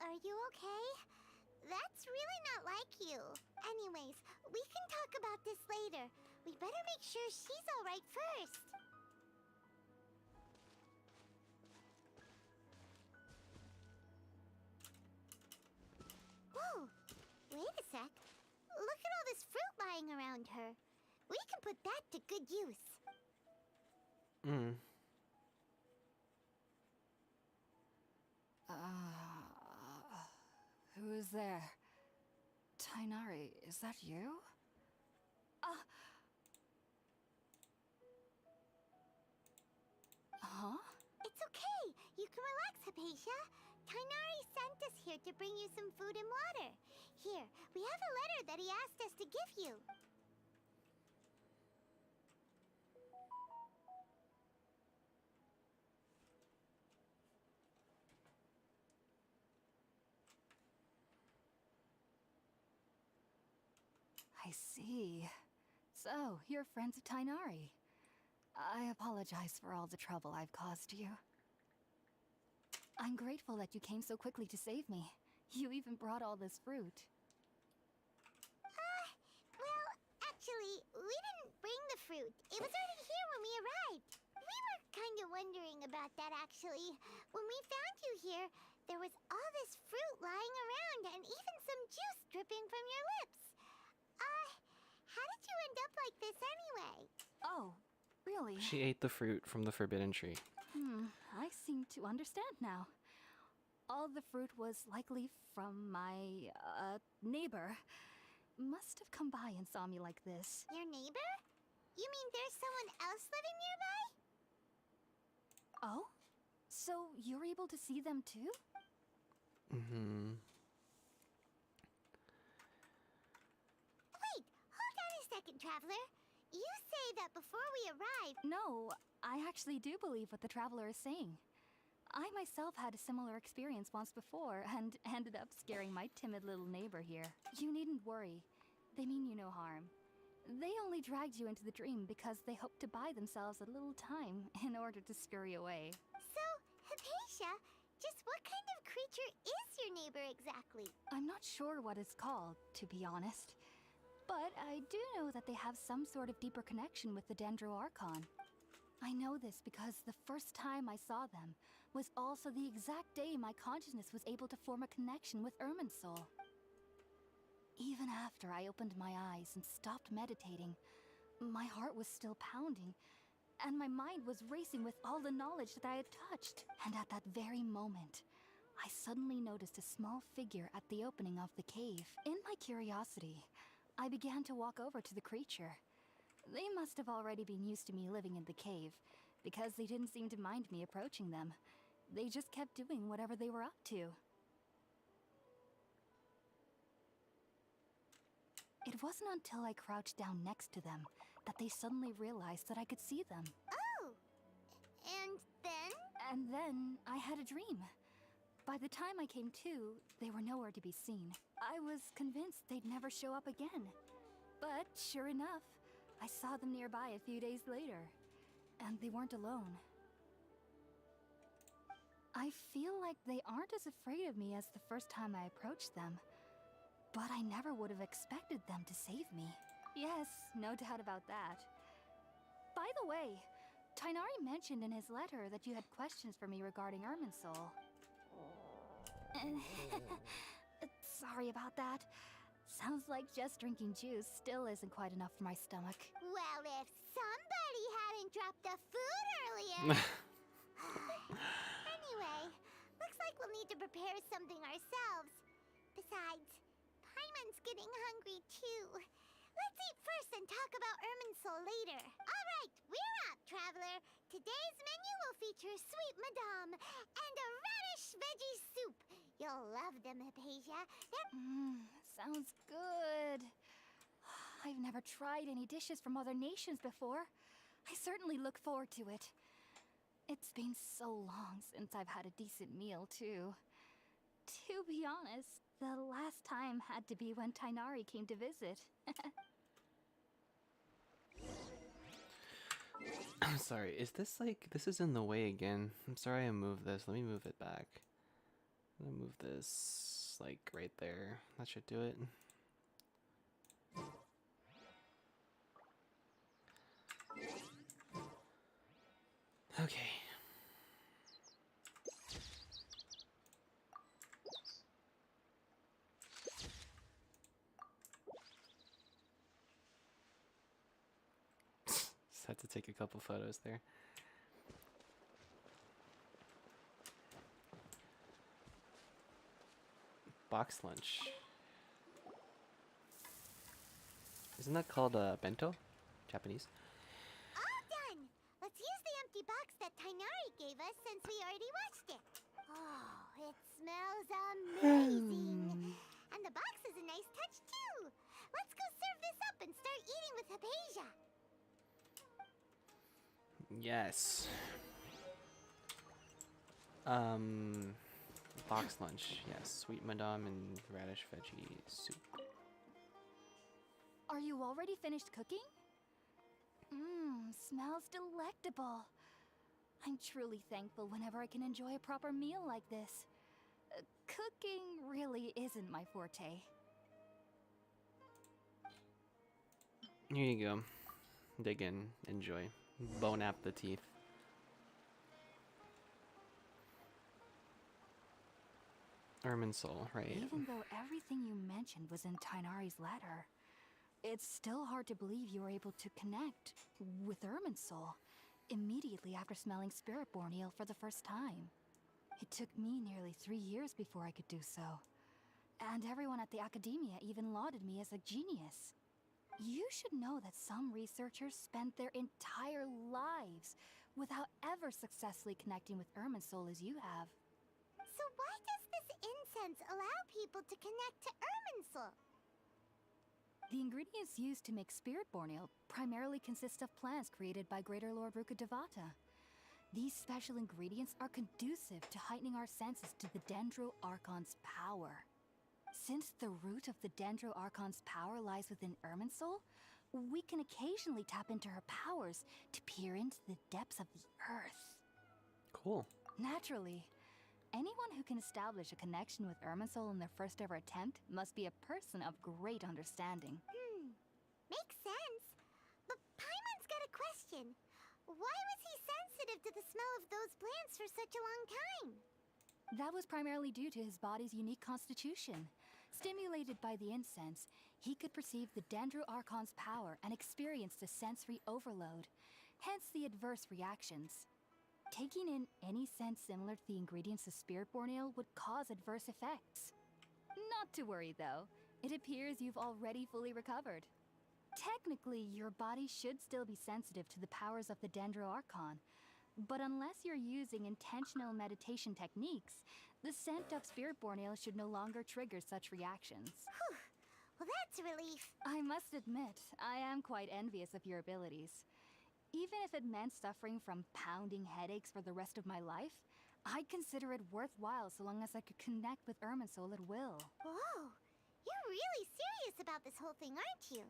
Are you okay? That's really not like you. Anyways, we can talk about this later. We better make sure she's alright first. Whoa! Wait a sec. Look at all this fruit lying around her. We can put that to good use. Who is there? Tainari, is that you? Huh? It's okay. You can relax, Hypatia. Tainari sent us here to bring you some food and water. Here, we have a letter that he asked us to give you. I see. So, you're friends of Tainari. I apologize for all the trouble I've caused you. I'm grateful that you came so quickly to save me. You even brought all this fruit. Well, actually, we didn't bring the fruit. It was already here when we arrived. We were kind of wondering about that, actually. When we found you here, there was all this fruit lying around and even some juice dripping from your lips. How did you end up like this anyway? Oh, really? She ate the fruit from the forbidden tree. I seem to understand now. All the fruit was likely from my, neighbor. Must have come by and saw me like this. Your neighbor? You mean there's someone else living nearby? Oh? So you're able to see them too? Mm-hmm. Wait, hold on a second, Traveler. You say that before we arrived... No, I actually do believe what the Traveler is saying. I myself had a similar experience once before and ended up scaring my timid little neighbor here. You needn't worry. They mean you no harm. They only dragged you into the dream because they hoped to buy themselves a little time in order to scurry away. So, Hypatia, just what kind of creature is your neighbor exactly? I'm not sure what it's called, to be honest. But I do know that they have some sort of deeper connection with the Dendro Archon. I know this because the first time I saw them was also the exact day my consciousness was able to form a connection with Irminsul. Even after I opened my eyes and stopped meditating, my heart was still pounding, and my mind was racing with all the knowledge that I had touched. And at that very moment, I suddenly noticed a small figure at the opening of the cave. In my curiosity, I began to walk over to the creature. They must have already been used to me living in the cave, because they didn't seem to mind me approaching them. They just kept doing whatever they were up to. It wasn't until I crouched down next to them that they suddenly realized that I could see them. Oh! And then? And then I had a dream. By the time I came to, they were nowhere to be seen. I was convinced they'd never show up again. But sure enough, I saw them nearby a few days later. And they weren't alone. I feel like they aren't as afraid of me as the first time I approached them. But I never would have expected them to save me. Yes, no doubt about that. By the way, Tainari mentioned in his letter that you had questions for me regarding Irminsul. Sorry about that. Sounds like just drinking juice still isn't quite enough for my stomach. Well, if somebody hadn't dropped the food earlier... Anyway, looks like we'll need to prepare something ourselves. Besides, Paimon's getting hungry too. Let's eat first and talk about Irminsul later. All right, we're up, Traveler. Today's menu will feature sweet madame and a radish veggie soup. You'll love them, Hypatia. Sounds good. I've never tried any dishes from other nations before. I certainly look forward to it. It's been so long since I've had a decent meal, too. To be honest, the last time had to be when Tainari came to visit. I'm sorry, is this like, this is in the way again. I'm sorry I moved this. Let me move it back. I'm gonna move this, like, right there. That should do it. Okay. Just had to take a couple photos there. Box lunch. Isn't that called bento? Japanese? All done! Let's use the empty box that Tainari gave us since we already washed it. Oh, it smells amazing! And the box is a nice touch too! Let's go serve this up and start eating with Hypatia! Yes. Box lunch. Yes, sweet madame and radish veggie soup. Are you already finished cooking? Smells delectable. I'm truly thankful whenever I can enjoy a proper meal like this. Cooking really isn't my forte. Here you go. Dig in. Enjoy. Bone up the teeth. Irminsul, right? Even though everything you mentioned was in Tainari's letter, it's still hard to believe you were able to connect with Irminsul immediately after smelling Spiritborn eel for the first time. It took me nearly 3 years before I could do so. And everyone at the academia even lauded me as a genius. You should know that some researchers spend their entire lives without ever successfully connecting with Irminsul as you have. So why does this incense allow people to connect to Irminsul? The ingredients used to make Spiritborn ale primarily consist of plants created by Greater Lord Rukkhadevata. These special ingredients are conducive to heightening our senses to the Dendro Archon's power. Since the root of the Dendro Archon's power lies within Irminsul, we can occasionally tap into her powers to peer into the depths of the earth. Cool. Naturally, anyone who can establish a connection with Irminsul in their first ever attempt must be a person of great understanding. Makes sense. But Paimon's got a question. Why was he sensitive to the smell of those plants for such a long time? That was primarily due to his body's unique constitution. Stimulated by the incense, he could perceive the Dendro Archon's power and experienced a sensory overload, hence the adverse reactions. Taking in any scent similar to the ingredients of Spiritborn ale would cause adverse effects. Not to worry though, it appears you've already fully recovered. Technically, your body should still be sensitive to the powers of the Dendro Archon, but unless you're using intentional meditation techniques, the scent of Spiritborn ale should no longer trigger such reactions. Whew. Well, that's a relief. I must admit, I am quite envious of your abilities. Even if it meant suffering from pounding headaches for the rest of my life, I'd consider it worthwhile so long as I could connect with Irminsul at will. Whoa. You're really serious about this whole thing, aren't you?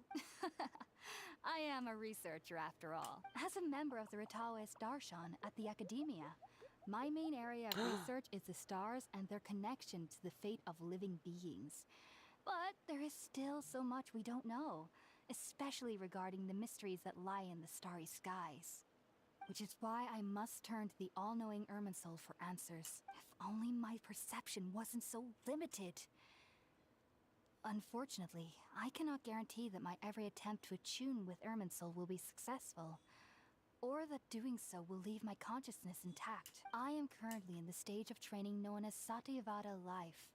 I am a researcher after all. As a member of the Ritaoes Darshan at the Academia, my main area of research is the stars and their connection to the fate of living beings. But there is still so much we don't know, especially regarding the mysteries that lie in the starry skies. Which is why I must turn to the all-knowing Irminsul for answers. If only my perception wasn't so limited. Unfortunately, I cannot guarantee that my every attempt to attune with Irminsul will be successful, or that doing so will leave my consciousness intact. I am currently in the stage of training known as Satyavada life.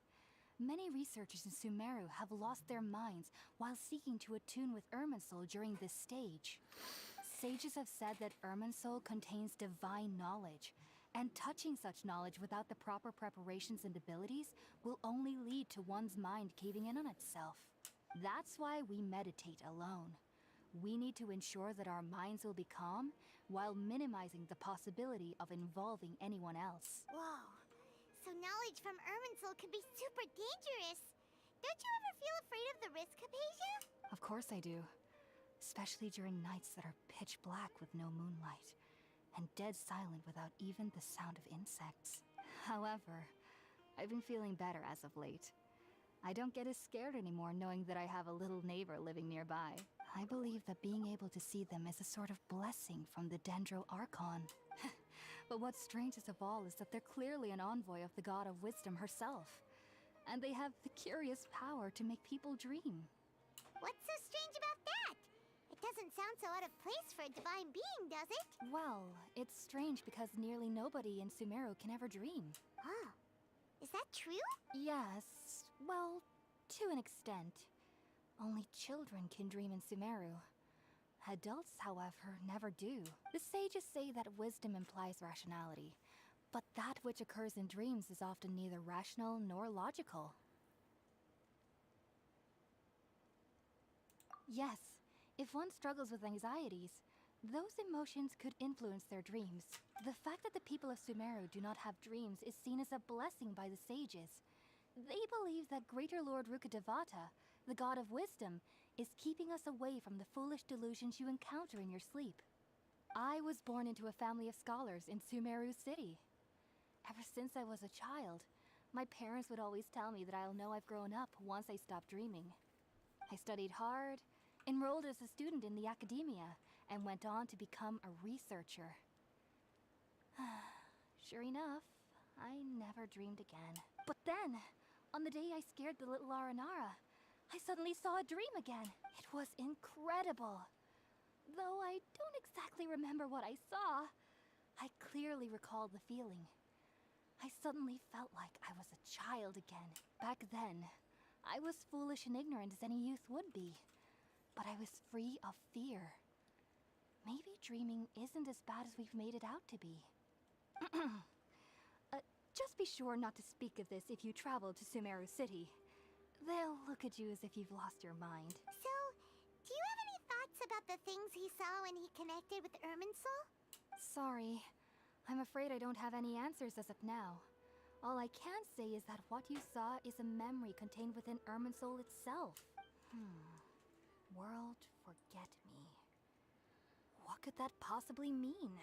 Many researchers in Sumeru have lost their minds while seeking to attune with Irminsul during this stage. Sages have said that Irminsul contains divine knowledge, and touching such knowledge without the proper preparations and abilities will only lead to one's mind caving in on itself. That's why we meditate alone. We need to ensure that our minds will be calm while minimizing the possibility of involving anyone else. Whoa. So knowledge from Irminsul can be super dangerous. Don't you ever feel afraid of the risk, Hypatia? Of course I do. Especially during nights that are pitch black with no moonlight, and dead silent without even the sound of insects. However, I've been feeling better as of late. I don't get as scared anymore knowing that I have a little neighbor living nearby. I believe that being able to see them is a sort of blessing from the Dendro Archon. But what's strangest of all is that they're clearly an envoy of the God of Wisdom herself. And they have the curious power to make people dream. What's so strange about that? It doesn't sound so out of place for a divine being, does it? Well, it's strange because nearly nobody in Sumeru can ever dream. Oh. Is that true? Yes, well, to an extent. Only children can dream in Sumeru. Adults, however, never do. The sages say that wisdom implies rationality, but that which occurs in dreams is often neither rational nor logical. Yes, if one struggles with anxieties, those emotions could influence their dreams. The fact that the people of Sumeru do not have dreams is seen as a blessing by the sages. They believe that Greater Lord Rukkhadevata, the God of Wisdom, is keeping us away from the foolish delusions you encounter in your sleep. I was born into a family of scholars in Sumeru City. Ever since I was a child, my parents would always tell me that I'll know I've grown up once I stop dreaming. I studied hard, enrolled as a student in the academia, and went on to become a researcher. Sure enough, I never dreamed again. But then, On the day I scared the little Aranara, I suddenly saw a dream again. It was incredible. Though I don't exactly remember what I saw, I clearly recall the feeling. I suddenly felt like I was a child again. Back then, I was foolish and ignorant as any youth would be. But I was free of fear. Maybe dreaming isn't as bad as we've made it out to be. Just be sure not to speak of this if you travel to Sumeru City. They'll look at you as if you've lost your mind. So, do you have any thoughts about the things he saw when he connected with Irminsul? Sorry. I'm afraid I don't have any answers as of now. All I can say is that what you saw is a memory contained within Irminsul itself. World forget me. What could that possibly mean?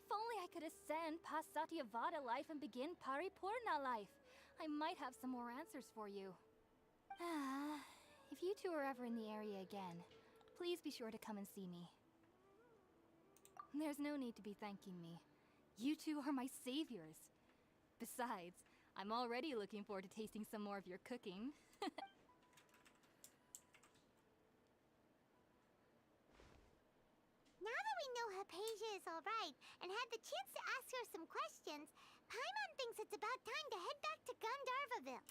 If only I could ascend past Satyavada life and begin Paripurna life. I might have some more answers for you. If you two are ever in the area again, please be sure to come and see me. There's no need to be thanking me. You two are my saviors. Besides, I'm already looking forward to tasting some more of your cooking. Now that we know Hypatia is alright and had the chance to ask her some questions, Paimon thinks it's about time to head back to Gandharvaville.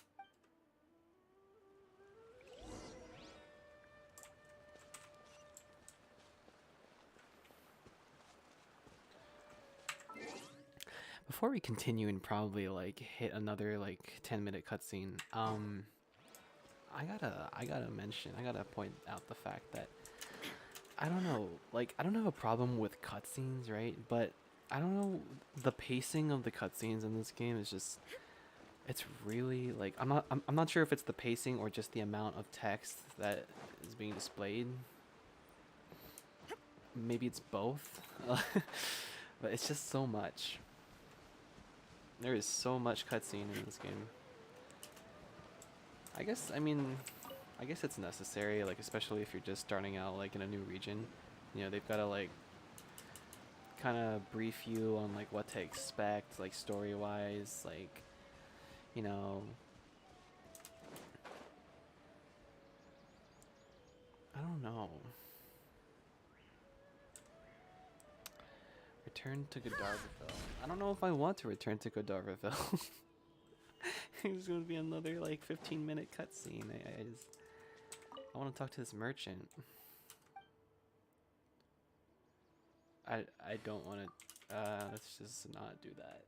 Before we continue and probably like hit another like 10-minute cutscene, I gotta point out the fact that I don't know, like I don't have a problem with cutscenes, right? But I don't know, the pacing of the cutscenes in this game is just, it's really like I'm not sure if it's the pacing or just the amount of text that is being displayed. Maybe it's both, but it's just so much. There is so much cutscene in this game. I guess it's necessary, like especially if you're just starting out like in a new region. You know, they've got to like kind of brief you on like what to expect, like story-wise, like, you know, I don't know. Return to Gandharvaville. I don't know if I want to return to Gandharvaville. There's gonna be another like 15-minute cutscene. I want to talk to this merchant. I don't want to. Let's just not do that.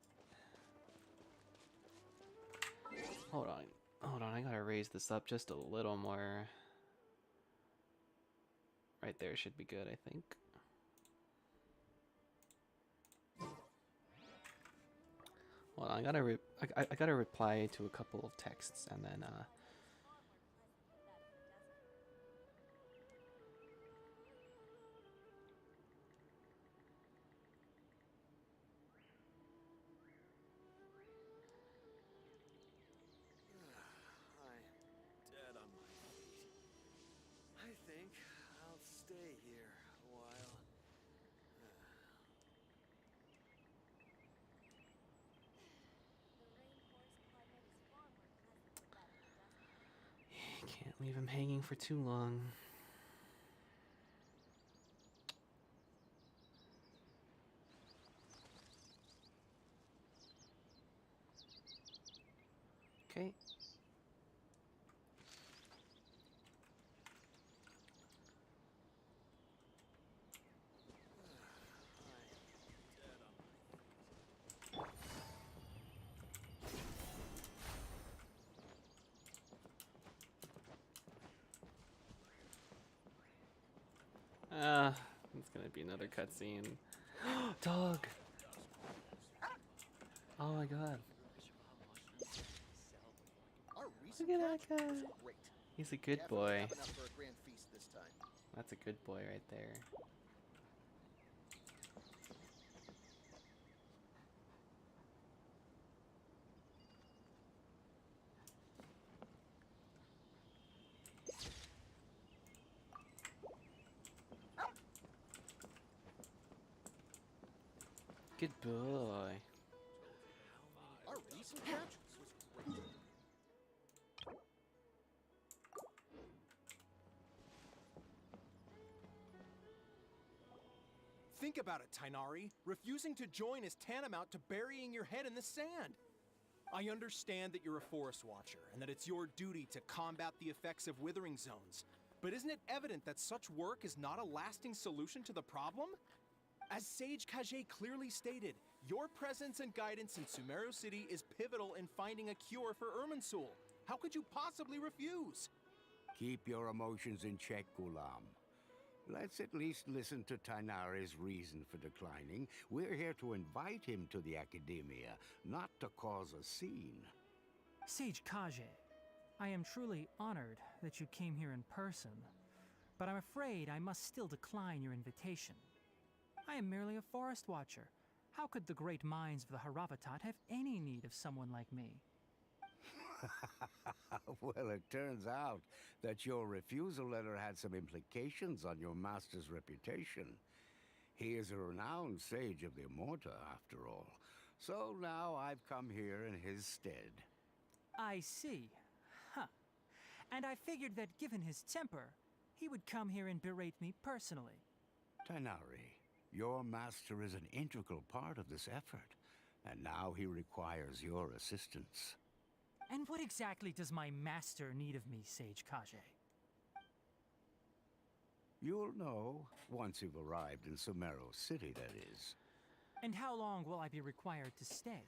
Hold on. I gotta raise this up just a little more. Right there should be good, I think. Hold on, I gotta reply to a couple of texts and then I'm dead on my feet. I think I'll stay here a while. can't leave him hanging for too long. Okay. It's gonna be another cutscene. Dog! Oh my god. Look at that guy. He's a good boy. That's a good boy right there. Good boy. Our recent catch? Think about it, Tainari. Refusing to join is tantamount to burying your head in the sand. I understand that you're a forest watcher, and that it's your duty to combat the effects of withering zones. But isn't it evident that such work is not a lasting solution to the problem? As Sage Kage clearly stated, your presence and guidance in Sumeru City is pivotal in finding a cure for Irminsul. How could you possibly refuse? Keep your emotions in check, Gulam. Let's at least listen to Tainari's reason for declining. We're here to invite him to the Academia, not to cause a scene. Sage Kage, I am truly honored that you came here in person, but I'm afraid I must still decline your invitation. I am merely a forest watcher. How could the great minds of the Haravatat have any need of someone like me? Well, it turns out that your refusal letter had some implications on your master's reputation. He is a renowned sage of the Immorta, after all. So now I've come here in his stead. I see. Huh. And I figured that given his temper, he would come here and berate me personally. Tainari, your master is an integral part of this effort, and now he requires your assistance. And what exactly does my master need of me, Sage Kage? You'll know once you've arrived in Sumeru City, that is. And how long will I be required to stay?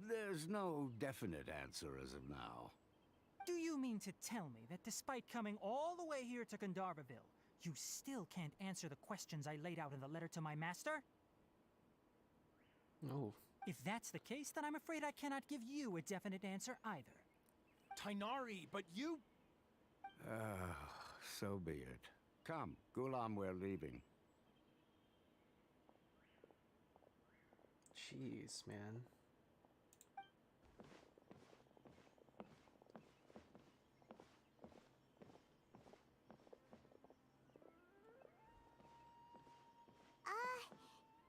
There's no definite answer as of now. Do you mean to tell me that despite coming all the way here to Gandharvaville, you still can't answer the questions I laid out in the letter to my master? No. If that's the case, then I'm afraid I cannot give you a definite answer either. Tainari, but you... So be it. Come, Gulam, we're leaving. Jeez, man.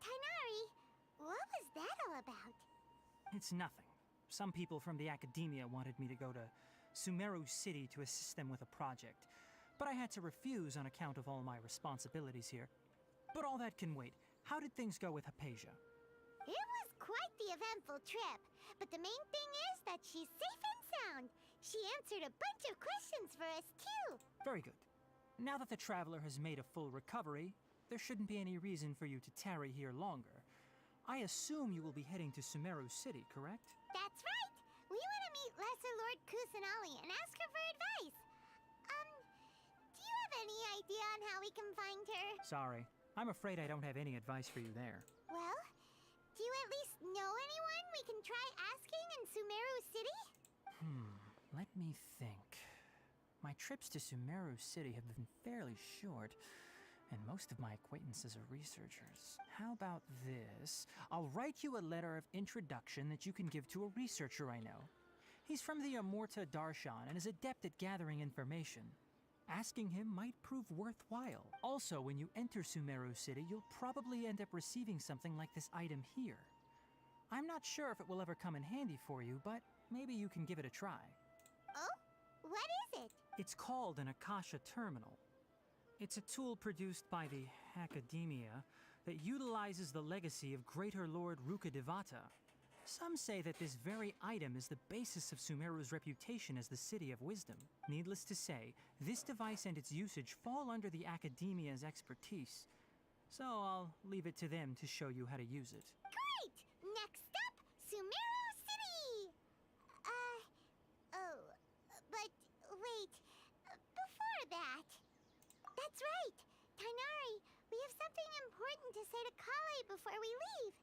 Tainari, what was that all about? It's nothing. Some people from the Academia wanted me to go to Sumeru City to assist them with a project, but I had to refuse on account of all my responsibilities here. But all that can wait. How did things go with Hypatia? It was quite the eventful trip, but the main thing is that she's safe and sound. She answered a bunch of questions for us, too. Very good. Now that the traveler has made a full recovery, there shouldn't be any reason for you to tarry here longer. I assume you will be heading to Sumeru City, correct? That's right! We want to meet Lesser Lord Kusanali and ask her for advice. Do you have any idea on how we can find her? Sorry. I'm afraid I don't have any advice for you there. Well, do you at least know anyone we can try asking in Sumeru City? Let me think. My trips to Sumeru City have been fairly short, and most of my acquaintances are researchers. How about this? I'll write you a letter of introduction that you can give to a researcher I know. He's from the Immorta Darshan and is adept at gathering information. Asking him might prove worthwhile. Also, when you enter Sumeru City, you'll probably end up receiving something like this item here. I'm not sure if it will ever come in handy for you, but maybe you can give it a try. Oh? What is it? It's called an Akasha Terminal. It's a tool produced by the Academia that utilizes the legacy of Greater Lord Rukkhadevata. Some say that this very item is the basis of Sumeru's reputation as the City of Wisdom. Needless to say, this device and its usage fall under the Academia's expertise. So I'll leave it to them to show you how to use it. Great! Next up, Sumeru City! But wait, before that... That's right! Tainari, we have something important to say to Kale before we leave.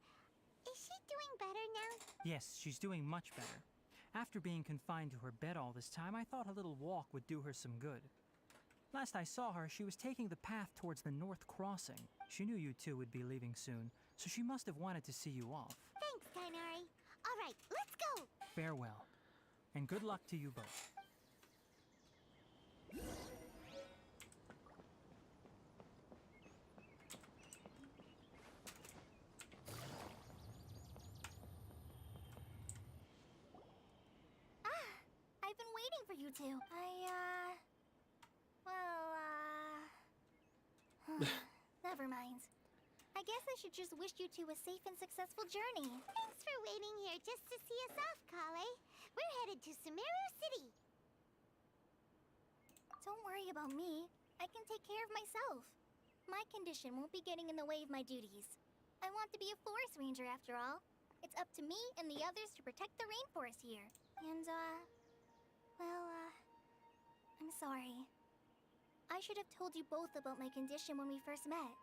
Is she doing better now? Yes, she's doing much better. After being confined to her bed all this time, I thought a little walk would do her some good. Last I saw her, she was taking the path towards the North Crossing. She knew you two would be leaving soon, so she must have wanted to see you off. Thanks, Tainari. All right, let's go! Farewell, and good luck to you both. I've been waiting for you two. Never mind. I guess I should just wish you two a safe and successful journey. Thanks for waiting here just to see us off, Kale. We're headed to Sumeru City. Don't worry about me. I can take care of myself. My condition won't be getting in the way of my duties. I want to be a forest ranger after all. It's up to me and the others to protect the rainforest here. And, I'm sorry. I should have told you both about my condition when we first met.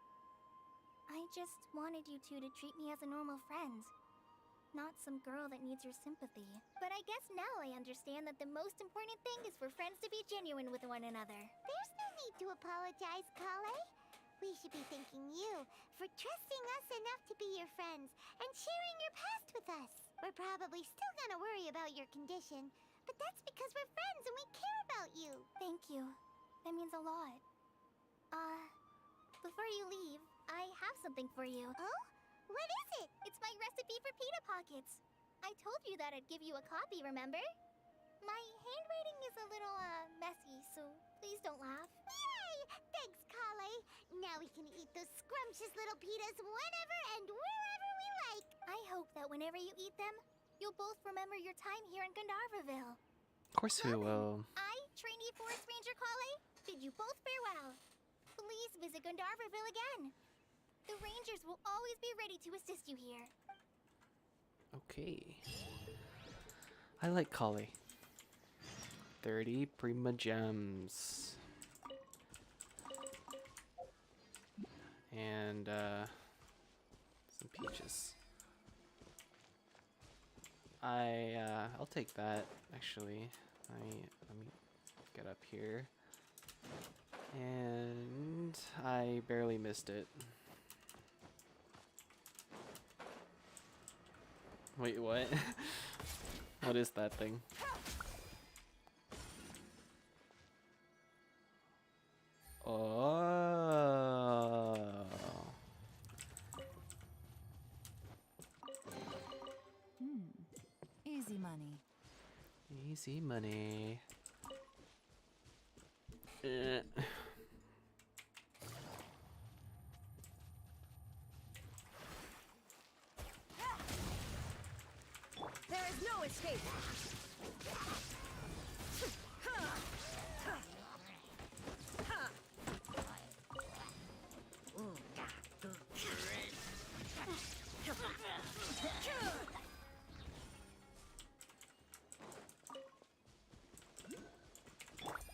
I just wanted you two to treat me as a normal friend. Not some girl that needs your sympathy. But I guess now I understand that the most important thing is for friends to be genuine with one another. There's no need to apologize, Kale. We should be thanking you for trusting us enough to be your friends and sharing your past with us. We're probably still gonna worry about your condition, but that's because we're friends and we care about you. Thank you. That means a lot. Before you leave, I have something for you. Oh? What is it? It's my recipe for pita pockets. I told you that I'd give you a copy, remember? My handwriting is a little, messy, so please don't laugh. Yay! Thanks, Kale. Now we can eat those scrumptious little pitas whenever and wherever we like. I hope that whenever you eat them, you'll both remember your time here in Gandharvaville. Of course we will. I, trainee Forest Ranger Kale, bid you both farewell. Please visit Gandharvaville again. The Rangers will always be ready to assist you here. Okay. I like Kale. 30 Prima Gems. And, some peaches. I'll take that, actually. Let me get up here. And I barely missed it. Wait, what? What is that thing? Oh. Easy money. Easy money. There is no escape.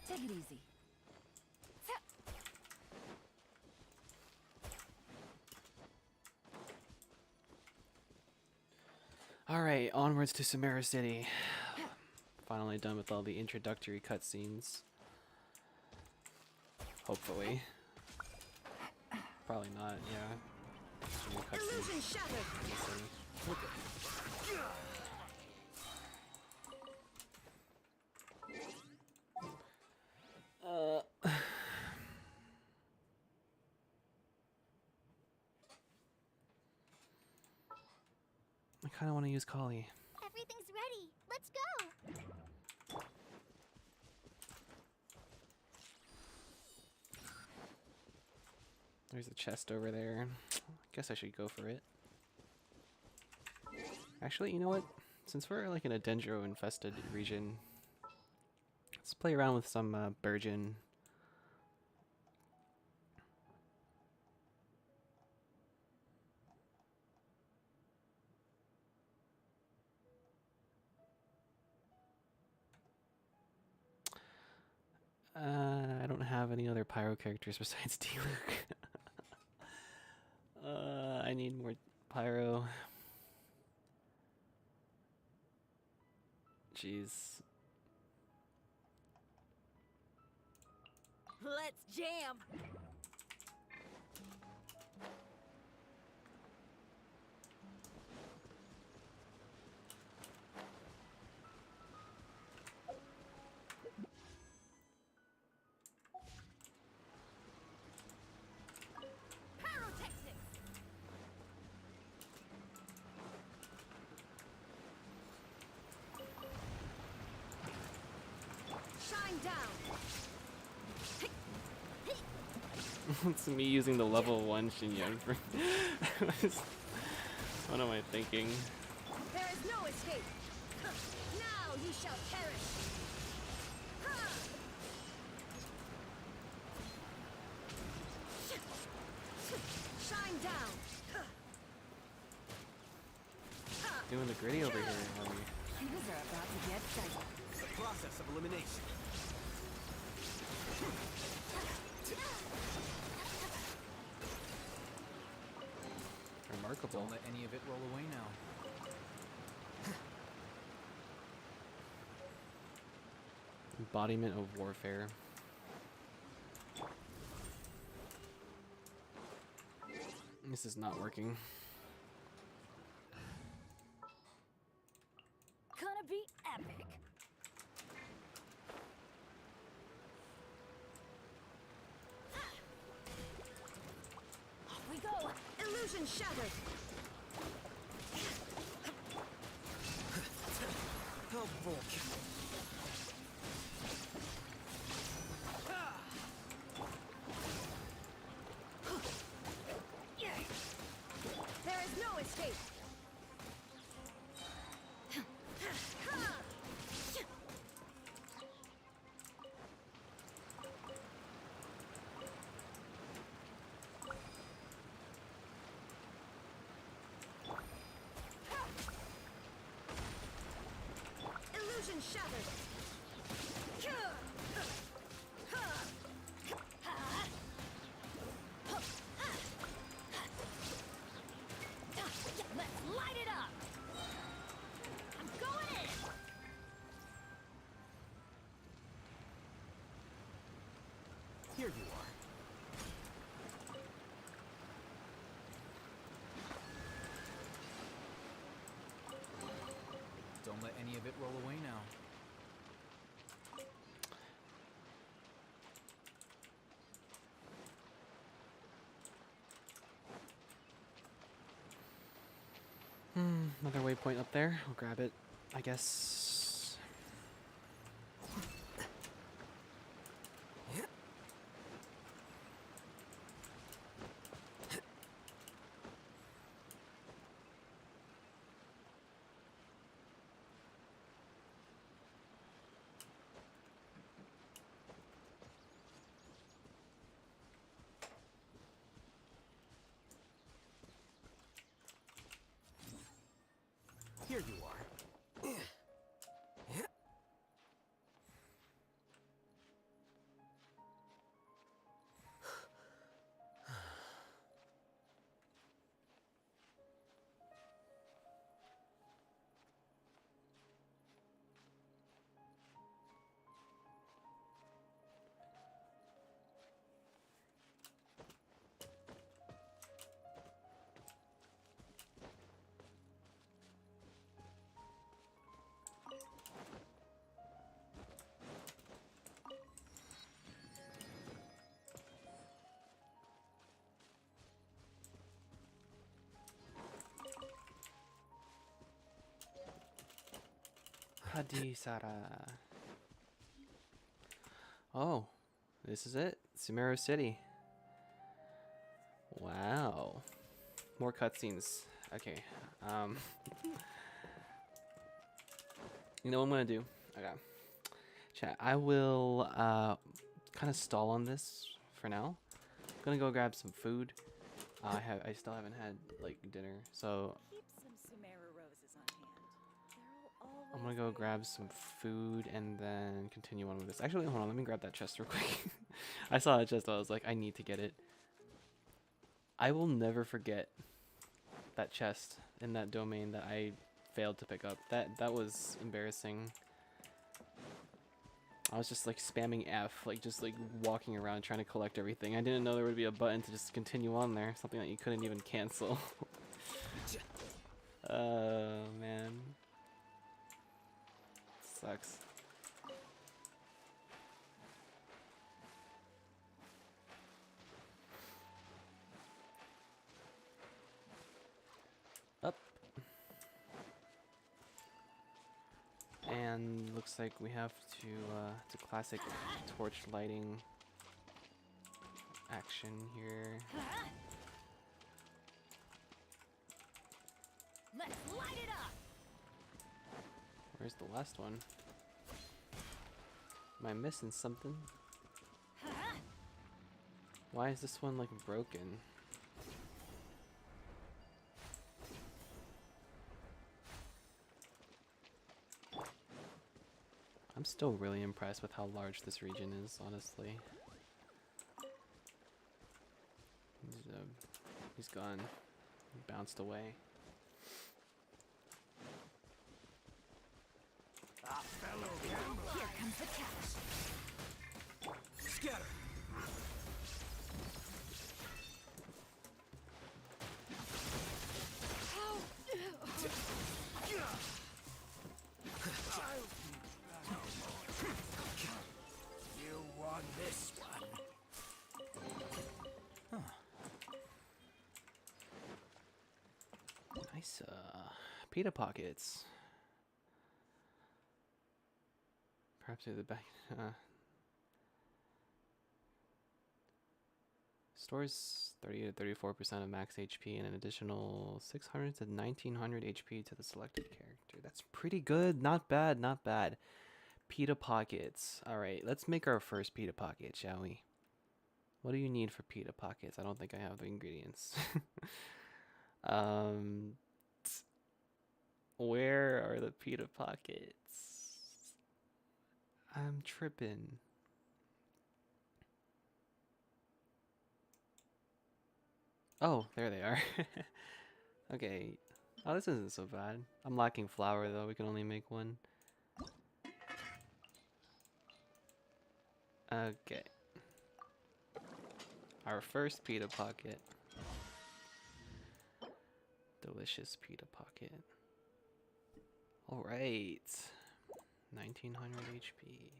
Take it easy. Alright, onwards to Sumeru City. Finally done with all the introductory cutscenes. Hopefully. Probably not, yeah. Some more cutscenes. Illusion shattered. We'll see. I kind of want to use Kali. Everything's ready. Let's go. There's a chest over there. Guess I should go for it. Actually, you know what? Since we're like in a dendro infested region, let's play around with some burgeon. I don't have any other pyro characters besides D-Luke. I need more pyro. Jeez. Let's jam. Pyrotechnics. Shine down. It's me using the level 1 Xinyan for... What am I thinking? There is no escape. Now you shall perish. Shine down. Doing the gritty over here, are we? Things are about to get dicey. The process of elimination. Remarkable. Don't let any of it roll away now. Embodiment of warfare. This is not working. Gonna be epic. Off we go. Illusion shattered. Oh boy. There is no escape. Illusion shattered. Let's light it up. I'm going in. Here you are. Don't let any of it roll away now. Another waypoint up there. I'll grab it, I guess. Here you are. Hadisara. Oh, this is it. Sumeru City. Wow. More cutscenes. Okay. You know what I'm gonna do? Okay. Chat, I will kind of stall on this for now. I'm gonna go grab some food. I still haven't had like dinner, so Keep some Sumeru roses on hand. They'll I'm gonna go grab some food and then continue on with this. Actually, hold on, let me grab that chest real quick. I saw that chest, I was like, I need to get it. I will never forget that chest in that domain that I failed to pick up. That was embarrassing. I was just like spamming F, like just like walking around trying to collect everything. I didn't know there would be a button to just continue on there, something that you couldn't even cancel. Oh man. Sucks. Up. And looks like we have to classic torch lighting action here. Let's light it up. Where's the last one? Am I missing something? Why is this one like broken? I'm still really impressed with how large this region is, honestly. He's gone. He bounced away. Here comes the catch. Scatter. You won this one. Nice, pita pockets. Perhaps near the back. Stores 30 to 34% of max HP and an additional 600 to 1900 HP to the selected character. That's pretty good. Not bad, not bad. Pita pockets. Alright, let's make our first pita pocket, shall we? What do you need for pita pockets? I don't think I have the ingredients. Where are the pita pockets? I'm tripping. Oh, there they are. Okay. Oh, this isn't so bad. I'm lacking flour though. We can only make one. Okay. Our first pita pocket. Delicious pita pocket. Alright. 1900 HP.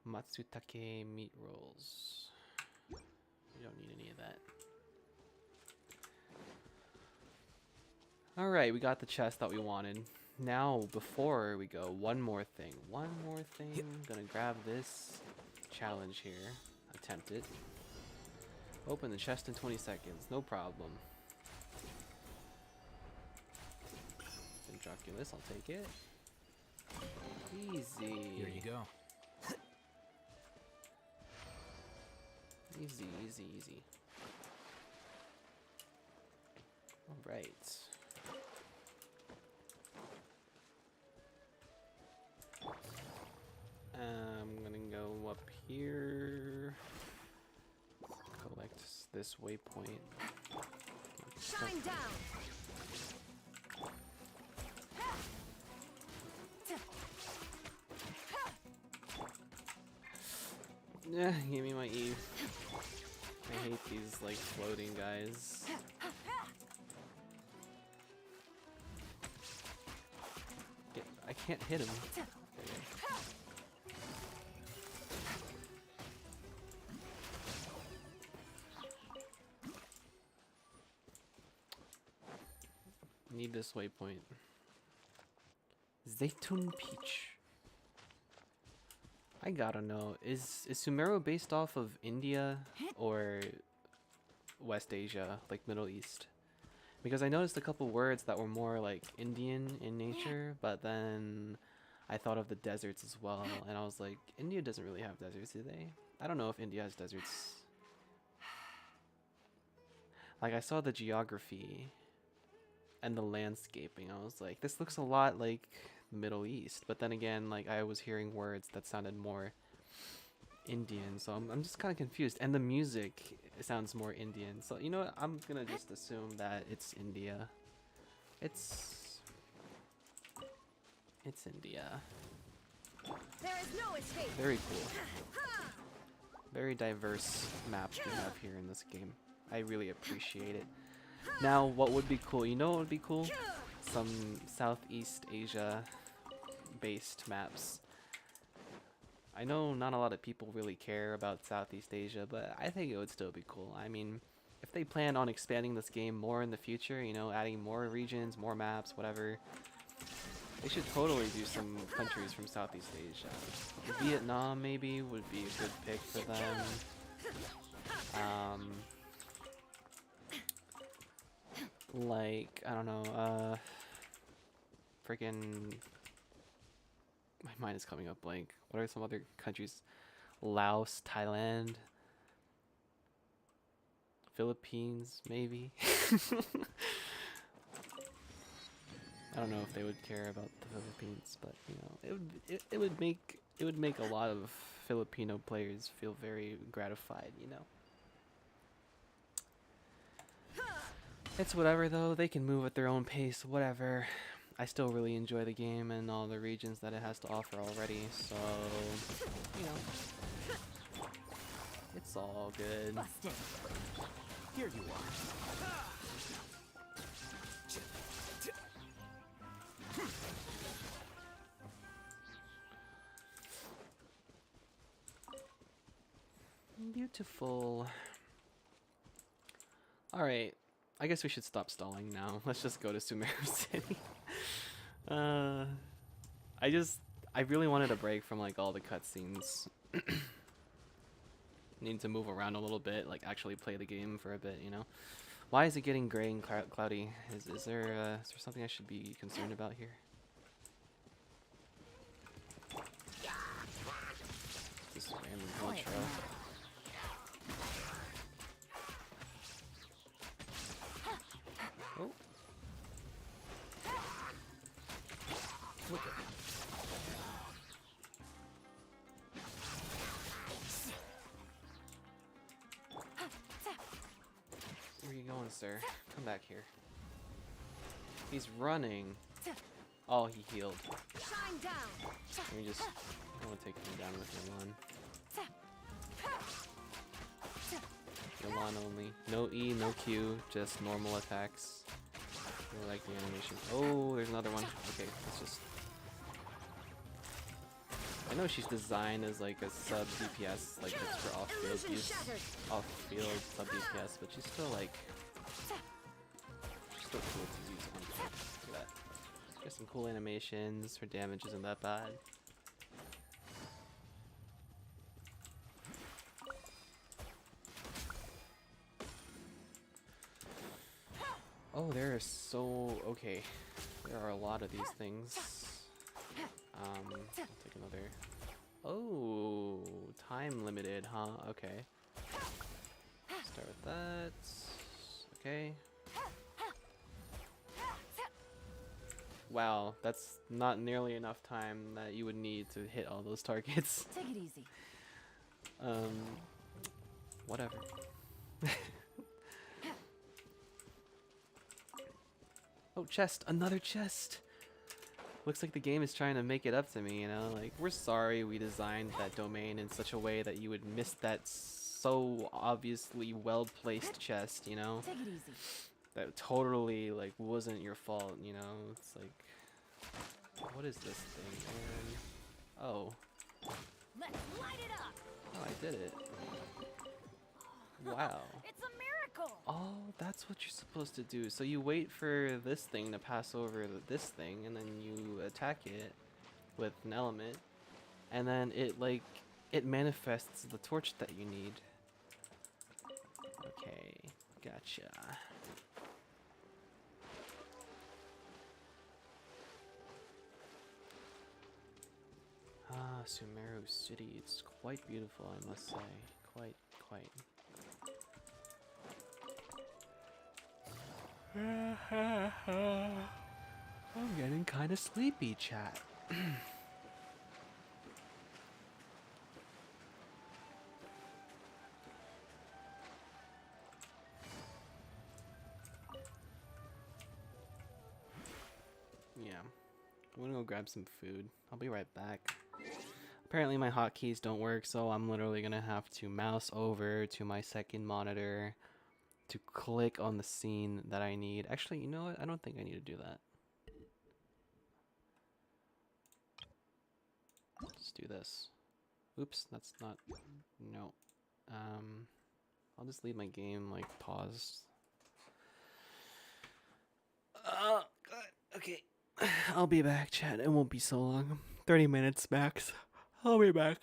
Matsutake meat rolls. We don't need any of that. Alright, we got the chest that we wanted. Now, before we go, one more thing. Gonna grab this challenge here. Attempt it. Open the chest in 20 seconds. No problem. Ventriculus, I'll take it. Easy. Here you go. Easy, easy, easy. Alright. I'm gonna go up here. Collect this waypoint. Shine down. Yeah, give me my E. I hate these like floating guys. I can't hit him. Need this waypoint. Zaytun Peach. I gotta know, is Sumeru based off of India or West Asia, like Middle East? Because I noticed a couple words that were more like Indian in nature, but then I thought of the deserts as well, and I was like, India doesn't really have deserts, do they? I don't know if India has deserts. Like, I saw the geography and the landscaping. I was like, this looks a lot like Middle East. But then again, like, I was hearing words that sounded more Indian. So I'm just kind of confused. And the music sounds more Indian. So, you know what? I'm going to just assume that it's India. It's India. There is no escape. Very cool. Very diverse map we have here in this game. I really appreciate it. Now, what would be cool? You know what would be cool? Some Southeast Asia based maps. I know not a lot of people really care about Southeast Asia, but I think it would still be cool. I mean, if they plan on expanding this game more in the future, you know, adding more regions, more maps, whatever, they should totally do some countries from Southeast Asia. Vietnam maybe would be a good pick for them. Like, I don't know, freaking, my mind is coming up blank. What are some other countries? Laos, Thailand, Philippines, maybe. I don't know if they would care about the Philippines, but you know, it would make a lot of Filipino players feel very gratified, you know. It's whatever though, they can move at their own pace, whatever. I still really enjoy the game and all the regions that it has to offer already, so you know, it's all good. Busted. Here you are. Beautiful. Alright, I guess we should stop stalling now. Let's just go to Sumeru City. I really wanted a break from like all the cutscenes. Need to move around a little bit, like actually play the game for a bit, you know? Why is it getting gray and cloudy? Is there something I should be concerned about here? This random hill trail. Oh. Look at him. Where are you going, sir? Come back here. He's running. Oh, he healed. Shine down. Let me just. I want to take him down with Milan. Milan only. No E, no Q, just normal attacks. I like the animation. Oh, there's another one. Okay, let's just. I know she's designed as like a sub DPS, like it's for off-field use, off-field sub DPS, but she's still like, she's still cool to use on foot. Look at that. Got some cool animations. Her damage isn't that bad. Oh, there are so okay. There are a lot of these things. I'll take another. Oh, time limited, huh? Okay. Start with that. Okay. Wow, that's not nearly enough time that you would need to hit all those targets. Take it easy. Whatever. Oh, chest! Another chest! Looks like the game is trying to make it up to me, you know? Like, we're sorry we designed that domain in such a way that you would miss that so obviously well-placed chest, you know? Take it easy. That totally, like, wasn't your fault, you know? It's like... What is this thing, man? Oh. Let's light it up. Oh, I did it. Wow. It's a miracle. Oh, that's what you're supposed to do. So you wait for this thing to pass over this thing, and then you attack it with an element, and then it, like, it manifests the torch that you need. Okay, gotcha. Ah, Sumeru City. It's quite beautiful, I must say. Quite. I'm getting kind of sleepy, chat. Yeah, I'm gonna go grab some food. I'll be right back. Apparently my hotkeys don't work, so I'm literally gonna have to mouse over to my second monitor to click on the scene that I need. Actually, you know what? I don't think I need to do that. Let's do this. Oops, that's not... No. I'll just leave my game, like, paused. God. Okay. I'll be back, chat. It won't be so long. 30 minutes max. I'll be back.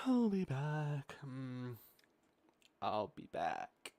I'll be back. I'll be back.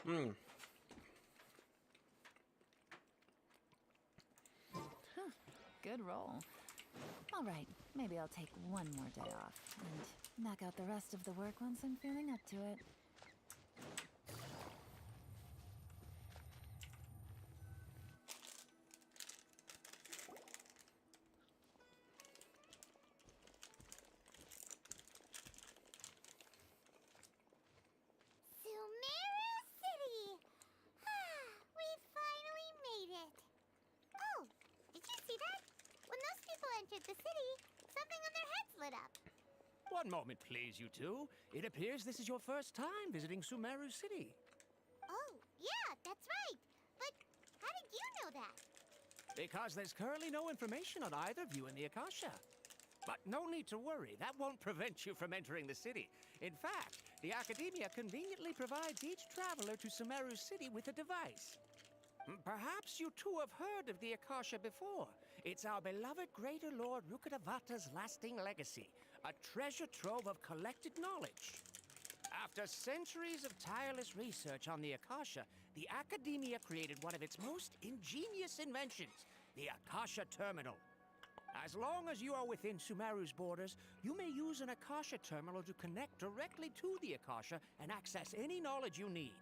Hmm. Good roll. All right, maybe I'll take one more day off and knock out the rest of the work once I'm feeling up to it. Sumeru City! We finally made it! Oh, did you see that? When those people entered the city, something on their heads lit up. One moment, please, you two. It appears this is your first time visiting Sumeru City. Oh, yeah, that's right. But how did you know that? Because there's currently no information on either of you in the Akasha. But no need to worry, that won't prevent you from entering the city. In fact, the Academia conveniently provides each traveler to Sumeru City with a device. Perhaps you two have heard of the Akasha before. It's our beloved Greater Lord Rukkhadevata's lasting legacy, a treasure trove of collected knowledge. After centuries of tireless research on the Akasha, the Academia created one of its most ingenious inventions, the Akasha Terminal. As long as you are within Sumeru's borders, you may use an Akasha terminal to connect directly to the Akasha and access any knowledge you need.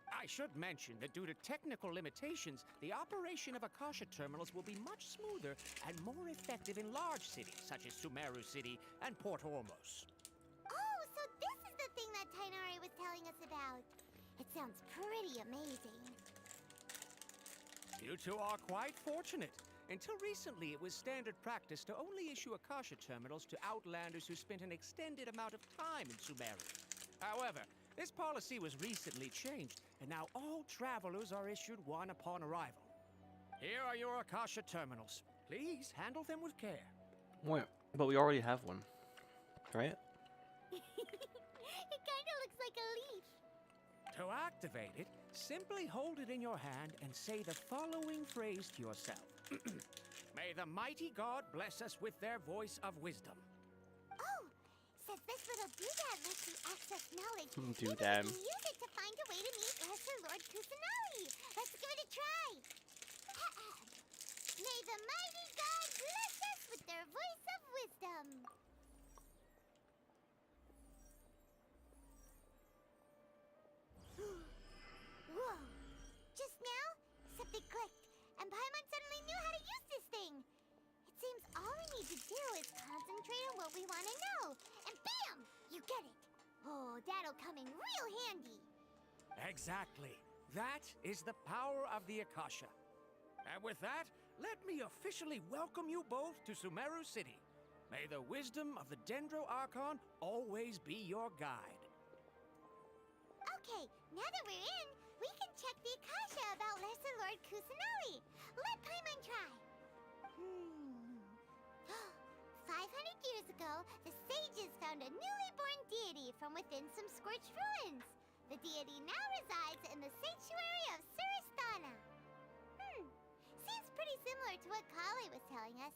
I should mention that due to technical limitations, the operation of Akasha terminals will be much smoother and more effective in large cities such as Sumeru City and Port Ormos. Oh, so this is the thing that Tainari was telling us about. It sounds pretty amazing. You two are quite fortunate. Until recently, it was standard practice to only issue Akasha terminals to outlanders who spent an extended amount of time in Sumeru. However, this policy was recently changed, and now all travelers are issued one upon arrival. Here are your Akasha terminals. Please handle them with care. Wait, but we already have one, right? It kinda looks like a leaf. To activate it, simply hold it in your hand and say the following phrase to yourself. May the mighty God bless us with their voice of wisdom. Oh, since this little doodad lets you access knowledge, Doodad. maybe we can use it to find a way to meet Lesser Lord Kusanali. Let's give it a try. May the mighty God bless us with their voice of wisdom. Whoa! Just now, something clicked, and Paimon suddenly knew how to use this thing. It seems all we need to do is concentrate on what we want to know, and bam! You get it. Oh, that'll come in real handy. Exactly. That is the power of the Akasha. And with that, let me officially welcome you both to Sumeru City. May the wisdom of the Dendro Archon always be your guide. Okay, now that we're in, we can check the Akasha about Lesser Lord Kusanali. Let Paimon try. 500 years ago, the sages found a newly born deity from within some scorched ruins. The deity now resides in the sanctuary of Suristana. Seems pretty similar to what Kali was telling us.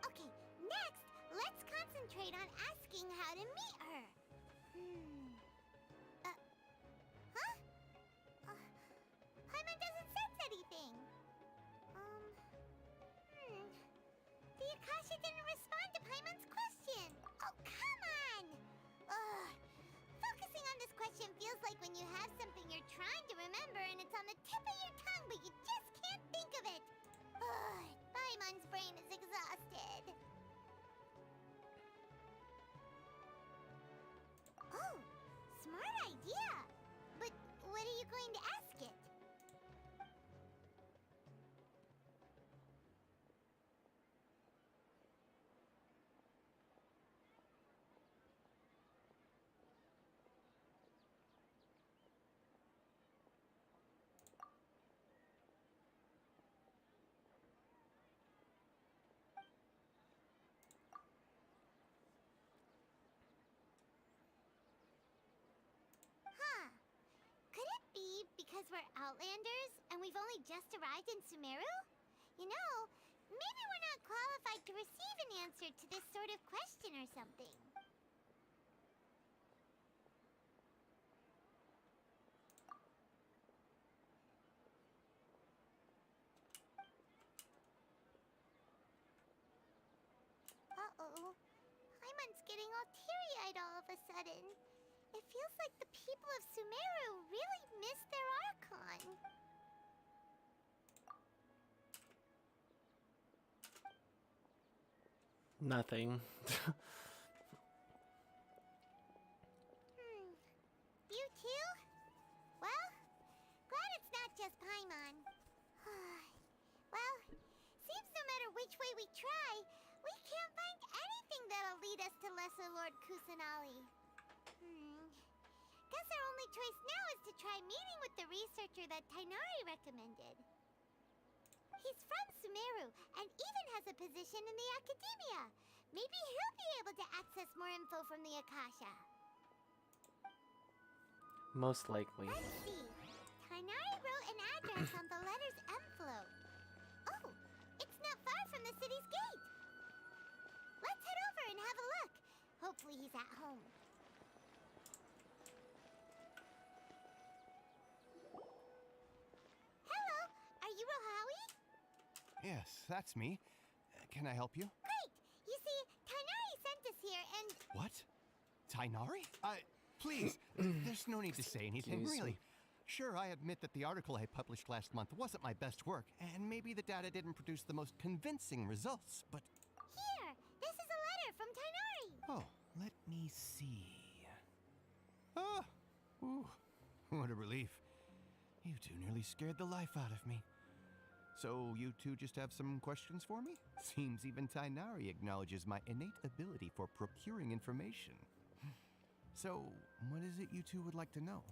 Okay, next, let's concentrate on asking how to meet her. Paimon doesn't sense anything. The Akasha didn't respond to Paimon's question. Oh, come on! Ugh. Focusing on this question feels like when you have something you're trying to remember and it's on the tip of your tongue, but you just can't think of it. Ugh. Paimon's brain is exhausted. Oh, smart idea. But what are you going to ask it? Could it be because we're Outlanders and we've only just arrived in Sumeru? You know, maybe we're not qualified to receive an answer to this sort of question or something. everyone's getting all teary-eyed all of a sudden. It feels like the people of Sumeru really miss their Archon. Nothing. You too? Well, glad it's not just Paimon. Well, seems no matter which way we try, we can't find anything that'll lead us to Lesser Lord Kusanali. Guess our only choice now is to try meeting with the researcher that Tainari recommended. He's from Sumeru and even has a position in the Academia. Maybe he'll be able to access more info from the Akasha. Most likely. Let's see. Tainari wrote an address on the letter's envelope. Oh, it's not far from the city's gate. Let's head over and have a look. Hopefully he's at home. Hello, are you Rohawi? Yes, that's me. Can I help you? Great! You see, Tainari sent us here and... What? Tainari? Please, there's no need to say anything, Excuse really. me. Sure, I admit that the article I published last month wasn't my best work, and maybe the data didn't produce the most convincing results, but... Here, this is a letter from Tainari. Oh, let me see. Ah! Ooh, what a relief. You two nearly scared the life out of me. So, you two just have some questions for me? Seems even Tainari acknowledges my innate ability for procuring information. So, what is it you two would like to know?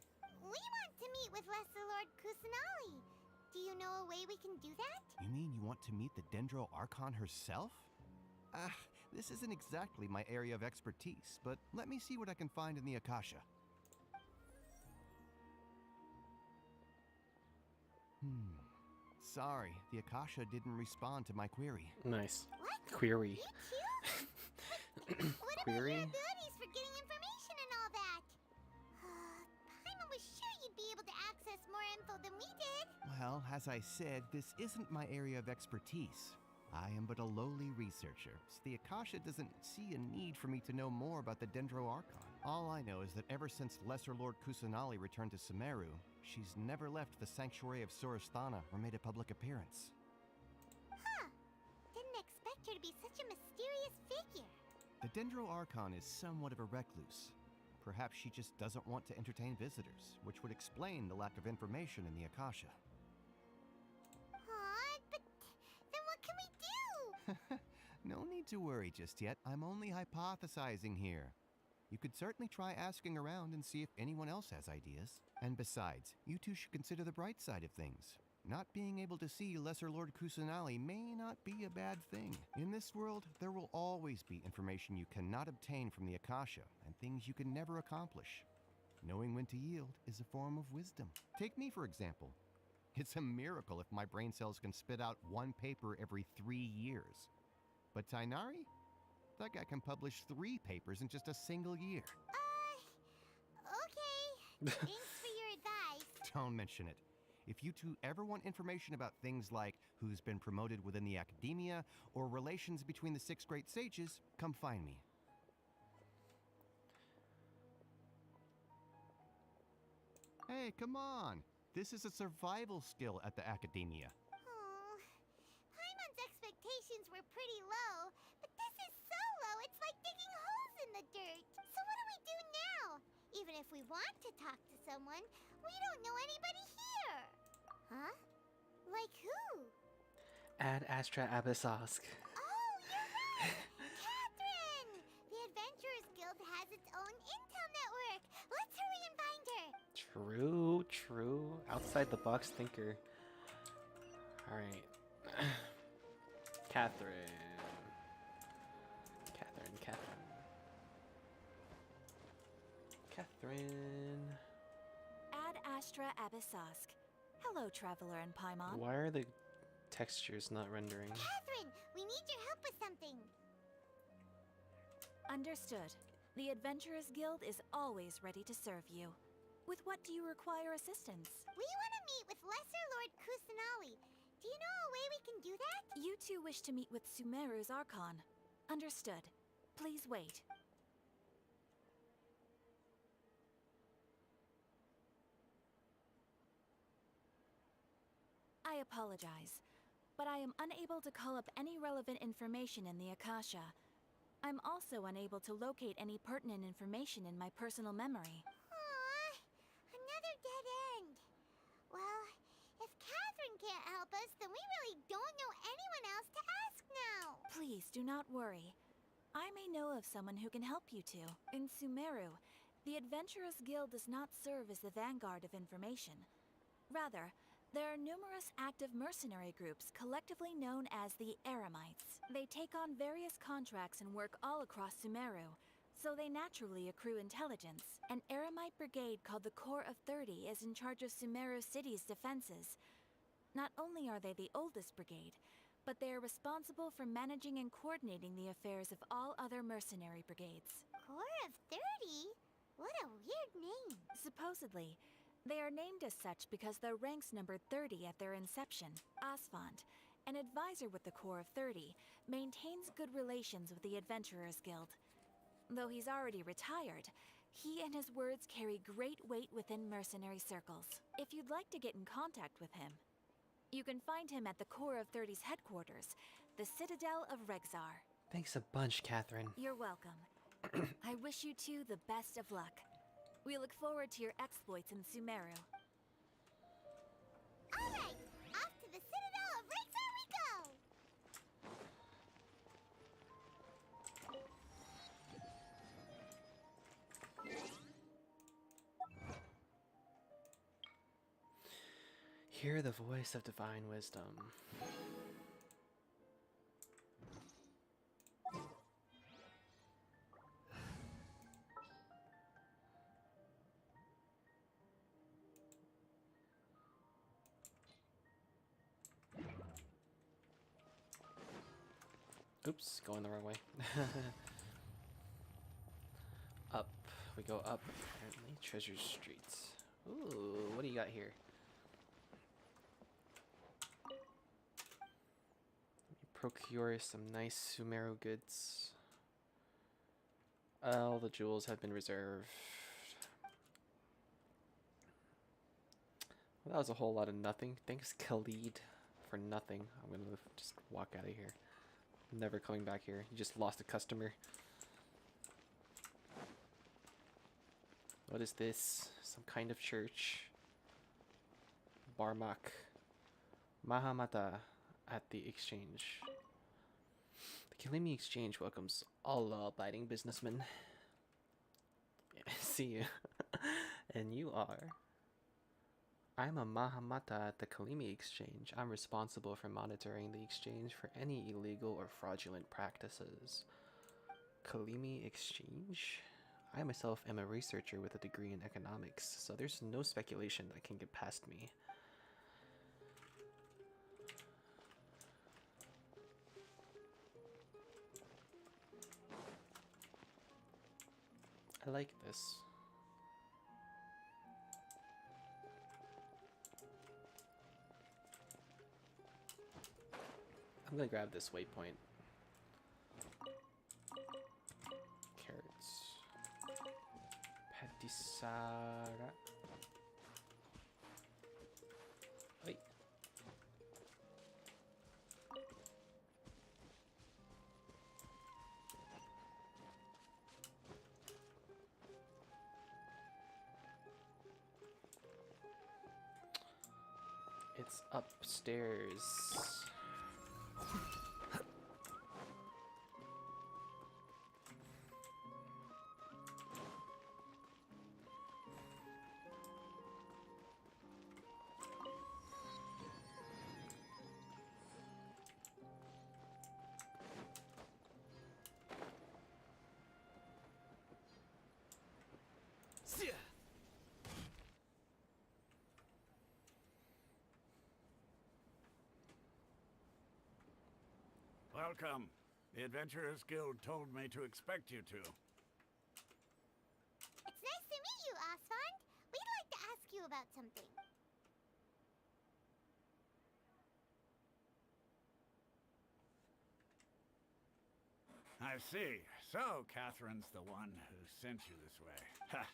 We want to meet with Lesser Lord Kusanali. Do you know a way we can do that? You mean you want to meet the Dendro Archon herself? This isn't exactly my area of expertise, but let me see what I can find in the Akasha. Sorry, the Akasha didn't respond to my query. Nice. What? Query. What about Query? your abilities for getting information and all that? Paimon was sure you'd be able to access more info than we did. Well, as I said, this isn't my area of expertise. I am but a lowly researcher, so the Akasha doesn't see a need for me to know more about the Dendro Archon. All I know is that ever since Lesser Lord Kusanali returned to Sumeru, she's never left the Sanctuary of Sorasthana or made a public appearance. Huh. Didn't expect her to be such a mysterious figure. The Dendro Archon is somewhat of a recluse. Perhaps she just doesn't want to entertain visitors, which would explain the lack of information in the Akasha. But then what can we do? No need to worry just yet. I'm only hypothesizing here. You could certainly try asking around and see if anyone else has ideas. And besides, you two should consider the bright side of things. Not being able to see Lesser Lord Kusanali may not be a bad thing. In this world, there will always be information you cannot obtain from the Akasha, and things you can never accomplish. Knowing when to yield is a form of wisdom. Take me, for example. It's a miracle if my brain cells can spit out one paper every 3 years. But Tainari? That guy can publish 3 papers in just a single year. Okay. Thanks for your advice. Don't mention it. If you two ever want information about things like who's been promoted within the Academia or relations between the 6 great sages, come find me. Hey, come on. This is a survival skill at the Academia. Paimon's expectations were pretty low, but this is so low it's like digging holes in the dirt. So what do we do now? Even if we want to talk to someone, we don't know anybody here. Huh? Like who? Ad Astra Abyssosk. Oh, you're right! Catherine! The Adventurers Guild has its own intel network. Let's hurry and find her. True, true. Outside the box thinker. Alright. Catherine. Catherine. Ad Astra Abyssosk. Hello, Traveler and Paimon. Why are the textures not rendering? Catherine, we need your help with something. Understood. The Adventurers Guild is always ready to serve you. With what do you require assistance? We want to meet with Lesser Lord Kusanali. Do you know a way we can do that? You two wish to meet with Sumeru's Archon. Understood. Please wait. I apologize, but I am unable to call up any relevant information in the Akasha. I'm also unable to locate any pertinent information in my personal memory. Aww, another dead end. Well, if Catherine can't help us, then we really don't know anyone else to ask now. Please do not worry. I may know of someone who can help you two. In Sumeru, the Adventurers Guild does not serve as the vanguard of information. Rather, there are numerous active mercenary groups collectively known as the Eremites. They take on various contracts and work all across Sumeru, so they naturally accrue intelligence. An Eremite brigade called the Corps of 30 is in charge of Sumeru City's defenses. Not only are they the oldest brigade, but they are responsible for managing and coordinating the affairs of all other mercenary brigades. Corps of 30? What a weird name. Supposedly, they are named as such because their ranks numbered 30 at their inception. Asfand, an advisor with the Corps of 30, maintains good relations with the Adventurers Guild. Though he's already retired, he and his words carry great weight within mercenary circles. If you'd like to get in contact with him, you can find him at the Corps of 30's headquarters, the Citadel of Rexar. Thanks a bunch, Catherine. You're welcome. I wish you two the best of luck. We look forward to your exploits in Sumeru. Alright, off to the Citadel of Rexar we go! Hear the voice of divine wisdom. Oops, going the wrong way. Up. We go up, apparently. Treasure Streets. Ooh, what do you got here? Procure some nice Sumeru goods. All the jewels have been reserved. Well, that was a whole lot of nothing. Thanks, Khalid, for nothing. I'm gonna just walk out of here. Never coming back here. You just lost a customer. What is this? Some kind of church. Barmak. Mahamata at the exchange. The Kilimi Exchange welcomes all law-abiding businessmen. Yeah, I see you. And you are? I'm a Mahamata at the Kilimi Exchange. I'm responsible for monitoring the exchange for any illegal or fraudulent practices. Kilimi Exchange? I myself am a researcher with a degree in economics, so there's no speculation that can get past me. I like this. I'm gonna grab this waypoint. Carrots. Patisara. Wait. It's upstairs. Welcome. The Adventurers Guild told me to expect you two. It's nice to meet you, Asfand. We'd like to ask you about something. I see. So, Catherine's the one who sent you this way. Ha!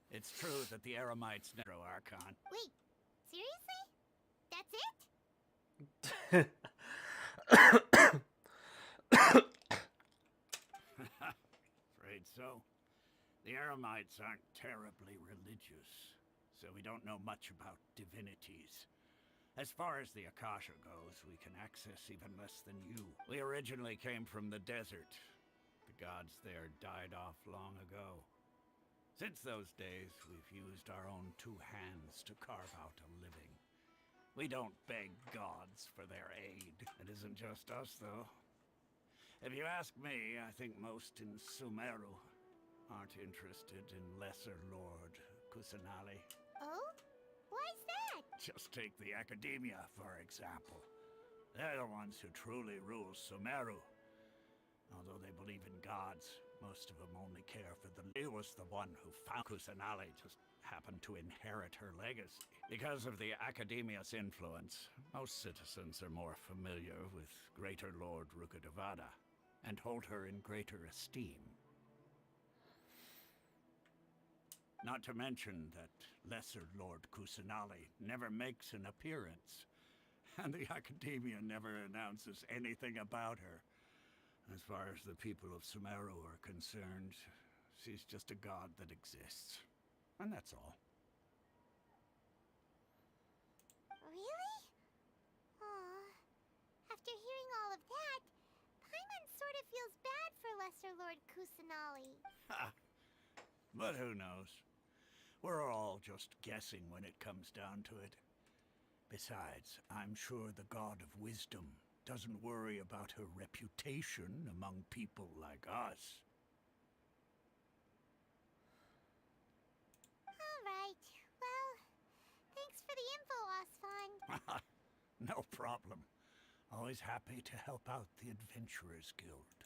It's true that the Eremites narrow Archon. Wait, seriously? That's it? Afraid so. The Eremites aren't terribly religious, so we don't know much about divinities. As far as the Akasha goes, we can access even less than you. We originally came from the desert. The gods there died off long ago. Since those days, we've used our own two hands to carve out a living. We don't beg gods for their aid. It isn't just us, though. If you ask me, I think most in Sumeru aren't interested in Lesser Lord Kusanali. Oh? Why's that? Just take the Academia, for example. They're the ones who truly rule Sumeru. Although they believe in gods, most of them only care for the... He was the one who found Kusanali, just happened to inherit her legacy. Because of the Academia's influence, most citizens are more familiar with Greater Lord Rukkhadevada and hold her in greater esteem. Not to mention that Lesser Lord Kusanali never makes an appearance, and the Academia never announces anything about her. As far as the people of Sumeru are concerned, she's just a god that exists. And that's all. Really? Aw. After hearing all of that, Paimon sort of feels bad for Lesser Lord Kusanali. Ha! But who knows? We're all just guessing when it comes down to it. Besides, I'm sure the god of wisdom doesn't worry about her reputation among people like us. Alright, well, thanks for the info, Osfond. No problem. Always happy to help out the Adventurers Guild.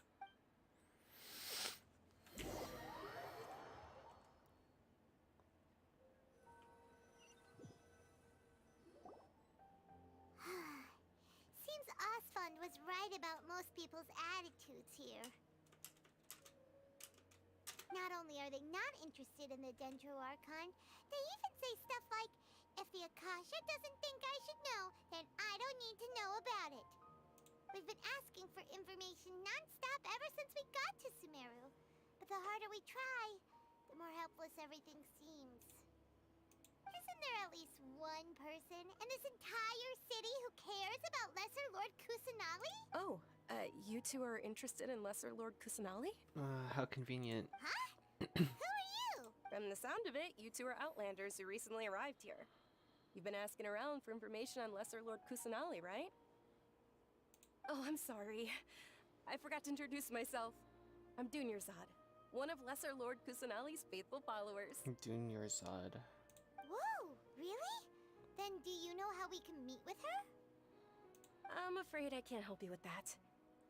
Seems Osfond was right about most people's attitudes here. Not only are they not interested in the Dendro Archon, they even say stuff like, if the Akasha doesn't think I should know, then I don't need to know about it. We've been asking for information non-stop ever since we got to Sumeru. But the harder we try, the more helpless everything seems. Isn't there at least one person in this entire city who cares about Lesser Lord Kusanali? Oh, you two are interested in Lesser Lord Kusanali? How convenient. Huh? Who are you? From the sound of it, you two are Outlanders who recently arrived here. You've been asking around for information on Lesser Lord Kusanali, right? Oh, I'm sorry. I forgot to introduce myself. I'm Dunyarzad, one of Lesser Lord Kusanali's faithful followers. Dunyarzad. Whoa, really? Then do you know how we can meet with her? I'm afraid I can't help you with that.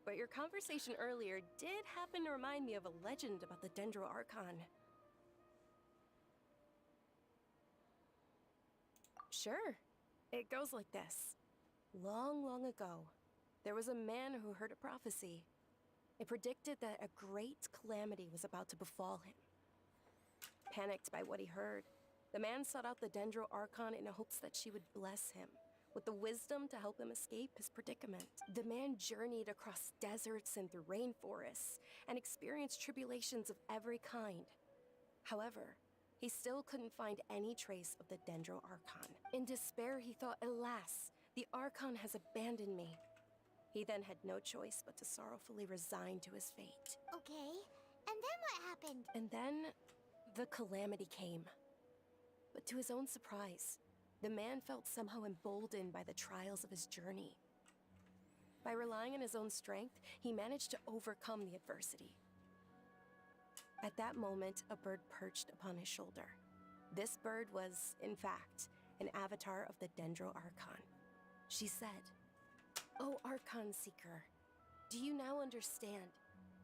But your conversation earlier did happen to remind me of a legend about the Dendro Archon. Sure. It goes like this. Long, long ago, there was a man who heard a prophecy. It predicted that a great calamity was about to befall him. Panicked by what he heard, the man sought out the Dendro Archon in hopes that she would bless him with the wisdom to help him escape his predicament. The man journeyed across deserts and through rainforests and experienced tribulations of every kind. However, he still couldn't find any trace of the Dendro Archon. In despair, he thought, alas, the Archon has abandoned me. He then had no choice but to sorrowfully resign to his fate. Okay, and then what happened? And then, the calamity came. But to his own surprise, the man felt somehow emboldened by the trials of his journey. By relying on his own strength, he managed to overcome the adversity. At that moment, a bird perched upon his shoulder. This bird was, in fact, an avatar of the Dendro Archon. She said, "O Archon Seeker, do you now understand?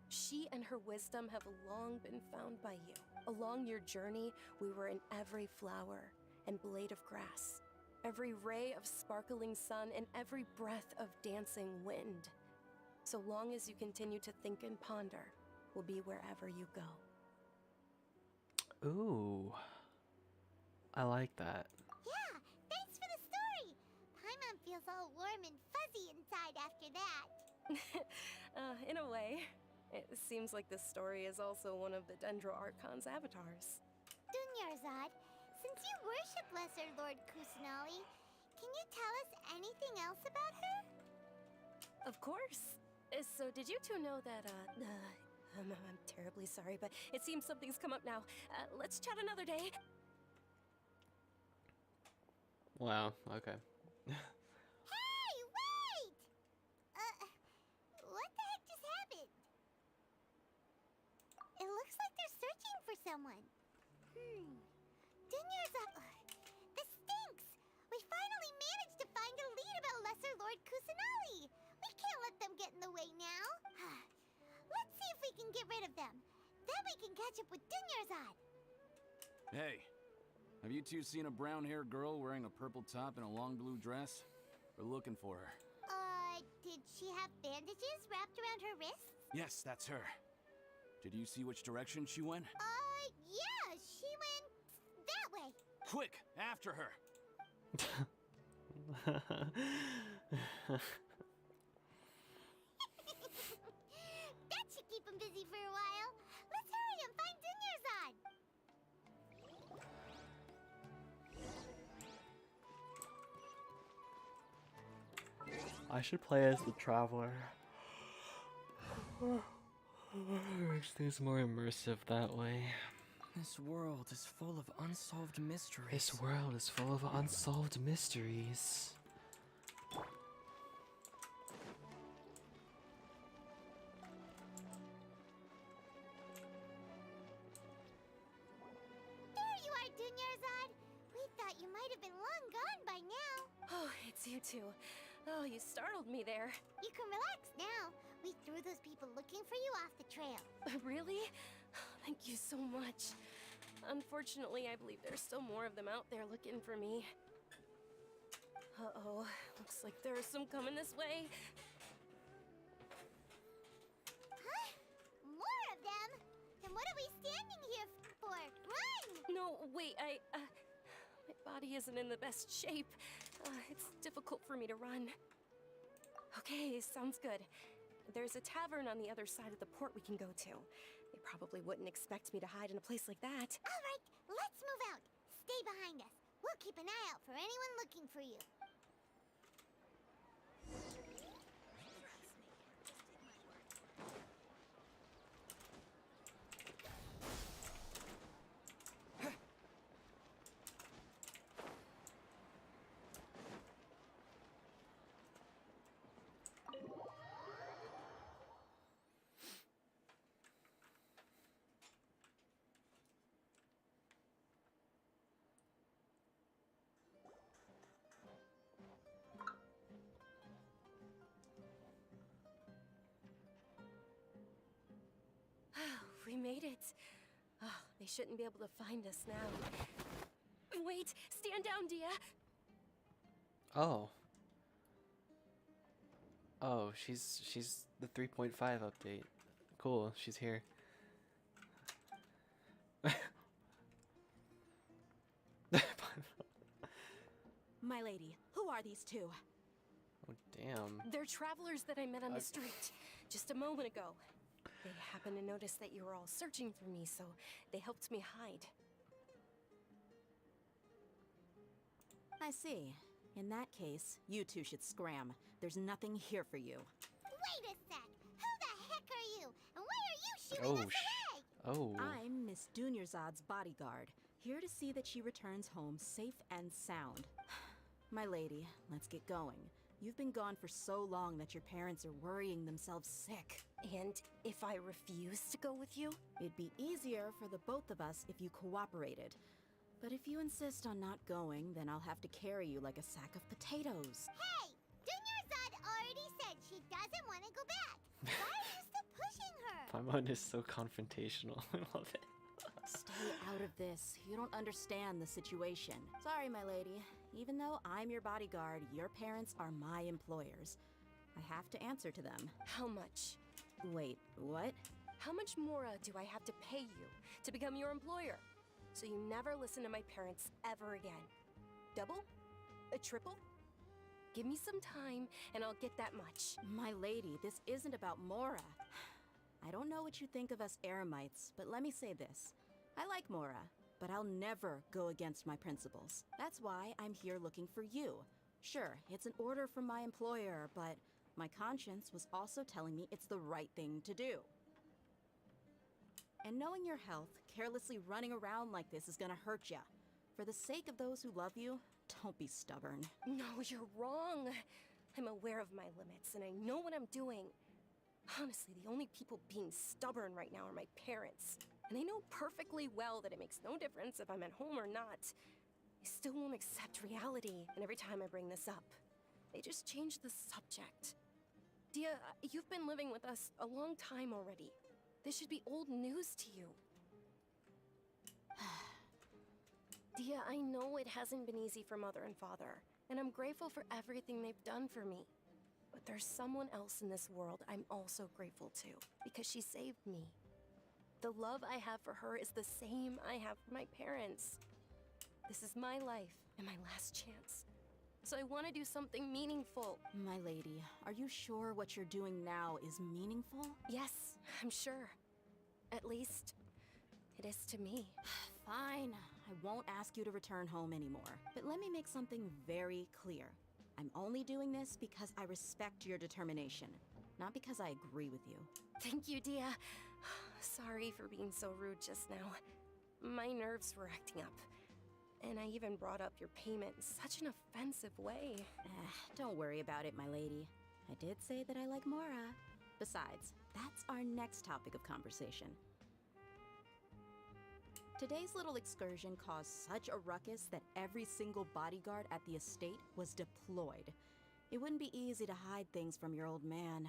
She and her wisdom have long been found by you. Along your journey, we were in every flower and blade of grass, every ray of sparkling sun, and every breath of dancing wind. So long as you continue to think and ponder, we'll be wherever you go." Ooh. I like that. Yeah, thanks for the story. Paimon feels all warm and fuzzy inside after that. In a way. It seems like this story is also one of the Dendro Archon's avatars. Dunyarzad, since you worship Lesser Lord Kusanali, can you tell us anything else about her? Of course. So did you two know that, I'm terribly sorry, but it seems something's come up now. Let's chat another day. Wow, okay. Hey, wait! What the heck just happened? It looks like they're searching for someone. Dunyarzad... This stinks! We finally managed to find a lead about Lesser Lord Kusanali! We can't let them get in the way now. Let's see if we can get rid of them. Then we can catch up with Dunyarzad. Hey, have you two seen a brown-haired girl wearing a purple top and a long blue dress? We're looking for her. Did she have bandages wrapped around her wrists? Yes, that's her. Did you see which direction she went? Yeah, she went that way. Quick, after her! That should keep him busy for a while. Let's hurry and find Dunyarzad. I should play as the Traveler. Makes things more immersive that way. This world is full of unsolved mysteries. This world is full of unsolved mysteries. There you are, Dunyarzad. We thought you might have been long gone by now. Oh, it's you two. Oh, you startled me there. You can relax now. We threw those people looking for you off the trail. Really? Thank you so much. Unfortunately, I believe there's still more of them out there looking for me. Uh-oh. Looks like there are some coming this way. Huh? More of them? Then what are we standing here for? Run! No, wait, my body isn't in the best shape. It's difficult for me to run. Okay, sounds good. There's a tavern on the other side of the port we can go to. They probably wouldn't expect me to hide in a place like that. All right, let's move out. Stay behind us. We'll keep an eye out for anyone looking for you. We made it. Oh, they shouldn't be able to find us now. Wait, stand down, Dia. Oh. Oh, she's the 3.5 update. Cool, she's here. My lady, who are these two? Oh, damn. They're travelers that I met on the street just a moment ago. They happened to notice that you were all searching for me, so they helped me hide. I see. In that case, you two should scram. There's nothing here for you. Wait a sec. Who the heck are you? And why are you shooting us away? Oh. I'm Miss Dunyarzad's bodyguard, here to see that she returns home safe and sound. My lady, let's get going. You've been gone for so long that your parents are worrying themselves sick. And if I refuse to go with you? It'd be easier for the both of us if you cooperated. But if you insist on not going, then I'll have to carry you like a sack of potatoes. Hey! Dunyarzad already said she doesn't want to go back. Why are you still pushing her? Paimon is so confrontational. I love it. Stay out of this. You don't understand the situation. Sorry, my lady. Even though I'm your bodyguard, your parents are my employers. I have to answer to them. How much? Wait, what? How much more do I have to pay you to become your employer? So you never listen to my parents ever again. Double? A triple? Give me some time, and I'll get that much. My lady, this isn't about Mora. I don't know what you think of us Eremites, but let me say this. I like Mora, but I'll never go against my principles. That's why I'm here looking for you. Sure, it's an order from my employer, but my conscience was also telling me it's the right thing to do. And knowing your health, carelessly running around like this is gonna hurt ya. For the sake of those who love you, don't be stubborn. No, you're wrong. I'm aware of my limits, and I know what I'm doing. Honestly, the only people being stubborn right now are my parents. And they know perfectly well that it makes no difference if I'm at home or not. They still won't accept reality, and every time I bring this up, they just change the subject. Dia, you've been living with us a long time already. This should be old news to you. Dia, I know it hasn't been easy for Mother and Father, and I'm grateful for everything they've done for me. But there's someone else in this world I'm also grateful to, because she saved me. The love I have for her is the same I have for my parents. This is my life and my last chance. So I want to do something meaningful. My lady, are you sure what you're doing now is meaningful? Yes, I'm sure. At least, it is to me. Fine. I won't ask you to return home anymore. But let me make something very clear. I'm only doing this because I respect your determination, not because I agree with you. Thank you, Dia. Sorry for being so rude just now. My nerves were acting up. And I even brought up your payment in such an offensive way. Don't worry about it, my lady. I did say that I like Mora. Besides, that's our next topic of conversation. Today's little excursion caused such a ruckus that every single bodyguard at the estate was deployed. It wouldn't be easy to hide things from your old man.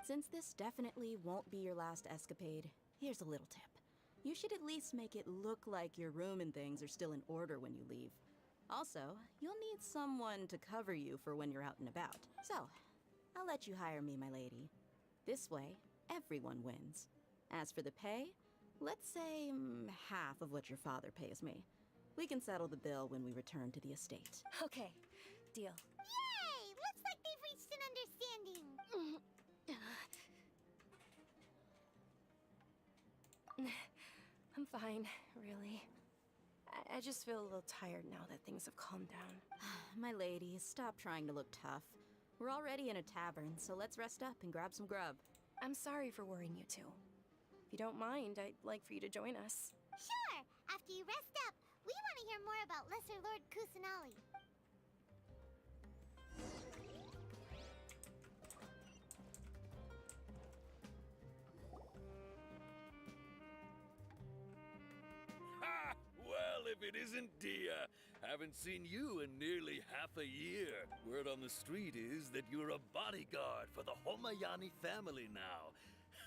Since this definitely won't be your last escapade, here's a little tip. You should at least make it look like your room and things are still in order when you leave. Also, you'll need someone to cover you for when you're out and about. So, I'll let you hire me, my lady. This way, everyone wins. As for the pay, let's say half of what your father pays me. We can settle the bill when we return to the estate. Okay, deal. Yay! Looks like they've reached an understanding. I'm fine, really. I just feel a little tired now that things have calmed down. My lady, stop trying to look tough. We're already in a tavern, so let's rest up and grab some grub. I'm sorry for worrying you two. If you don't mind, I'd like for you to join us. Sure! After you rest up, we want to hear more about Lesser Lord Kusanali. Ha! Well, if it isn't Dia. Haven't seen you in nearly half a year. Word on the street is that you're a bodyguard for the Homayani family now.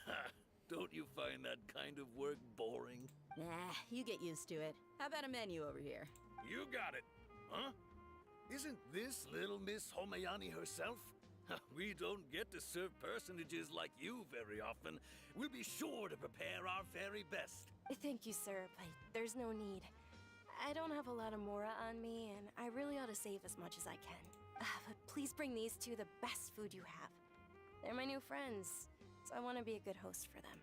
Ha! Don't you find that kind of work boring? Nah, you get used to it. How about a menu over here? You got it. Huh? Isn't this little Miss Homayani herself? We don't get to serve personages like you very often. We'll be sure to prepare our very best. Thank you, sir, but there's no need. I don't have a lot of Mora on me, and I really ought to save as much as I can. But please bring these two the best food you have. They're my new friends, so I want to be a good host for them.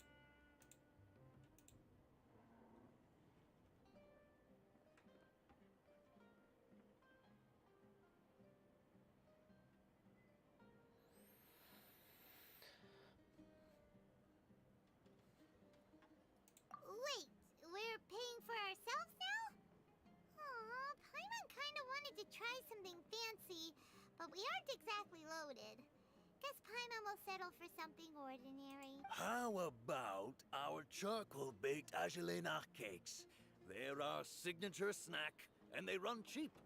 Wait, we're paying for ourselves now? Aw, Paimon kinda wanted to try something fancy, but we aren't exactly loaded. Guess Paimon will settle for something ordinary. How about our charcoal-baked agelena cakes? They're our signature snack, and they run cheap.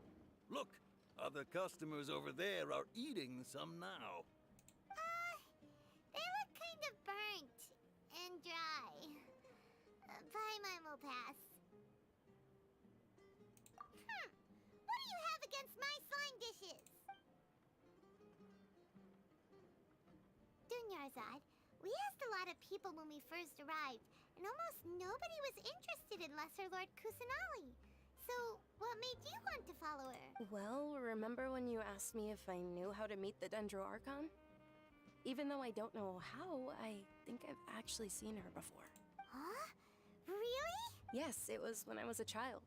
Look, other customers over there are eating some now. They look kind of burnt and dry. Paimon will pass. What do you have against my slime dishes? Dunyarzad, we asked a lot of people when we first arrived, and almost nobody was interested in Lesser Lord Kusanali. So, what made you want to follow her? Well, remember when you asked me if I knew how to meet the Dendro Archon? Even though I don't know how, I think I've actually seen her before. Huh? Really? Yes, it was when I was a child.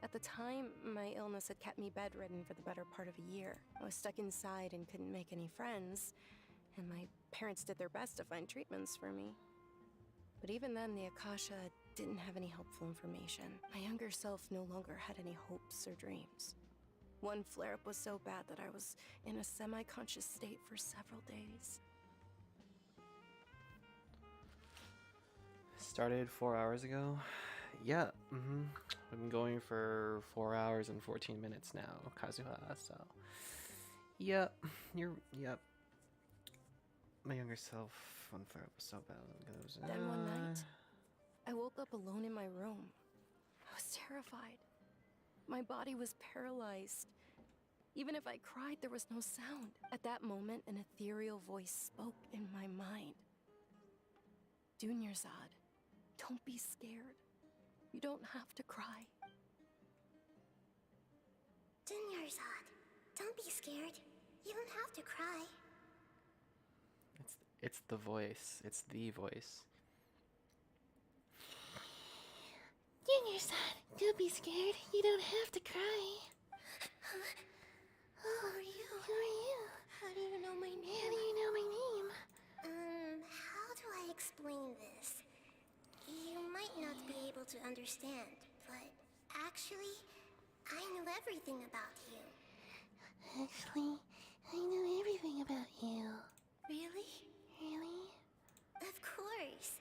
At the time, my illness had kept me bedridden for the better part of a year. I was stuck inside and couldn't make any friends, and my parents did their best to find treatments for me. But even then, the Akasha didn't have any helpful information. My younger self no longer had any hopes or dreams. One flare-up was so bad that I was in a semi-conscious state for several days. Started 4 hours ago. Yeah, I've been going for 4 hours and 14 minutes now, Kazuha, so... Yep. My younger self, one flare up was so bad. Then one night, I woke up alone in my room. I was terrified. My body was paralyzed. Even if I cried, there was no sound. At that moment, an ethereal voice spoke in my mind. Dunyarzad, don't be scared. You don't have to cry. Dunyarzad, don't be scared. You don't have to cry. It's the voice. It's the voice. Dunyarzad, don't be scared. You don't have to cry. Who are you? Who are you? How do you know my name? How do you know my name? How do I explain this? You might not be able to understand, but actually, I know everything about you. Actually, I know everything about you. Really? Really? Of course.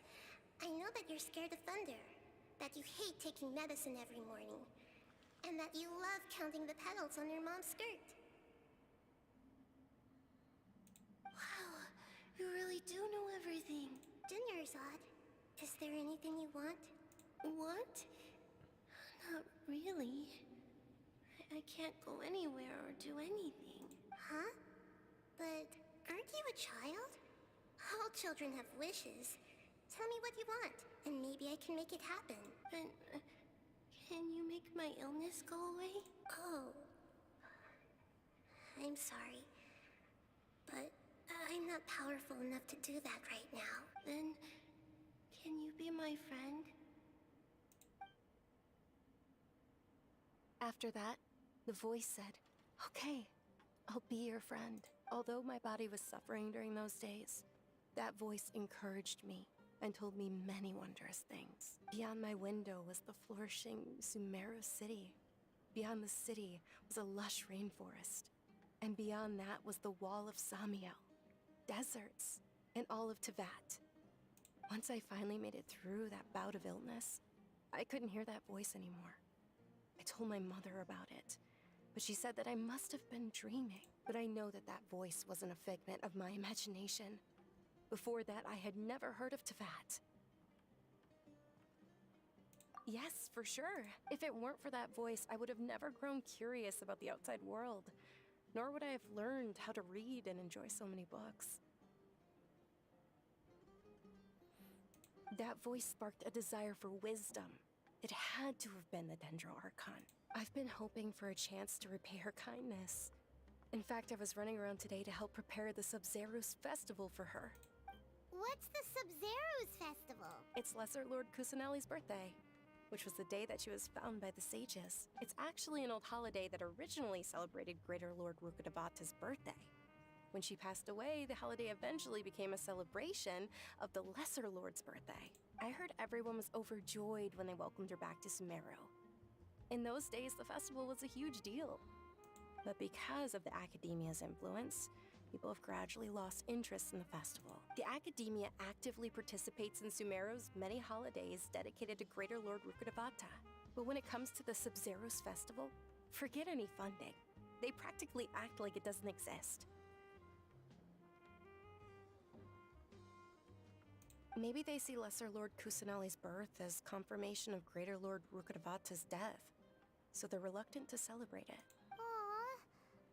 I know that you're scared of thunder, that you hate taking medicine every morning, and that you love counting the petals on your mom's skirt. Wow, you really do know everything. Dunyarzad, is there anything you want? Want? Not really. I can't go anywhere or do anything. Huh? But aren't you a child? All children have wishes. Tell me what you want, and maybe I can make it happen. But can you make my illness go away? Oh. I'm sorry. But I'm not powerful enough to do that right now. Then, can you be my friend? After that, the voice said, "Okay, I'll be your friend." Although my body was suffering during those days, that voice encouraged me and told me many wondrous things. Beyond my window was the flourishing Sumeru city. Beyond the city was a lush rainforest. And beyond that was the wall of Samiel, deserts, and all of Teyvat. Once I finally made it through that bout of illness, I couldn't hear that voice anymore. I told my mother about it, but she said that I must have been dreaming. But I know that that voice wasn't a figment of my imagination. Before that, I had never heard of Teyvat. Yes, for sure. If it weren't for that voice, I would have never grown curious about the outside world, nor would I have learned how to read and enjoy so many books. That voice sparked a desire for wisdom. It had to have been the Dendro Archon. I've been hoping for a chance to repay her kindness. In fact, I was running around today to help prepare the Sub-Zerus festival for her. What's the Sub-Zerus festival? It's Lesser Lord Kusanali's birthday, which was the day that she was found by the sages. It's actually an old holiday that originally celebrated Greater Lord Rukkhadevata's birthday. When she passed away, the holiday eventually became a celebration of the Lesser Lord's birthday. I heard everyone was overjoyed when they welcomed her back to Sumeru. In those days, the festival was a huge deal. But because of the Academia's influence, people have gradually lost interest in the festival. The Academia actively participates in Sumeru's many holidays dedicated to Greater Lord Rukkhadevata. But when it comes to the Sub-Zerus festival, forget any funding. They practically act like it doesn't exist. Maybe they see Lesser Lord Kusanali's birth as confirmation of Greater Lord Rukkhadevata's death, so they're reluctant to celebrate it. Aww,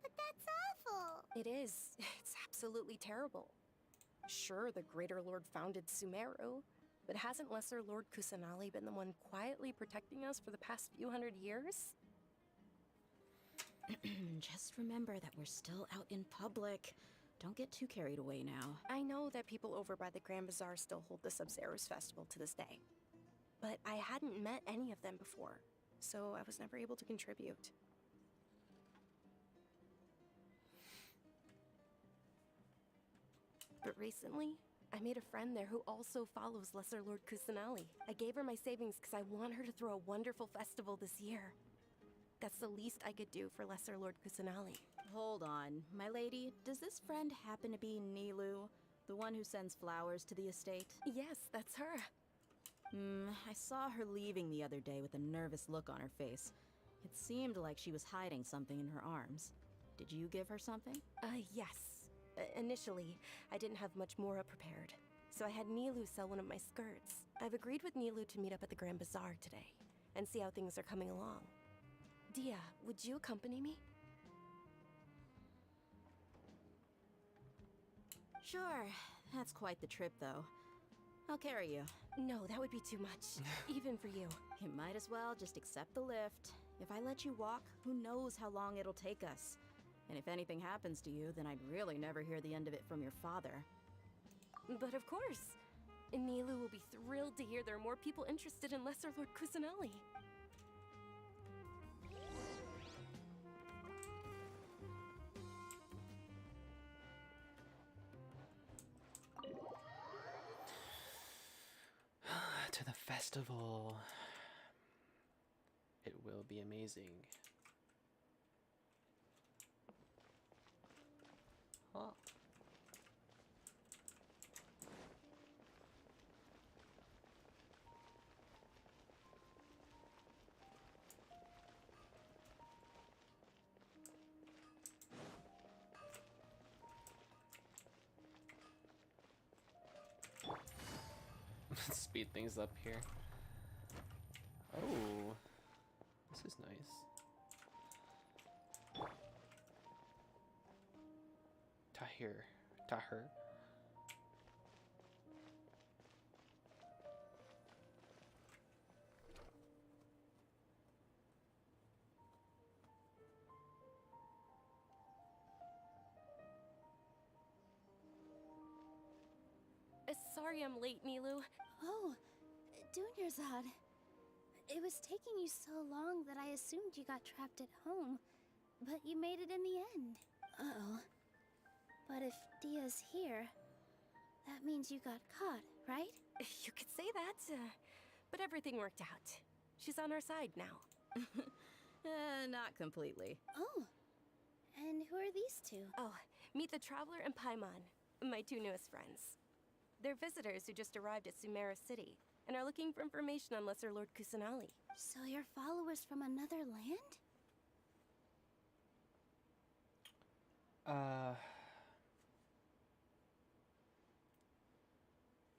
but that's awful. It is. It's absolutely terrible. Sure, the Greater Lord founded Sumeru, But hasn't Lesser Lord Kusanali been the one quietly protecting us for the past few hundred years? Just remember that we're still out in public. Don't get too carried away now. I know that people over by the Grand Bazaar still hold the Sub-Zero's festival to this day. But I hadn't met any of them before, so I was never able to contribute. But recently, I made a friend there who also follows Lesser Lord Kusanali. I gave her my savings because I want her to throw a wonderful festival this year. That's the least I could do for Lesser Lord Kusanali. Hold on, my lady. Does this friend happen to be Nilu, the one who sends flowers to the estate? Yes, that's her. I saw her leaving the other day with a nervous look on her face. It seemed like she was hiding something in her arms. Did you give her something? Yes. Initially, I didn't have much Mora prepared, so I had Nilu sell one of my skirts. I've agreed with Nilu to meet up at the Grand Bazaar today, and see how things are coming along. Dia, would you accompany me? Sure. That's quite the trip, though. I'll carry you. No, that would be too much, even for you. You might as well just accept the lift. If I let you walk, who knows how long it'll take us. And if anything happens to you, then I'd really never hear the end of it from your father. But of course. Nilu will be thrilled to hear there are more people interested in Lesser Lord Kusanali. To the festival. It will be amazing. Huh. Speed things up here. Oh, this is nice. Tahir. Sorry I'm late, Nilu. Oh, Dunyarzad. It was taking you so long that I assumed you got trapped at home, but you made it in the end. Uh-oh. But if Dia's here, that means you got caught, right? You could say that, but everything worked out. She's on our side now. Not completely. Oh, and who are these two? Oh, meet the Traveler and Paimon, my two newest friends. They're visitors who just arrived at Sumeru City and are looking for information on Lesser Lord Kusanali. So you're followers from another land?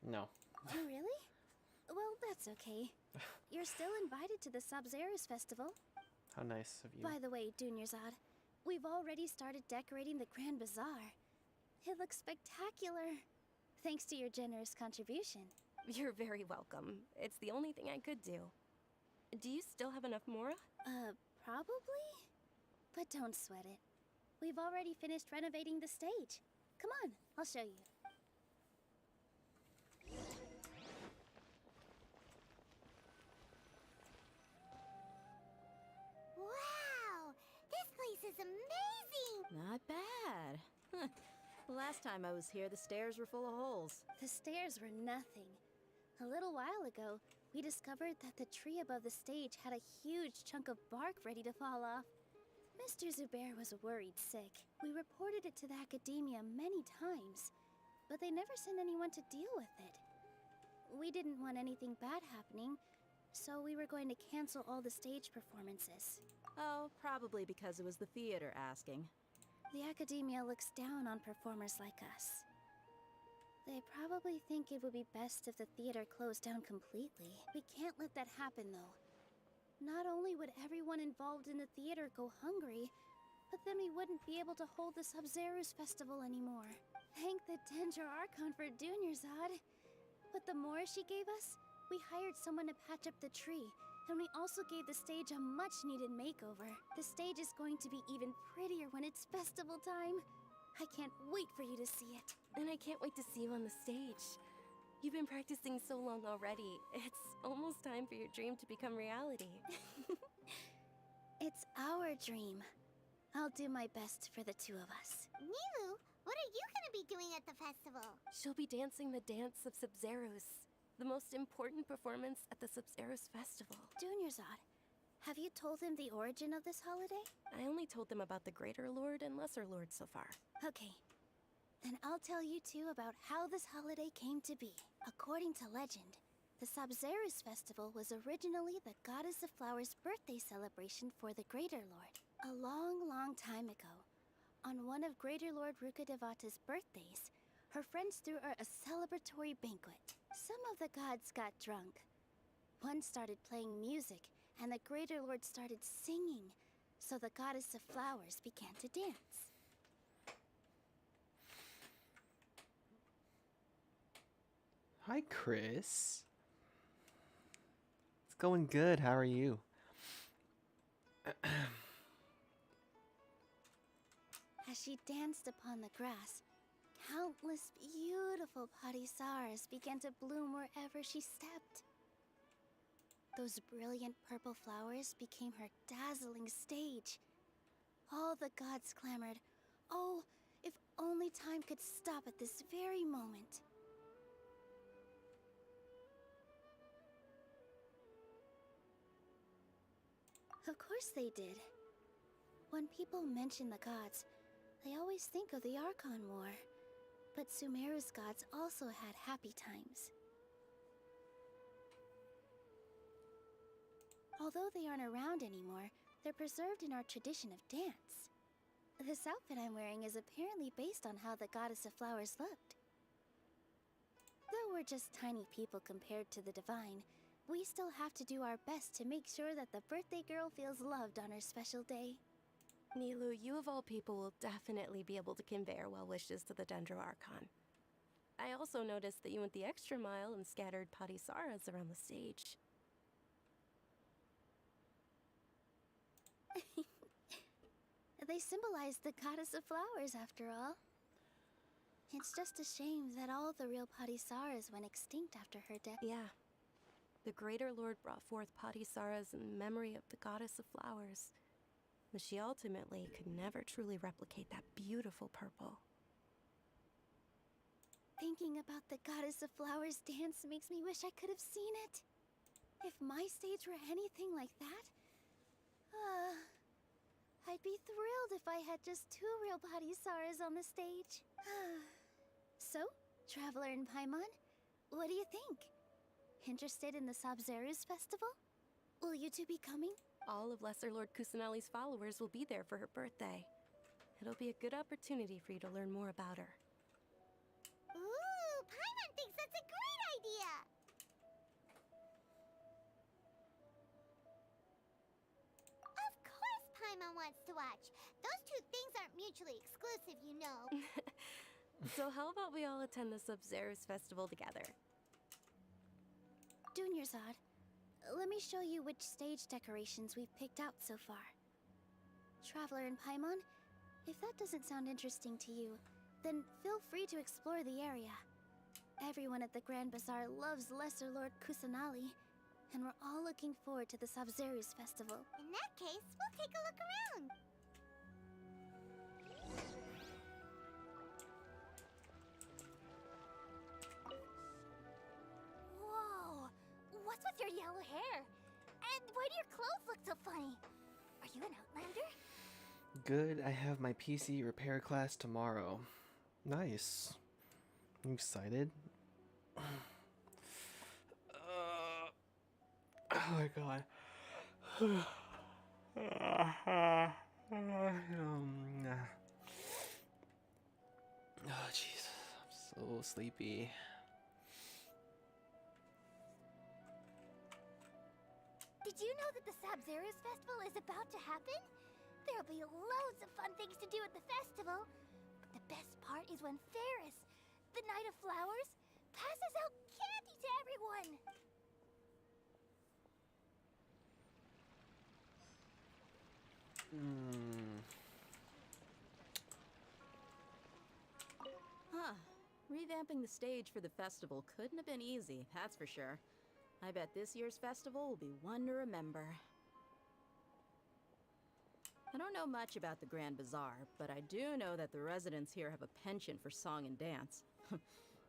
No. Oh, really? Well, that's okay. You're still invited to the Sub-Zero's festival. How nice of you. By the way, Dunyarzad, we've already started decorating the Grand Bazaar. It looks spectacular. Thanks to your generous contribution. You're very welcome. It's the only thing I could do. Do you still have enough Mora? Probably? But don't sweat it. We've already finished renovating the stage. Come on, I'll show you. Wow! This place is amazing! Not bad. The last time I was here, the stairs were full of holes. The stairs were nothing. A little while ago, we discovered that the tree above the stage had a huge chunk of bark ready to fall off. Mr. Zubair was worried sick. We reported it to the academia many times, but they never sent anyone to deal with it. We didn't want anything bad happening, so we were going to cancel all the stage performances. Oh, probably because it was the theater asking. The academia looks down on performers like us. They probably think it would be best if the theater closed down completely. We can't let that happen, though. Not only would everyone involved in the theater go hungry, but then we wouldn't be able to hold the Sub-Zero's festival anymore. Thank the Danger Archon for Dunyarzad. With the more she gave us, we hired someone to patch up the tree, and we also gave the stage a much-needed makeover. The stage is going to be even prettier when it's festival time. I can't wait for you to see it. And I can't wait to see you on the stage. You've been practicing so long already. It's almost time for your dream to become reality. It's our dream. I'll do my best for the two of us. Nilu, what are you gonna be doing at the festival? She'll be dancing the dance of Sub-Zeros, the most important performance at the Sub-Zeros festival. Dunyarzad, have you told them the origin of this holiday? I only told them about the Greater Lord and Lesser Lord so far. Okay. Then I'll tell you two about how this holiday came to be. According to legend, the Sub-Zeros festival was originally the Goddess of Flowers' birthday celebration for the Greater Lord. A long, long time ago, on one of Greater Lord Rukkhadevata's birthdays, her friends threw her a celebratory banquet. Some of the gods got drunk. One started playing music, and the Greater Lord started singing, so the Goddess of Flowers began to dance. Hi, Chris. It's going good. How are you? As she danced upon the grass, countless beautiful parisaras began to bloom wherever she stepped. Those brilliant purple flowers became her dazzling stage. All the gods clamored, "Oh, if only time could stop at this very moment." Of course they did. When people mention the gods, they always think of the Archon War. But Sumeru's gods also had happy times. Although they aren't around anymore, they're preserved in our tradition of dance. This outfit I'm wearing is apparently based on how the Goddess of Flowers looked. Though we're just tiny people compared to the Divine, we still have to do our best to make sure that the birthday girl feels loved on her special day. Nilu, you of all people will definitely be able to convey our well wishes to the Dendro Archon. I also noticed that you went the extra mile and scattered Padisaras around the stage. They symbolize the Goddess of Flowers, after all. It's just a shame that all the real Padisaras went extinct after her death. Yeah. The Greater Lord brought forth Padisaras in memory of the Goddess of Flowers, but she ultimately could never truly replicate that beautiful purple. Thinking about the Goddess of Flowers dance makes me wish I could have seen it. If my stage were anything like that, I'd be thrilled if I had just two real Padisaras on the stage. So, Traveler and Paimon, what do you think? Interested in the Sub-Zeros festival? Will you two be coming? All of Lesser Lord Kusanali's followers will be there for her birthday. It'll be a good opportunity for you to learn more about her. Ooh, Paimon thinks that's a great idea! Of course Paimon wants to watch. Those two things aren't mutually exclusive, you know. So how about we all attend the Sub-Zeros festival together? Dunyarzad, let me show you which stage decorations we've picked out so far. Traveler and Paimon, if that doesn't sound interesting to you, then feel free to explore the area. Everyone at the Grand Bazaar loves Lesser Lord Kusanali, and we're all looking forward to the Sub-Zeros festival. In that case, we'll take a look around. Whoa! What's with your yellow hair? And why do your clothes look so funny? Are you an Outlander? Good, I have my PC repair class tomorrow. Nice. You excited? Oh my god. Oh jeez, I'm so sleepy. Did you know that the Sub-Zeros festival is about to happen? There'll be loads of fun things to do at the festival. But the best part is when Ferris, the Knight of Flowers, passes out candy to everyone. Huh. Revamping the stage for the festival couldn't have been easy, that's for sure. I bet this year's festival will be one to remember. I don't know much about the Grand Bazaar, but I do know that the residents here have a penchant for song and dance.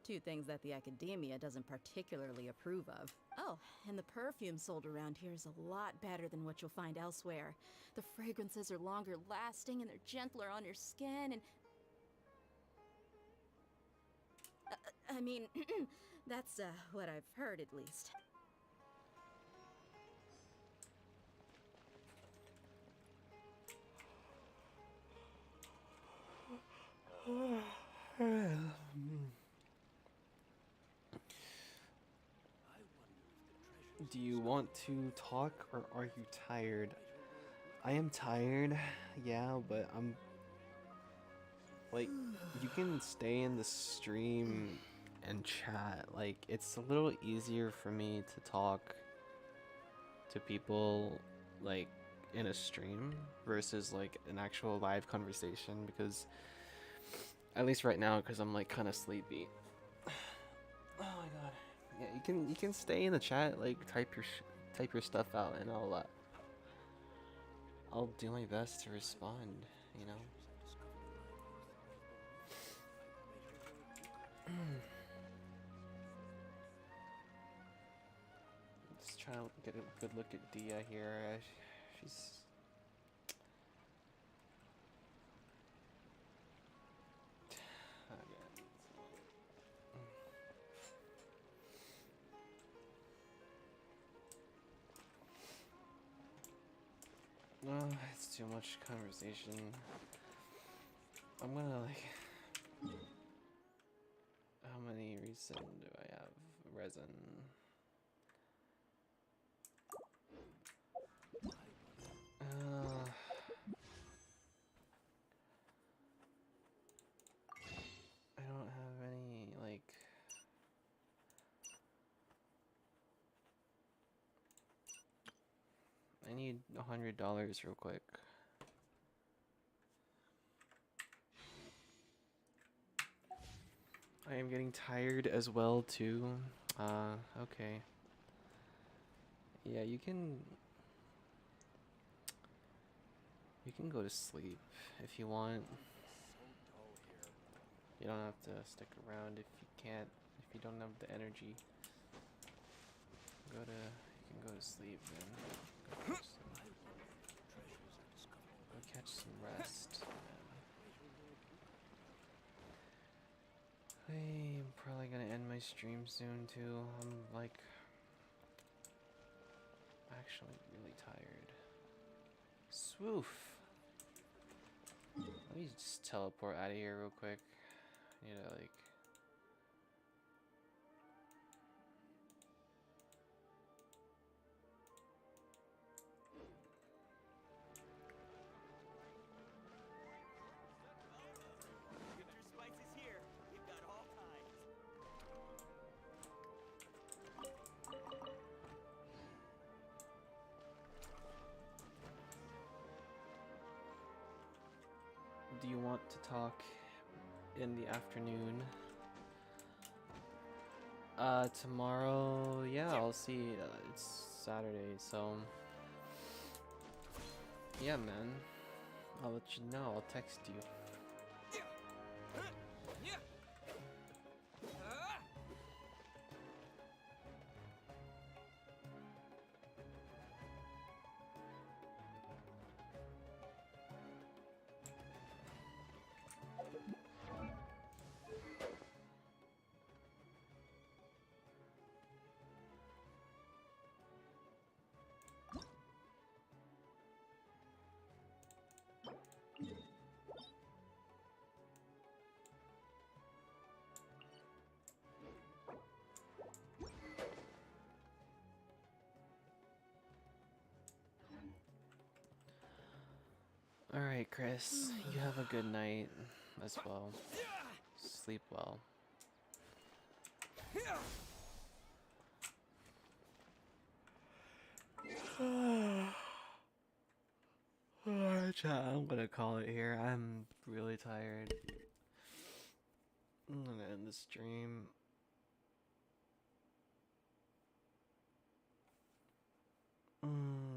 Two things that the Academia doesn't particularly approve of. Oh, and the perfume sold around here is a lot better than what you'll find elsewhere. The fragrances are longer lasting and they're gentler on your skin and... I mean, that's what I've heard at least. Do you want to talk or are you tired? I am tired, yeah, but I'm like, you can stay in the stream and chat. Like, it's a little easier for me to talk to people like in a stream versus like an actual live conversation, because at least right now, because I'm like kind of sleepy. Oh my god. Yeah, you can stay in the chat, like type your stuff out, and I'll do my best to respond, you know. Just trying to get a good look at Dia here. She's no, it's too much conversation. I'm gonna like... How many resin do I have? Resin. I don't have any, like... I need $100 real quick. I am getting tired as well too. Okay. Yeah, you can go to sleep if you want. You don't have to stick around if you can't, if you don't have the energy. You can go to sleep then. Go catch some rest. I'm probably gonna end my stream soon too. I'm like actually really tired. Swoof. Let me just teleport out of here real quick. I need to like... Do you want to talk in the afternoon? Tomorrow, yeah, I'll see. It's Saturday, so yeah, man. I'll let you know. I'll text you. Alright, Chris, you have a good night as well. Sleep well. Alright, chat, I'm gonna call it here. I'm really tired. I'm gonna end the stream.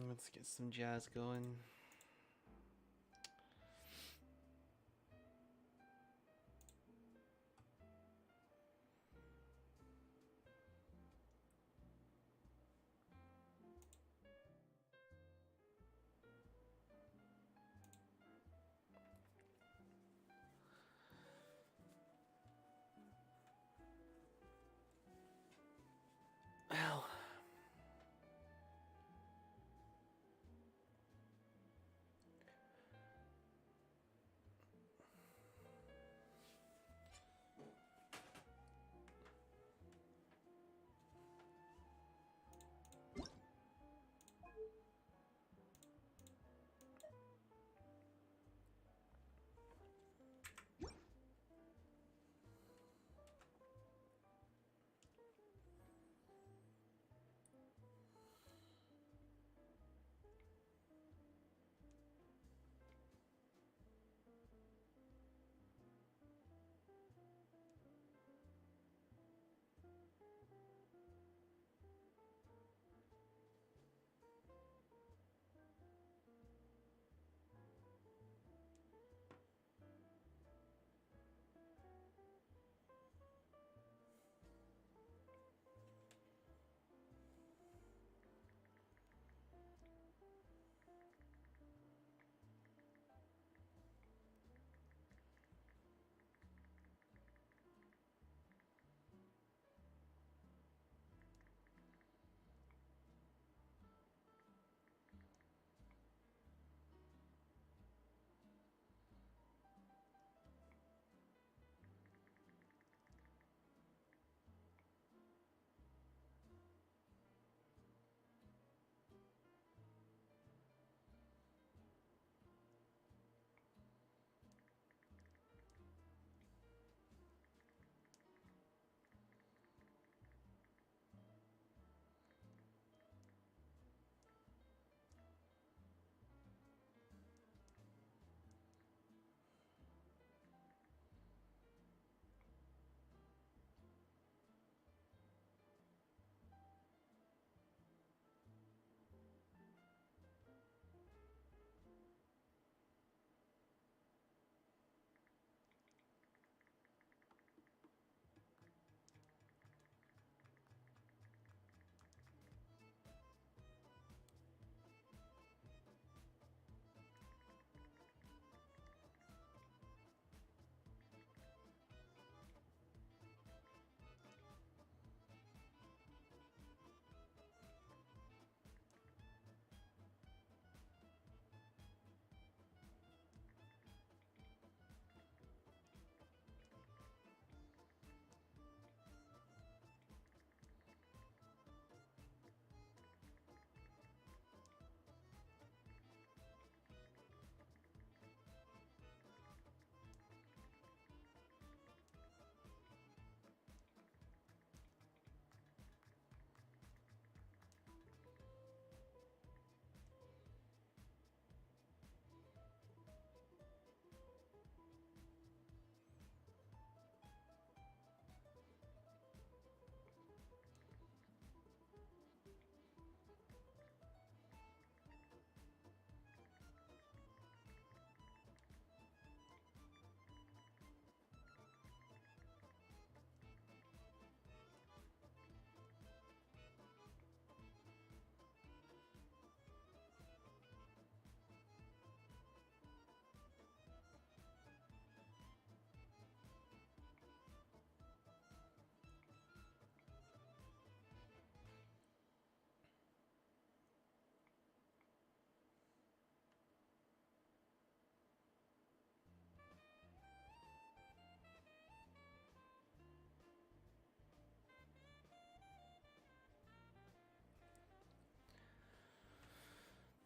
Let's get some jazz going. Ow.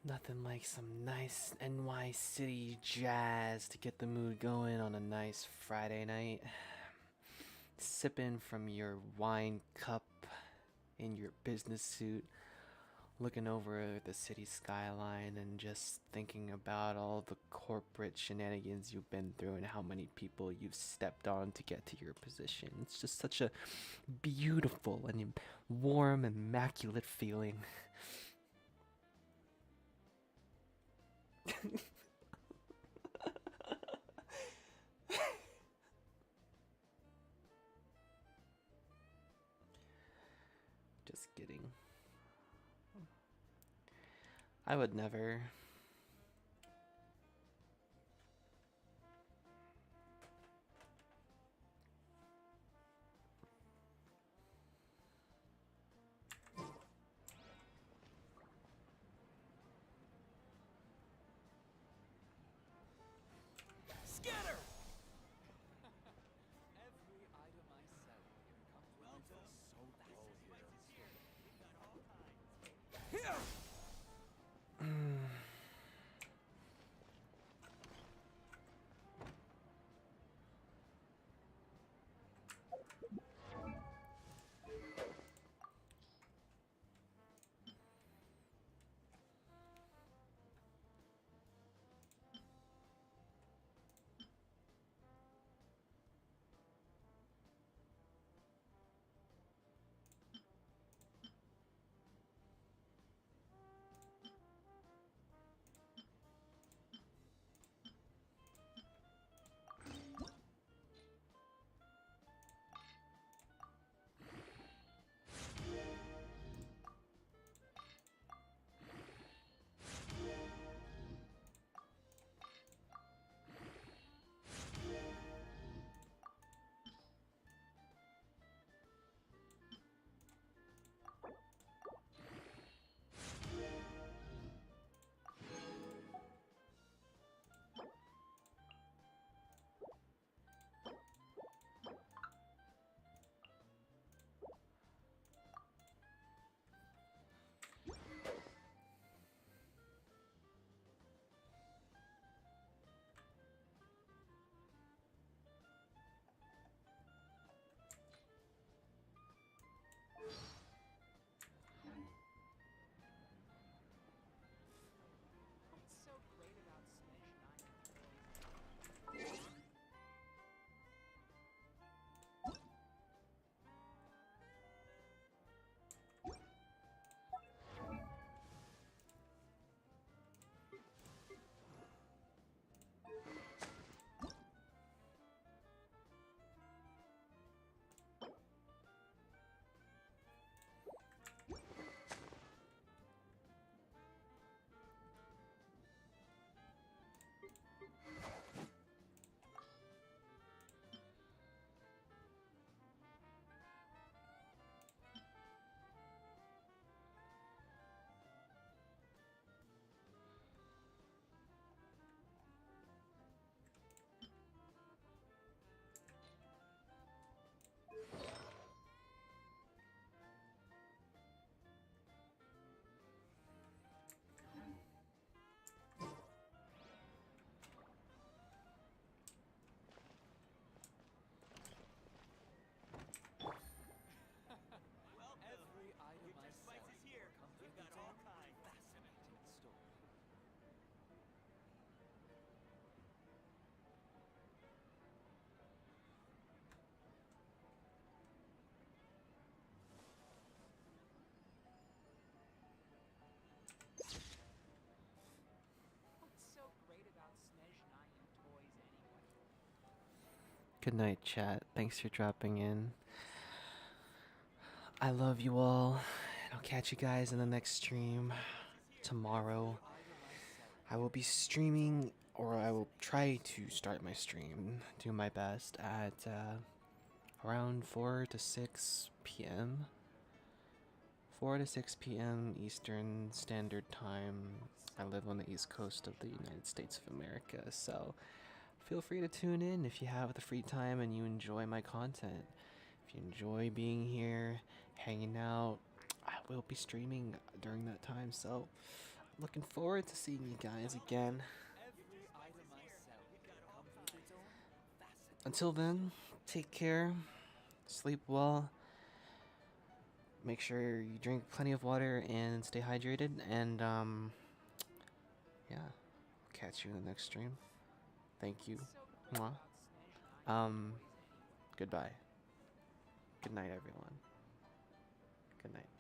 Nothing like some nice NY City jazz to get the mood going on a nice Friday night. sipping from your wine cup in your business suit, looking over the city skyline and just thinking about all the corporate shenanigans you've been through and how many people you've stepped on to get to your position. It's just such a beautiful and warm, immaculate feeling. Just kidding. I would never. Scatter! Every item I sell here comes with its own here. Good night, chat. Thanks for dropping in. I love you all, and I'll catch you guys in the next stream tomorrow. I will be streaming, or I will try to start my stream, do my best at around 4 to 6 p.m. 4 to 6 p.m. Eastern Standard Time. I live on the East Coast of the United States of America, so feel free to tune in if you have the free time and you enjoy my content. If you enjoy being here, hanging out, I will be streaming during that time, so looking forward to seeing you guys again. Until then, take care, sleep well. Make sure you drink plenty of water and stay hydrated. And yeah, catch you in the next stream. Thank you. Mwah. Goodbye. Good night, everyone. Good night.